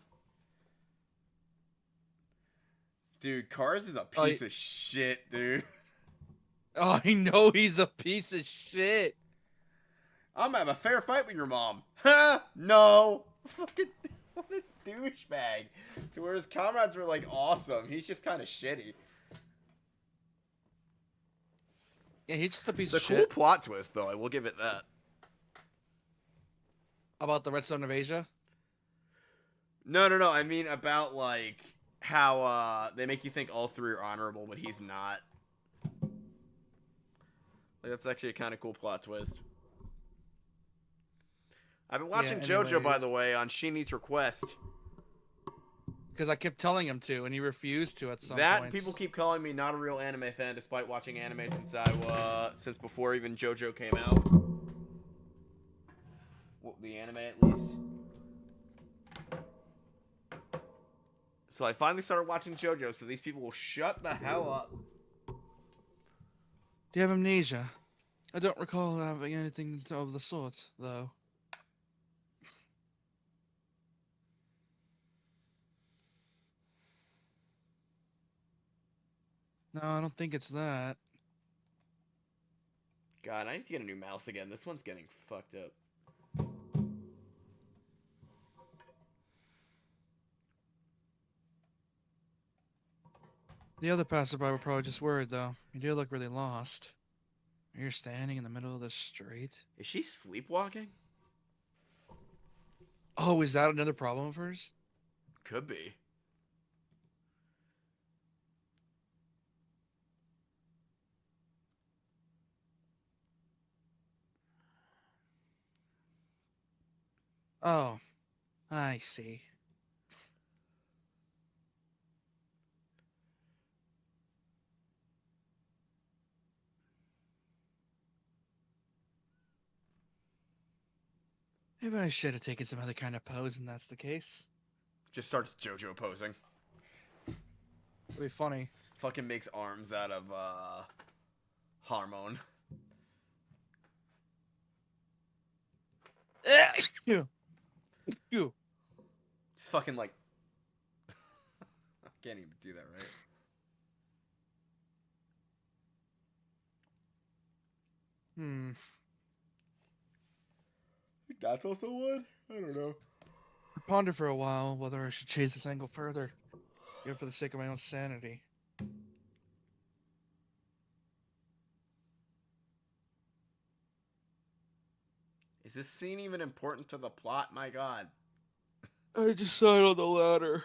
Dude, Cars is a piece of shit, dude. Oh, I know he's a piece of shit. I'm gonna have a fair fight with your mom. Ha! No! Fucking... douchebag. To where his comrades were like awesome. He's just kind of shitty. Yeah, he's just a piece It's a of cool shit. plot twist, though. I will give it that. About the Redstone of Asia? No. I mean about like how they make you think all three are honorable, but he's not. Like, that's actually a kind of cool plot twist. I've been watching JoJo, by the way, on Shini's request. Because I kept telling him to, and he refused to at some That points. people keep calling me not a real anime fan, despite watching anime since before even JoJo came out. Well, the anime, at least. So I finally started watching JoJo, so these people will shut the hell up. Do you have amnesia? I don't recall having anything of the sort, though. No, I don't think it's that. God, I need to get a new mouse again. This one's getting fucked up. The other passerby were probably just worried, though. You do look really lost. You're standing in the middle of the street. Is she sleepwalking? Oh, is that another problem of hers? Could be. Oh, I see. Maybe I should have taken some other kind of pose, and that's the case. Just starts JoJo posing. It'd be funny. Fucking makes arms out of, hormone. You. You. Just fucking, like... I can't even do that, right? That's also one? I don't know. I pondered for a while whether I should chase this angle further, even for the sake of my own sanity. Is this scene even important to the plot? My god. I decided on the latter.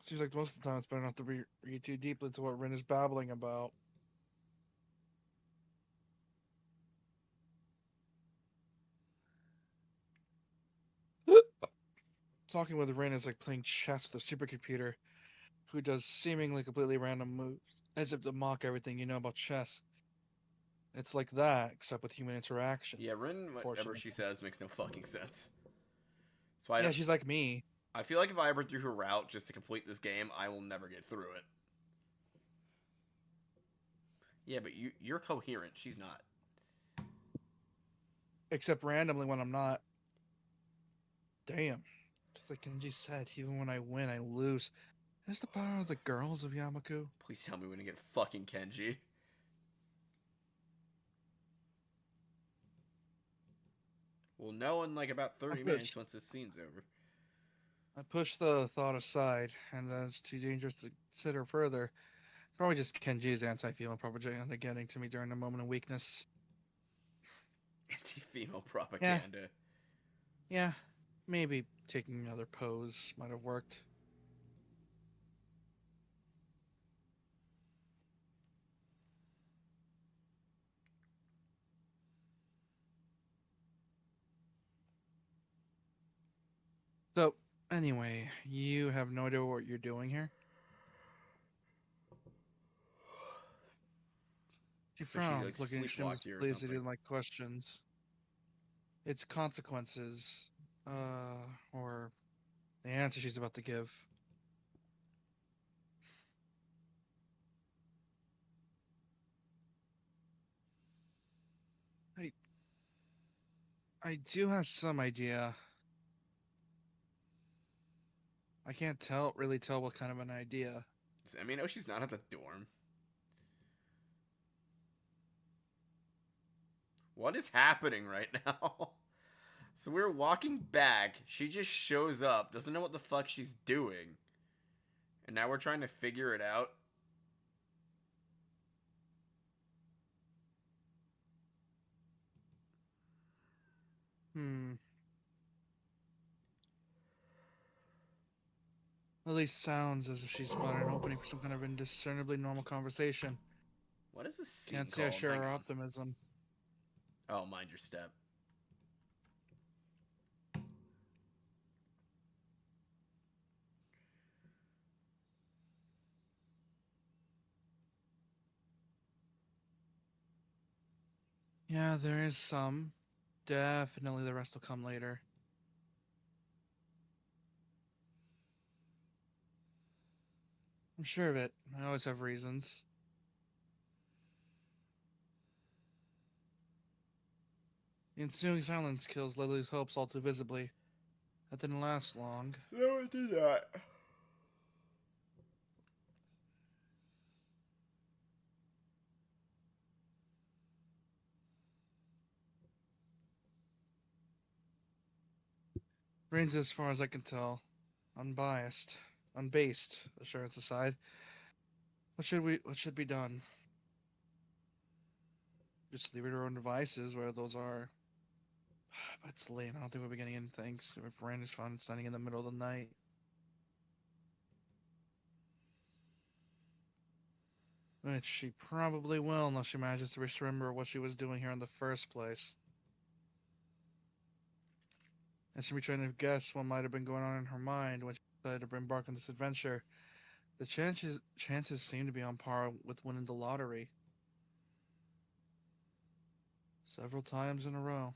Seems like most of the time it's better not to read too deeply into what Rin is babbling about. Talking with Rin is like playing chess with a supercomputer who does seemingly completely random moves, as if to mock everything you know about chess. It's like that, except with human interaction. Yeah, Rin, whatever Fortunately. she says makes no fucking sense. So Yeah, she's like me. I feel like if I ever do her route just to complete this game, I will never get through it. Yeah, but you're coherent. She's not. Except randomly when I'm not. Damn. Just like Kenji said, even when I win, I lose. Is the power of the girls of Yamaku? Please tell me when to get fucking Kenji. We'll know in like about 30 minutes once this scene's over. I push the thought aside, and that's too dangerous to consider further. Probably just Kenji's anti-female propaganda getting to me during a moment of weakness. Anti-female propaganda. Yeah, maybe taking another pose might have worked. So, anyway, you have no idea what you're doing here? She So she, frowns, like, looking extremely sleepwalked you or displeased something. at my questions. Its consequences, or the answer she's about to give. I do have some idea. I can't really tell what kind of an idea. Does Emmy know she's not at the dorm? What is happening right now? So we're walking back. She just shows up, doesn't know what the fuck she's doing. And now we're trying to figure it out. Lily sounds as if she's spotted an opening for some kind of indiscernibly normal conversation. What is this scene Can't say I called? share Hang her on. optimism. Oh, mind your step. Yeah, there is some. Definitely the rest will come later. I'm sure of it. I always have reasons. The ensuing silence kills Lily's hopes all too visibly. That didn't last long. No, it did not. Brains, as far as I can tell, unbiased, unbased. Assurance aside, what should be done? Just leave her to her own devices, where those are. But it's late. I don't think we'll be getting anything. So if rain is found standing in the middle of the night. Which she probably will, unless she manages to remember what she was doing here in the first place. And she'll be trying to guess what might have been going on in her mind when she decided to embark on this adventure. The chances seem to be on par with winning the lottery. Several times in a row.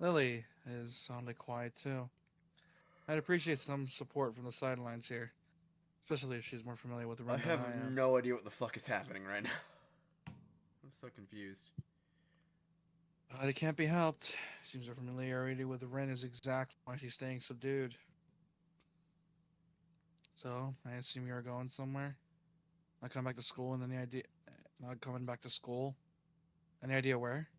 Lily is soundly quiet too. I'd appreciate some support from the sidelines here. Especially if she's more familiar with the I room than have I am. no idea what the fuck is happening right now. I'm so confused. It can't be helped. Seems her familiarity with the Ren is exactly why she's staying subdued. So, I assume you're going somewhere? Not coming back to school, and then the idea... Not coming back to school? Any idea where?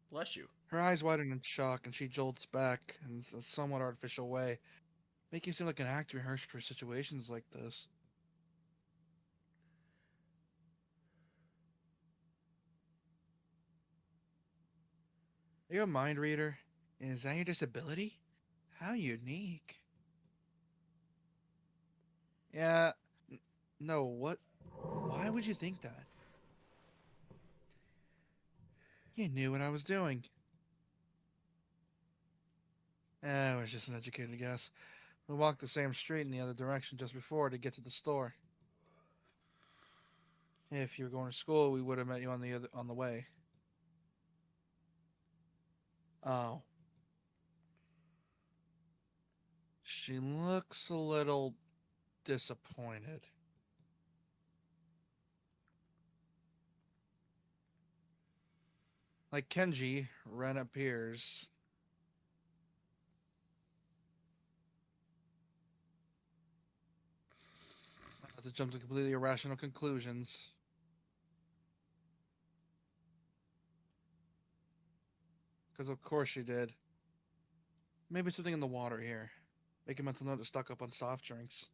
Bless you. Her eyes widen in shock, and she jolts back in a somewhat artificial way, making you seem like an actor rehearsed for situations like this. Are you a mind reader? Is that your disability? How unique. Yeah. No, what? Why would you think that? You knew what I was doing. I was just an educated guess. We walked the same street in the other direction just before to get to the store. If you were going to school, we would have met you on the way. Oh. She looks a little disappointed. Like Kenji, Ren appears. Not to jump to completely irrational conclusions. Because of course she did. Maybe something in the water here. Make a mental note to stock up on soft drinks.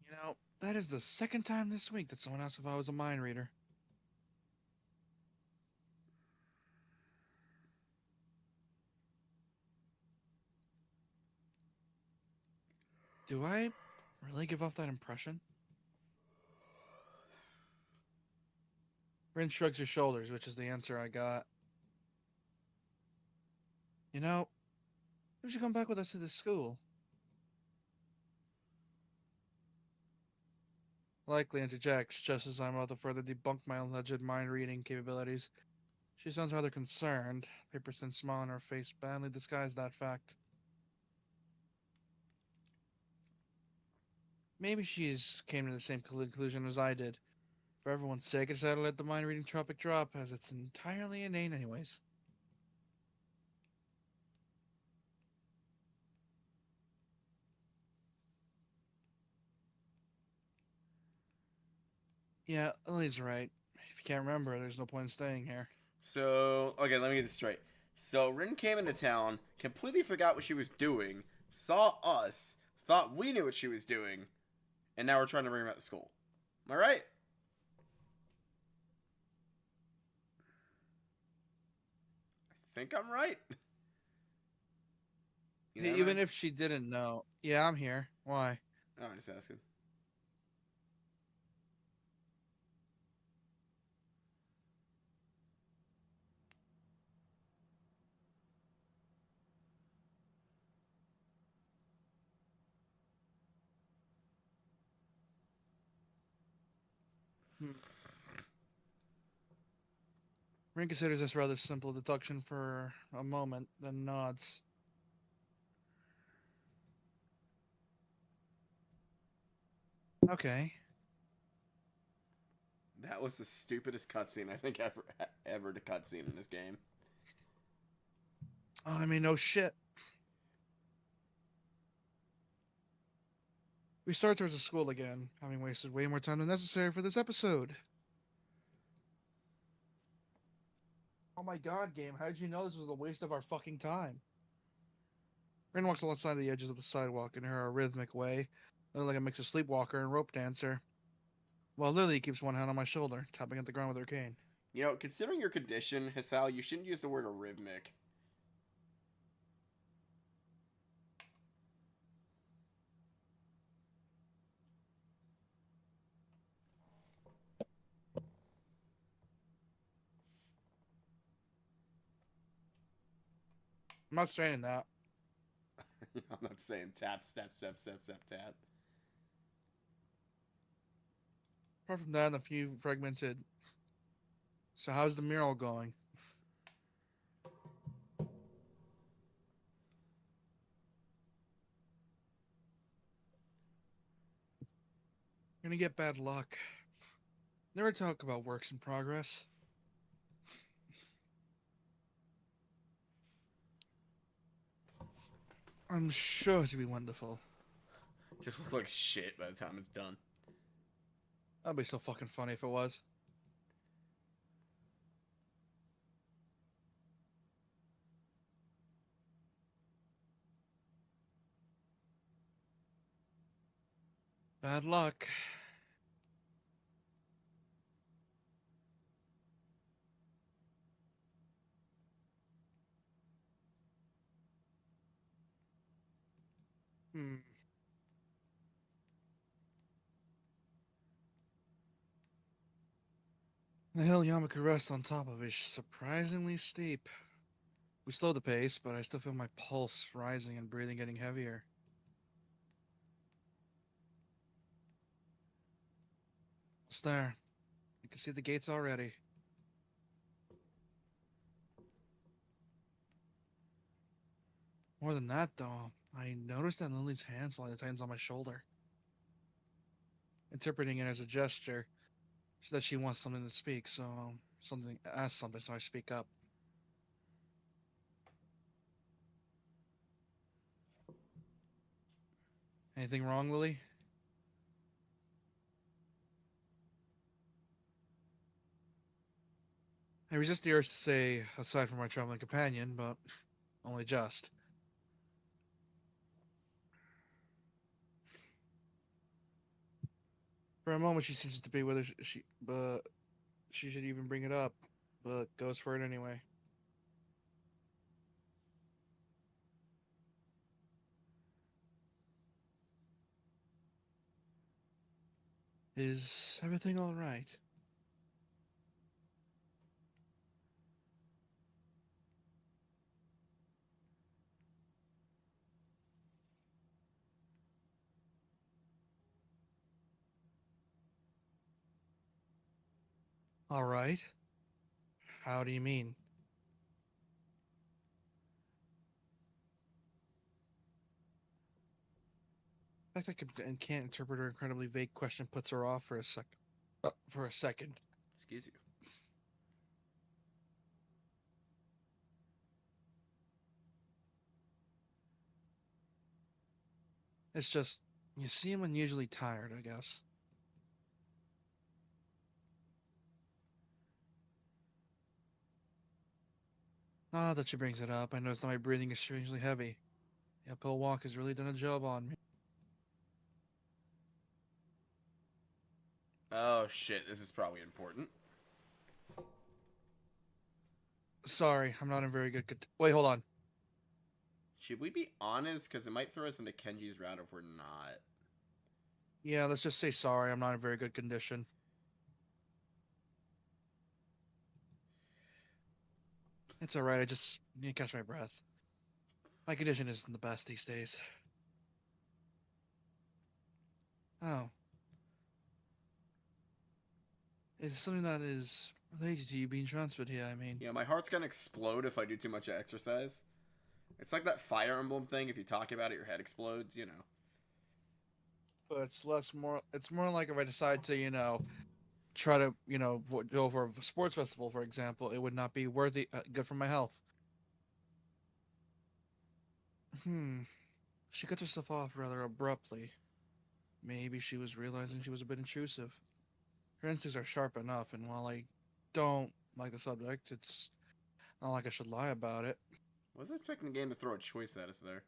You know, that is the second time this week that someone asked if I was a mind reader. Do I really give off that impression? Rin shrugs her shoulders, which is the answer I got. You know, you should come back with us to the school. Likely interjects just as I'm about to further debunk my alleged mind reading capabilities. She sounds rather concerned. Paper-thin smile on her face badly disguised that fact. Maybe she's came to the same conclusion as I did. For everyone's sake, I decided to let the mind reading topic drop, as it's entirely inane anyways. Yeah, Lily's right. If you can't remember, there's no point in staying here. So, okay, let me get this straight. So, Rin came into town, completely forgot what she was doing, saw us, thought we knew what she was doing, and now we're trying to bring her back to school. Am I right? I think I'm right. You Hey, know, even man? if she didn't know. Yeah, I'm here. Why? Oh, I'm just asking. Hmm. Rin considers this rather simple deduction for a moment, then nods. Okay. That was the stupidest cutscene I think ever to cutscene in this game. Oh, I mean, no shit. We start towards the school again, having wasted way more time than necessary for this episode. Oh my god, game, how did you know this was a waste of our fucking time? Rin walks alongside the edges of the sidewalk in her rhythmic way, looking like a mix of sleepwalker and rope dancer, while Lily keeps one hand on my shoulder, tapping at the ground with her cane. You know, considering your condition, Hasal, you shouldn't use the word arrhythmic. I'm not saying that. I'm not saying tap, step, step, step, step, tap. Apart from that and a few fragmented. So how's the mural going? You're gonna get bad luck. Never talk about works in progress. I'm sure to be wonderful. Just looks like shit by the time it's done. That'd be so fucking funny if it was. Bad luck. Hmm. The hill Yamaka rests on top of is surprisingly steep. We slow the pace, but I still feel my pulse rising and breathing getting heavier. It's there. You can see the gates already. More than that, though, I noticed that Lily's hand slightly tightens on my shoulder, interpreting it as a gesture so that she wants something to speak, ask something, so I speak up. Anything wrong, Lily? I resist the urge to say, aside from my traveling companion, but only just. For a moment, she seems to be whether but she should even bring it up, but goes for it anyway. Is everything all right? All right. How do you mean? The fact I and can't interpret her incredibly vague question puts her off for a sec. For a second. Excuse you. It's just you seem unusually tired, I guess. Ah, that she brings it up. I noticed that my breathing is strangely heavy. The uphill walk has really done a job on me. Oh shit, this is probably important. Sorry, I'm not in very good. Wait, hold on. Should we be honest? Because it might throw us into Kenji's route if we're not. Yeah, let's just say sorry. I'm not in very good condition. It's alright. I just need to catch my breath. My condition isn't the best these days. Oh. It's something that is related to you being transferred here, I mean. Yeah, my heart's gonna explode if I do too much exercise. It's like that Fire Emblem thing. If you talk about it, your head explodes. You know. But it's more like if I decide to, try to, go for a sports festival, for example, it would not be worthy, good for my health. She cut herself off rather abruptly. Maybe she was realizing she was a bit intrusive. Her instincts are sharp enough, and while I don't like the subject, it's not like I should lie about it. Wasn't expecting the game to throw a choice at us there.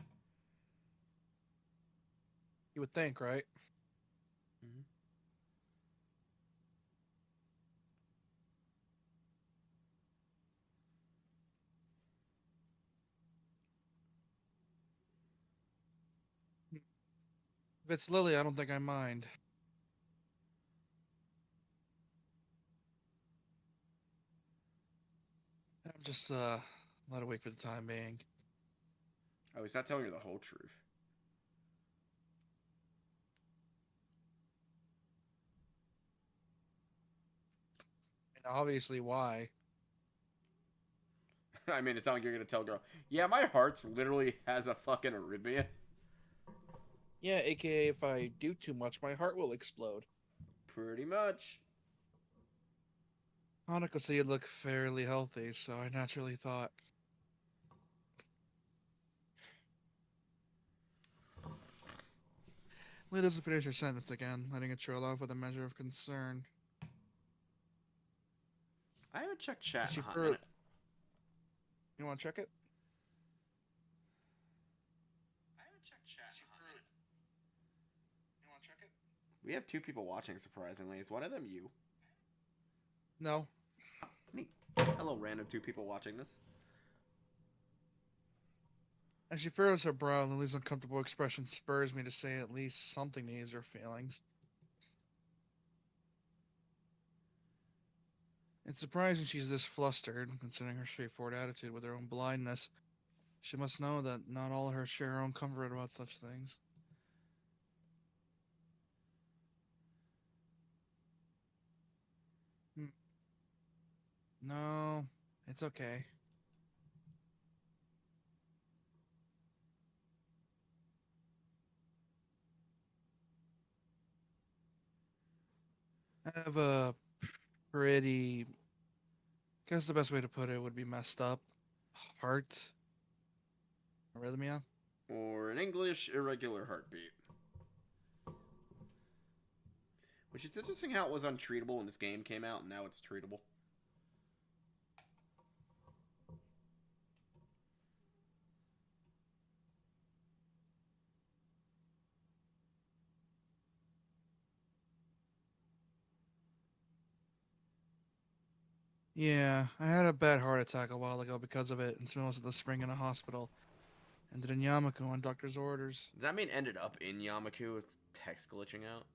You would think, right? Mm-hmm. If it's Lily, I don't think I mind. I'm just, let it wait for the time being. Oh, he's not telling her the whole truth. And obviously, why? I mean, it's not like you're gonna tell a girl, yeah, my heart's literally has a fucking arrhythmia. Yeah, aka if I do too much, my heart will explode. Pretty much. Hanukkah said you look fairly healthy, so I naturally thought. Lee doesn't finish her sentence again, letting it trail off with a measure of concern. I haven't checked chat in She a hot fur- minute. You want to check it? I haven't checked chat in a hot minute. You want to check it? We have 2 people watching, surprisingly. Is one of them you? No. Neat. Hello, random 2 people watching this. As she furrows her brow, Lily's uncomfortable expression spurs me to say at least something to ease her feelings. It's surprising she's this flustered, considering her straightforward attitude with her own blindness. She must know that not all her share her own comfort about such things. No, it's okay. I have a pretty. Guess the best way to put it would be messed up. Heart. Arrhythmia. Or an English irregular heartbeat. Which it's interesting how it was untreatable when this game came out, and now it's treatable. Yeah, I had a bad heart attack a while ago because of it and spent most of the spring in a hospital. Ended in Yamaku on doctor's orders. Does that mean ended up in Yamaku? It's text glitching out.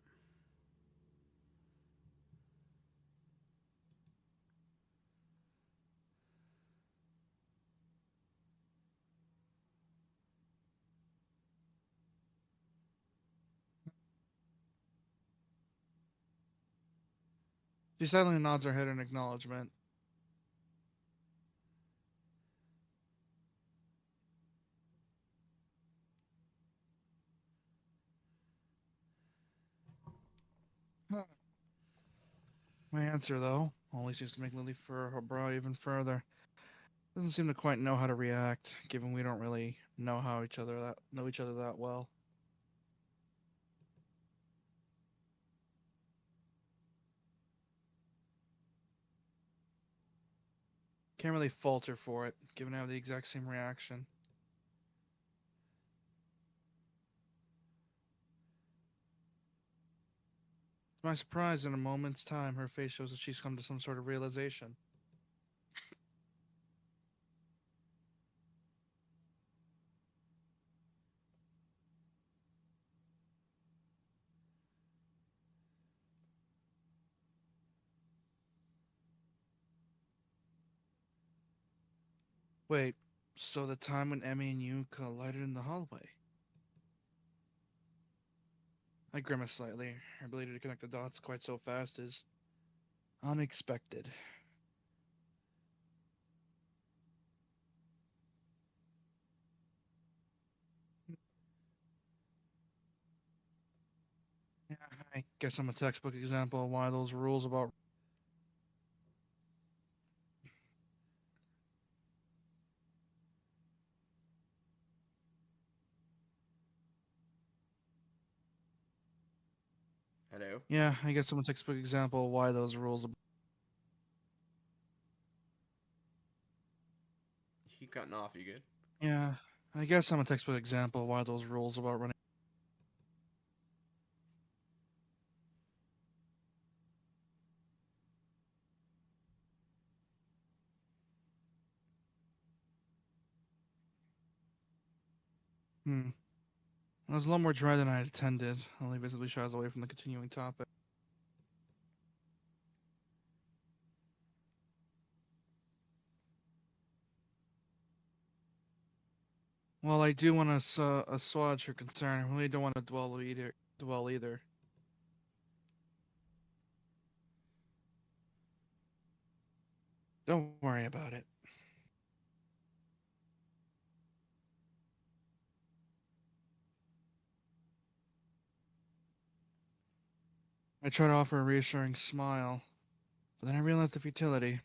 She silently nods her head in acknowledgement. Huh. My answer, though, only seems to make Lily furrow her brow even further. Doesn't seem to quite know how to react, given we don't really know each other that well. Can't really fault her for it, given I have the exact same reaction. To my surprise, in a moment's time, her face shows that she's come to some sort of realization. Wait, so the time when Emmy and you collided in the hallway? I grimace slightly. Her ability to connect the dots quite so fast is unexpected. Yeah, I guess I'm a textbook example of why those rules about. Hello? Yeah, I guess I'm a textbook example of why those rules. You keep cutting off, you good? Yeah, I guess I'm a textbook example of why those rules about running. It was a lot more dry than I had intended, only visibly shies away from the continuing topic. Well, I do want to assuage your concern. I really don't want to dwell either. Don't worry about it. I try to offer a reassuring smile, but then I realize the futility.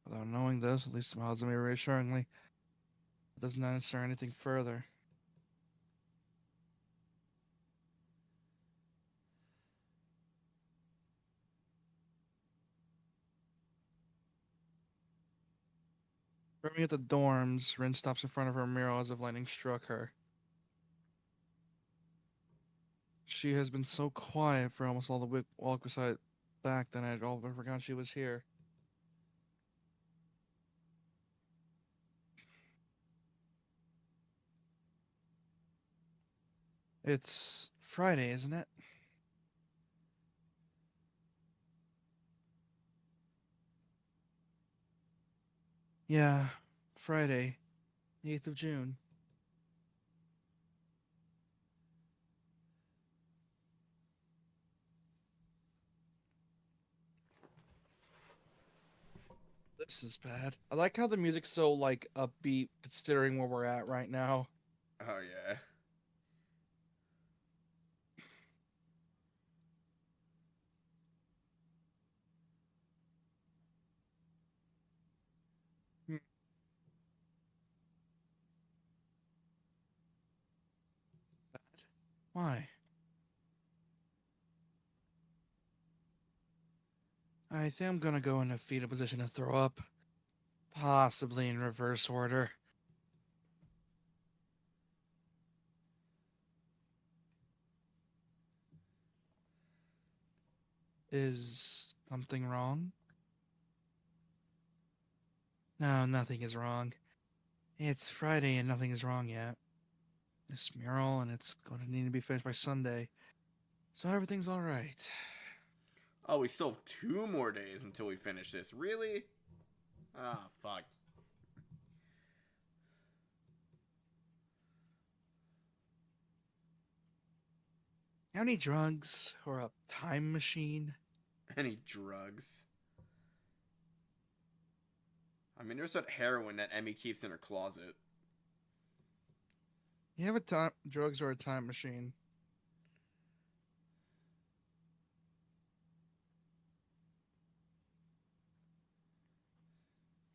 Without knowing this, at least smiles at me reassuringly. It doesn't answer anything further. Arriving at the dorms, Rin stops in front of her mirror as if lightning struck her. She has been so quiet for almost all the walk beside back that I'd all but forgot she was here. It's Friday, isn't it? Yeah, Friday, the 8th of June. This is bad. I like how the music's so like upbeat considering where we're at right now. Oh, yeah. Hmm. Bad. Why? I think I'm gonna go in a fetal position to throw up. Possibly in reverse order. Is something wrong? No, nothing is wrong. It's Friday and nothing is wrong yet. This mural and it's going to need to be finished by Sunday. So everything's alright. Oh, we still have 2 more days until we finish this. Really? Ah, fuck. Any drugs or a time machine? Any drugs? I mean, there's that heroin that Emmy keeps in her closet. You have a time drugs or a time machine?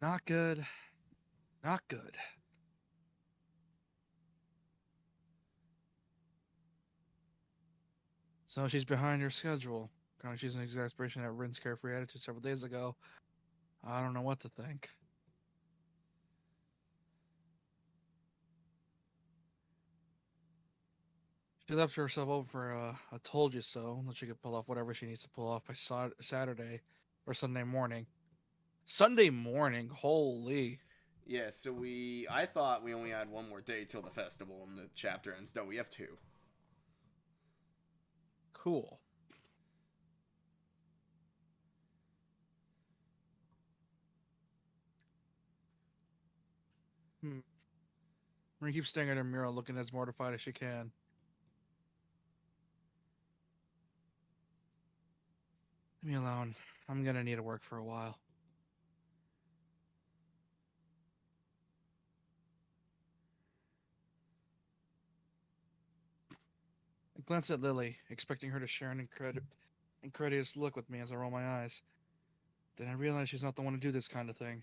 Not good. Not good. So she's behind her schedule. Kind of she's an exasperation at Rin's carefree attitude several days ago. I don't know what to think. She left herself open for a told you so, that she could pull off whatever she needs to pull off by Saturday or Sunday morning. Sunday morning, holy. Yeah, so I thought we only had one more day till the festival and the chapter ends. No, we have two. Cool. Rin keeps staring at her mirror, looking as mortified as she can. Leave me alone. I'm gonna need to work for a while. I glance at Lily, expecting her to share an incredulous look with me as I roll my eyes. Then I realize she's not the one to do this kind of thing.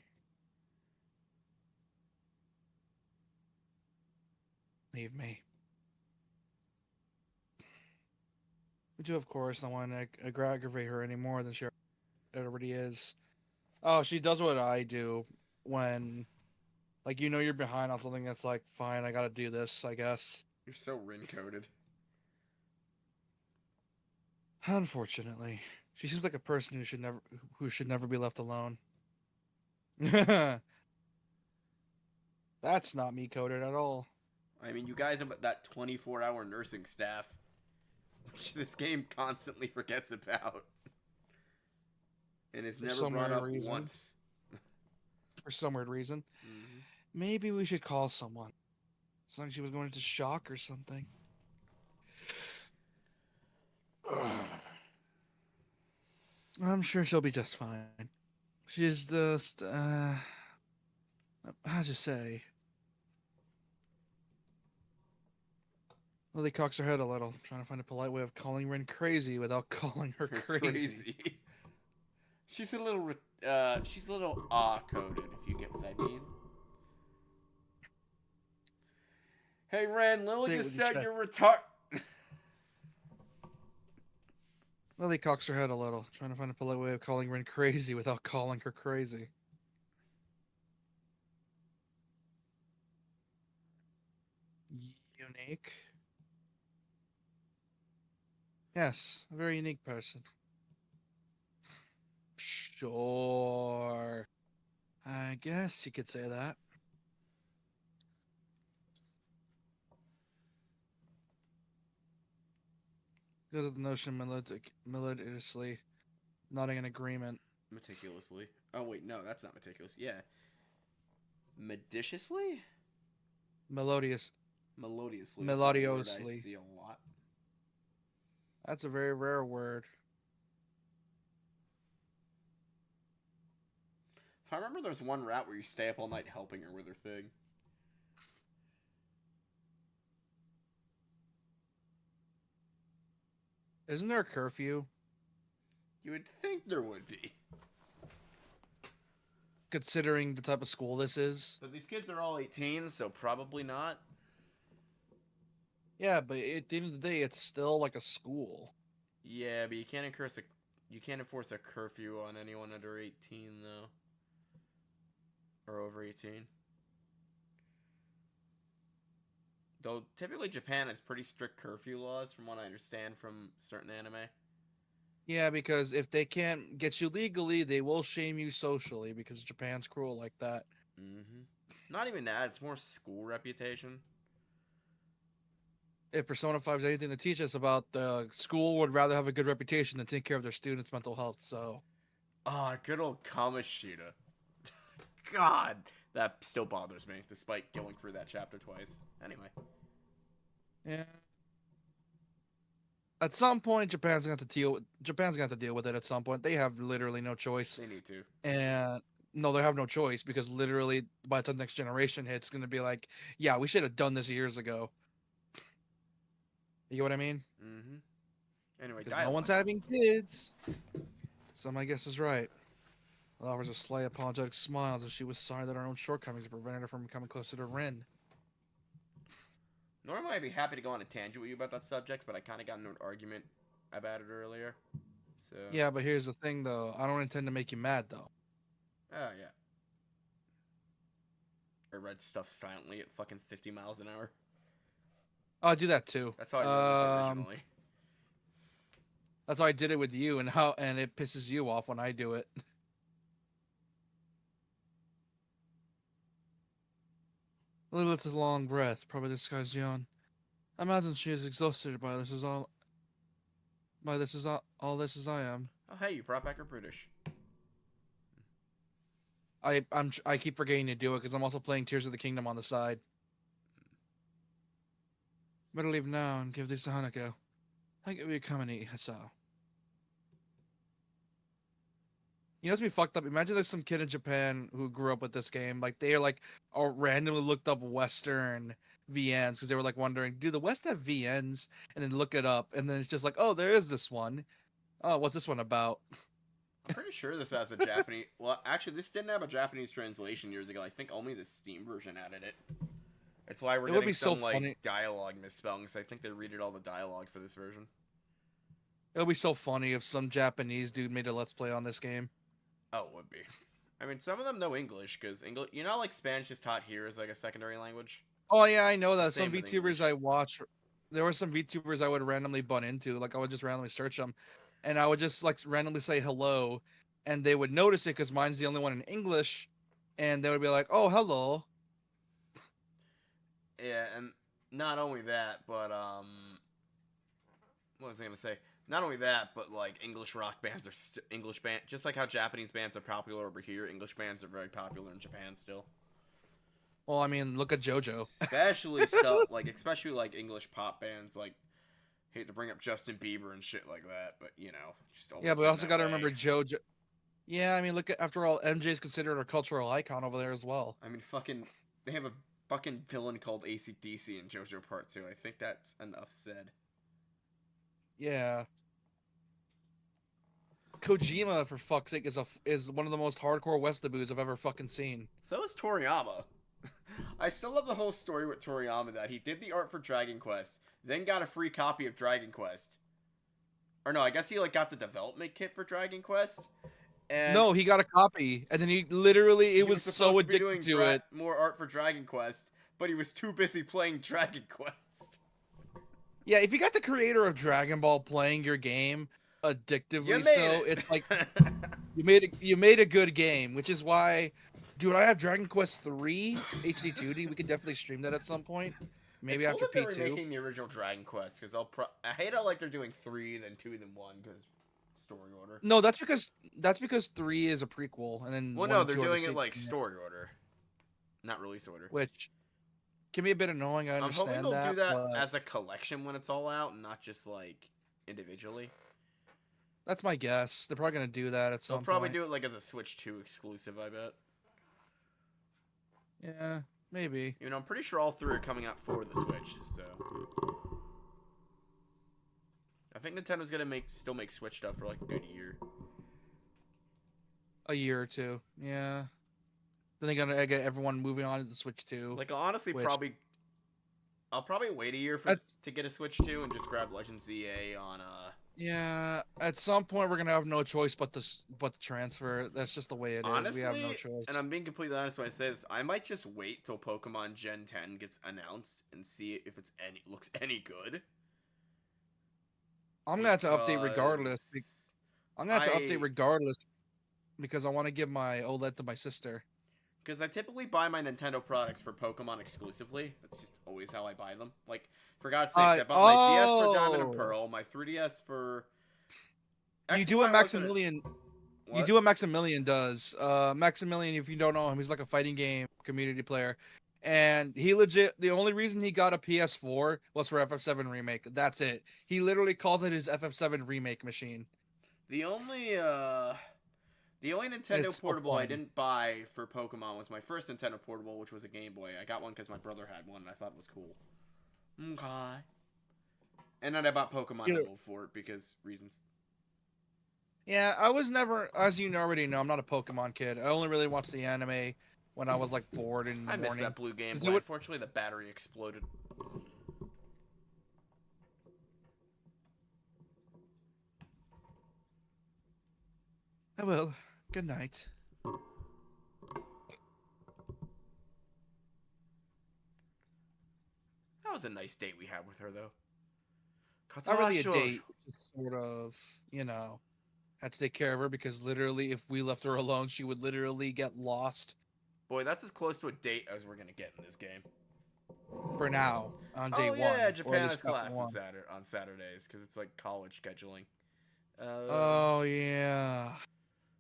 Leave me. We do, of course, not want to aggravate her any more than she already is. Oh, she does what I do when, like, you know you're behind on something that's like, fine, I gotta do this, I guess. You're so Rin-coded. Unfortunately, she seems like a person who should never be left alone. That's not me coded at all. I mean, you guys have that 24-hour nursing staff, which this game constantly forgets about. And is For never some brought weird up reason. once. For some weird reason. Mm-hmm. Maybe we should call someone. It's like she was going into shock or something. I'm sure she'll be just fine. She's just, how'd you say? Lily cocks her head a little, trying to find a polite way of calling Rin crazy without calling her crazy. She's a little coded, if you get what I mean. Hey, Ren, Lily Say it just with your said chest. you're retarded. Lily cocks her head a little, trying to find a polite way of calling Rin crazy without calling her crazy. Unique? Yes, a very unique person. Sure. I guess you could say that. Goes with the notion melodiously, nodding in agreement. Meticulously. Oh, wait, no, that's not meticulous. Yeah. Mediciously? Melodious. Melodiously. That's a word I Melodiously. see a lot. That's a very rare word. If I remember, there's one route where you stay up all night helping her with her thing. Isn't there a curfew? You would think there would be. Considering the type of school this is. But these kids are all 18, so probably not. Yeah, but at the end of the day, it's still like a school. Yeah, but you can't enforce a curfew on anyone under 18, though. Or over 18. Though, typically Japan has pretty strict curfew laws, from what I understand from certain anime. Yeah, because if they can't get you legally, they will shame you socially, because Japan's cruel like that. Mm-hmm. Not even that, it's more school reputation. If Persona 5 is anything to teach us about, the school would rather have a good reputation than take care of their students' mental health, so... Ah, good old Kamoshida. God, that still bothers me, despite going through that chapter twice. Anyway. Yeah. At some point, Japan's gonna have to deal with it at some point. They have literally no choice. They need to. And no, they have no choice, because literally by the time next generation hits, it's gonna be like, yeah, we should have done this years ago. You know what I mean? Mm-hmm. Anyway, Because no one's having kids. So my guess was right. Well, offers a slight apologetic smile as if she was sorry that her own shortcomings had prevented her from becoming closer to Rin. Normally I'd be happy to go on a tangent with you about that subject, but I kind of got into an argument about it earlier. So. Yeah, but here's the thing, though. I don't intend to make you mad, though. Oh, yeah. I read stuff silently at fucking 50 miles an hour. I'll do that too. That's how I wrote this originally. That's how I did it with you, and it pisses you off when I do it. Lilith's long breath, probably disguised yawn. I imagine she is exhausted by this as all. By this is all this as I am. Oh, hey, you brought back her British. I keep forgetting to do it because I'm also playing Tears of the Kingdom on the side. Better leave now and give these to Hanako. I get you come and eat, so. You know what's be fucked up? Imagine there's some kid in Japan who grew up with this game. Like they are like or randomly looked up Western VNs because they were like wondering, do the West have VNs? And then look it up, and then it's just like, oh, there is this one. Oh, what's this one about? I'm pretty sure this has a Japanese. Well, actually, this didn't have a Japanese translation years ago. I think only the Steam version added it. That's why we're getting some like dialogue misspellings. I think they redid all the dialogue for this version. It would be so funny if some Japanese dude made a Let's Play on this game. Oh, it would be. I mean, some of them know English because English. You know, like Spanish is taught here as like a secondary language. Oh yeah, I know that. Same Some with VTubers English. I watch, there were some VTubers I would randomly butt into. Like I would just randomly search them, and I would just like randomly say hello, and they would notice it because mine's the only one in English, and they would be like, "Oh, hello." Yeah, and not only that, but what was I gonna say? Not only that, but like English rock bands are English band, just like how Japanese bands are popular over here. English bands are very popular in Japan still. Well, I mean, look at JoJo. Especially stuff especially like English pop bands. Like, hate to bring up Justin Bieber and shit like that, but you know, just always Yeah, but we been also that got to way. remember JoJo. Yeah, I mean, look at after all, MJ's considered a cultural icon over there as well. I mean, they have a fucking villain called AC/DC in JoJo Part 2. I think that's enough said. Yeah. Kojima, for fuck's sake, is one of the most hardcore Westaboos I've ever fucking seen. So is Toriyama. I still love the whole story with Toriyama that he did the art for Dragon Quest, then got a free copy of Dragon Quest. Or no, I guess he like got the development kit for Dragon Quest. And No, he got a copy, and then he literally he was so supposed to be addicted doing to it. more art for Dragon Quest, but he was too busy playing Dragon Quest. Yeah, if you got the creator of Dragon Ball playing your game addictively, it's like you made a good game, which is why, dude, I have Dragon Quest 3 HD 2D. We could definitely stream that at some point, maybe It's after cool that P2. they're making the original Dragon Quest because I hate how like they're doing 3 then 2 then 1 because story order. No, that's because 3 is a prequel, and then Well, 1 no, and they're 2 are the doing it sequels, like story order, not release order. which can be a bit annoying. I I'm understand hoping they'll that. do that but as a collection when it's all out, and not just like individually. that's my guess. They're probably gonna do that at some They'll probably point. do it like as a Switch 2 exclusive, I bet. Yeah, maybe. You know, I'm pretty sure all 3 are coming out for the Switch, so I think Nintendo's gonna still make Switch stuff for like a good year. A year or two. Yeah. Then they're gonna get everyone moving on to the Switch 2. Like honestly, Which- I'll probably wait a year to get a Switch 2 and just grab Legend ZA on Yeah, at some point we're gonna have no choice but to transfer. That's just the way it is. Honestly, We have no choice. and I'm being completely honest when I say this, I might just wait till Pokemon Gen 10 gets announced and see if it's looks any good. I'm gonna have to update regardless. Because I'm gonna have to update regardless because I want to give my OLED to my sister. Because I typically buy my Nintendo products for Pokemon exclusively. That's just always how I buy them. Like, for God's sakes, I bought my DS for Diamond and Pearl, my 3DS for... You do what Maximilian... You do what Maximilian does. Maximilian, if you don't know him, he's like a fighting game community player. And he the only reason he got a PS4 was for FF7 Remake. That's it. He literally calls it his FF7 Remake machine. The only Nintendo It's so portable I funny. didn't buy for Pokemon was my first Nintendo portable, which was a Game Boy. I got one because my brother had one, and I thought it was cool. Okay. And then I bought Pokemon Emerald for it because reasons. Yeah, I was never, as you already know, I'm not a Pokemon kid. I only really watched the anime when I was like bored in the I morning. missed that blue Game Is Boy. it what- Unfortunately, the battery exploded. I will. Good night. That was a nice date we had with her, though. Not really a Katawa date, Shoujo. just sort of, you know, had to take care of her because literally, if we left her alone, she would literally get lost. Boy, that's as close to a date as we're gonna get in this game. For now, on day Oh one, yeah, or at Japan least has chapter class one. on Saturdays because it's like college scheduling. Oh yeah.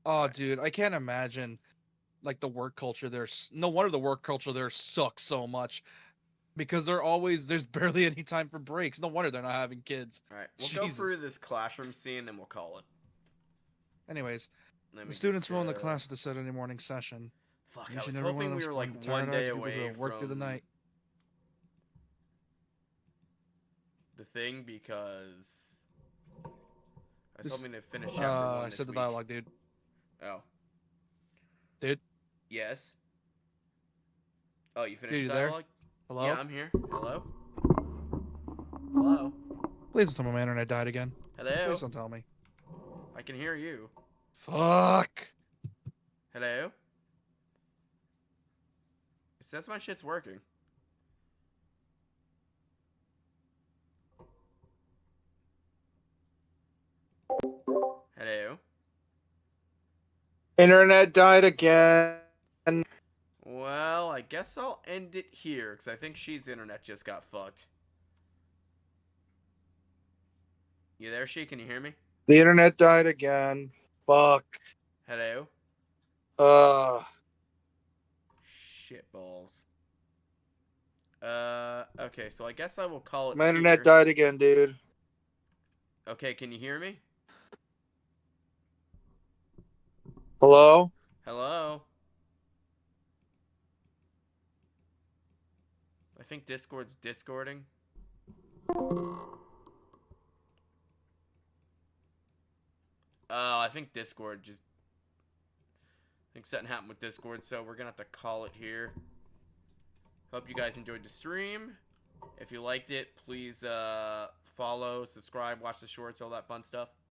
Oh, Alright. dude, I can't imagine like the work culture there. No wonder the work culture there sucks so much because there's barely any time for breaks. No wonder they're not having kids. All right, we'll go through Jesus. this classroom scene and we'll call it. Anyways, Let the me students just, roll in the class with the Saturday morning session. Fuck, Each I was and every one of hoping them we were like spawned one tired day eyes people who away have worked through the from night. the thing because I was This- hoping to finish chapter one I this said the week. dialogue, dude. Oh, Dude, yes. Oh, you finished Dude, you the there? dialogue? hello? Yeah, I'm here. Hello. Hello. Please don't tell me my internet died again. Hello. Please don't tell me. I can hear you. Fuck. Hello. It says my shit's working. Hello. Internet died again. Well, I guess I'll end it here because I think she's internet just got fucked. You there, she? Can you hear me? The internet died again. Fuck. Hello. Uh. Shit balls. Okay, so I guess I will call it My internet here. died again, dude. Okay, can you hear me? Hello? Hello? I think Discord's discording. Oh, I think Discord just... I think something happened with Discord, so we're gonna have to call it here. Hope you guys enjoyed the stream. If you liked it, please follow, subscribe, watch the shorts, all that fun stuff.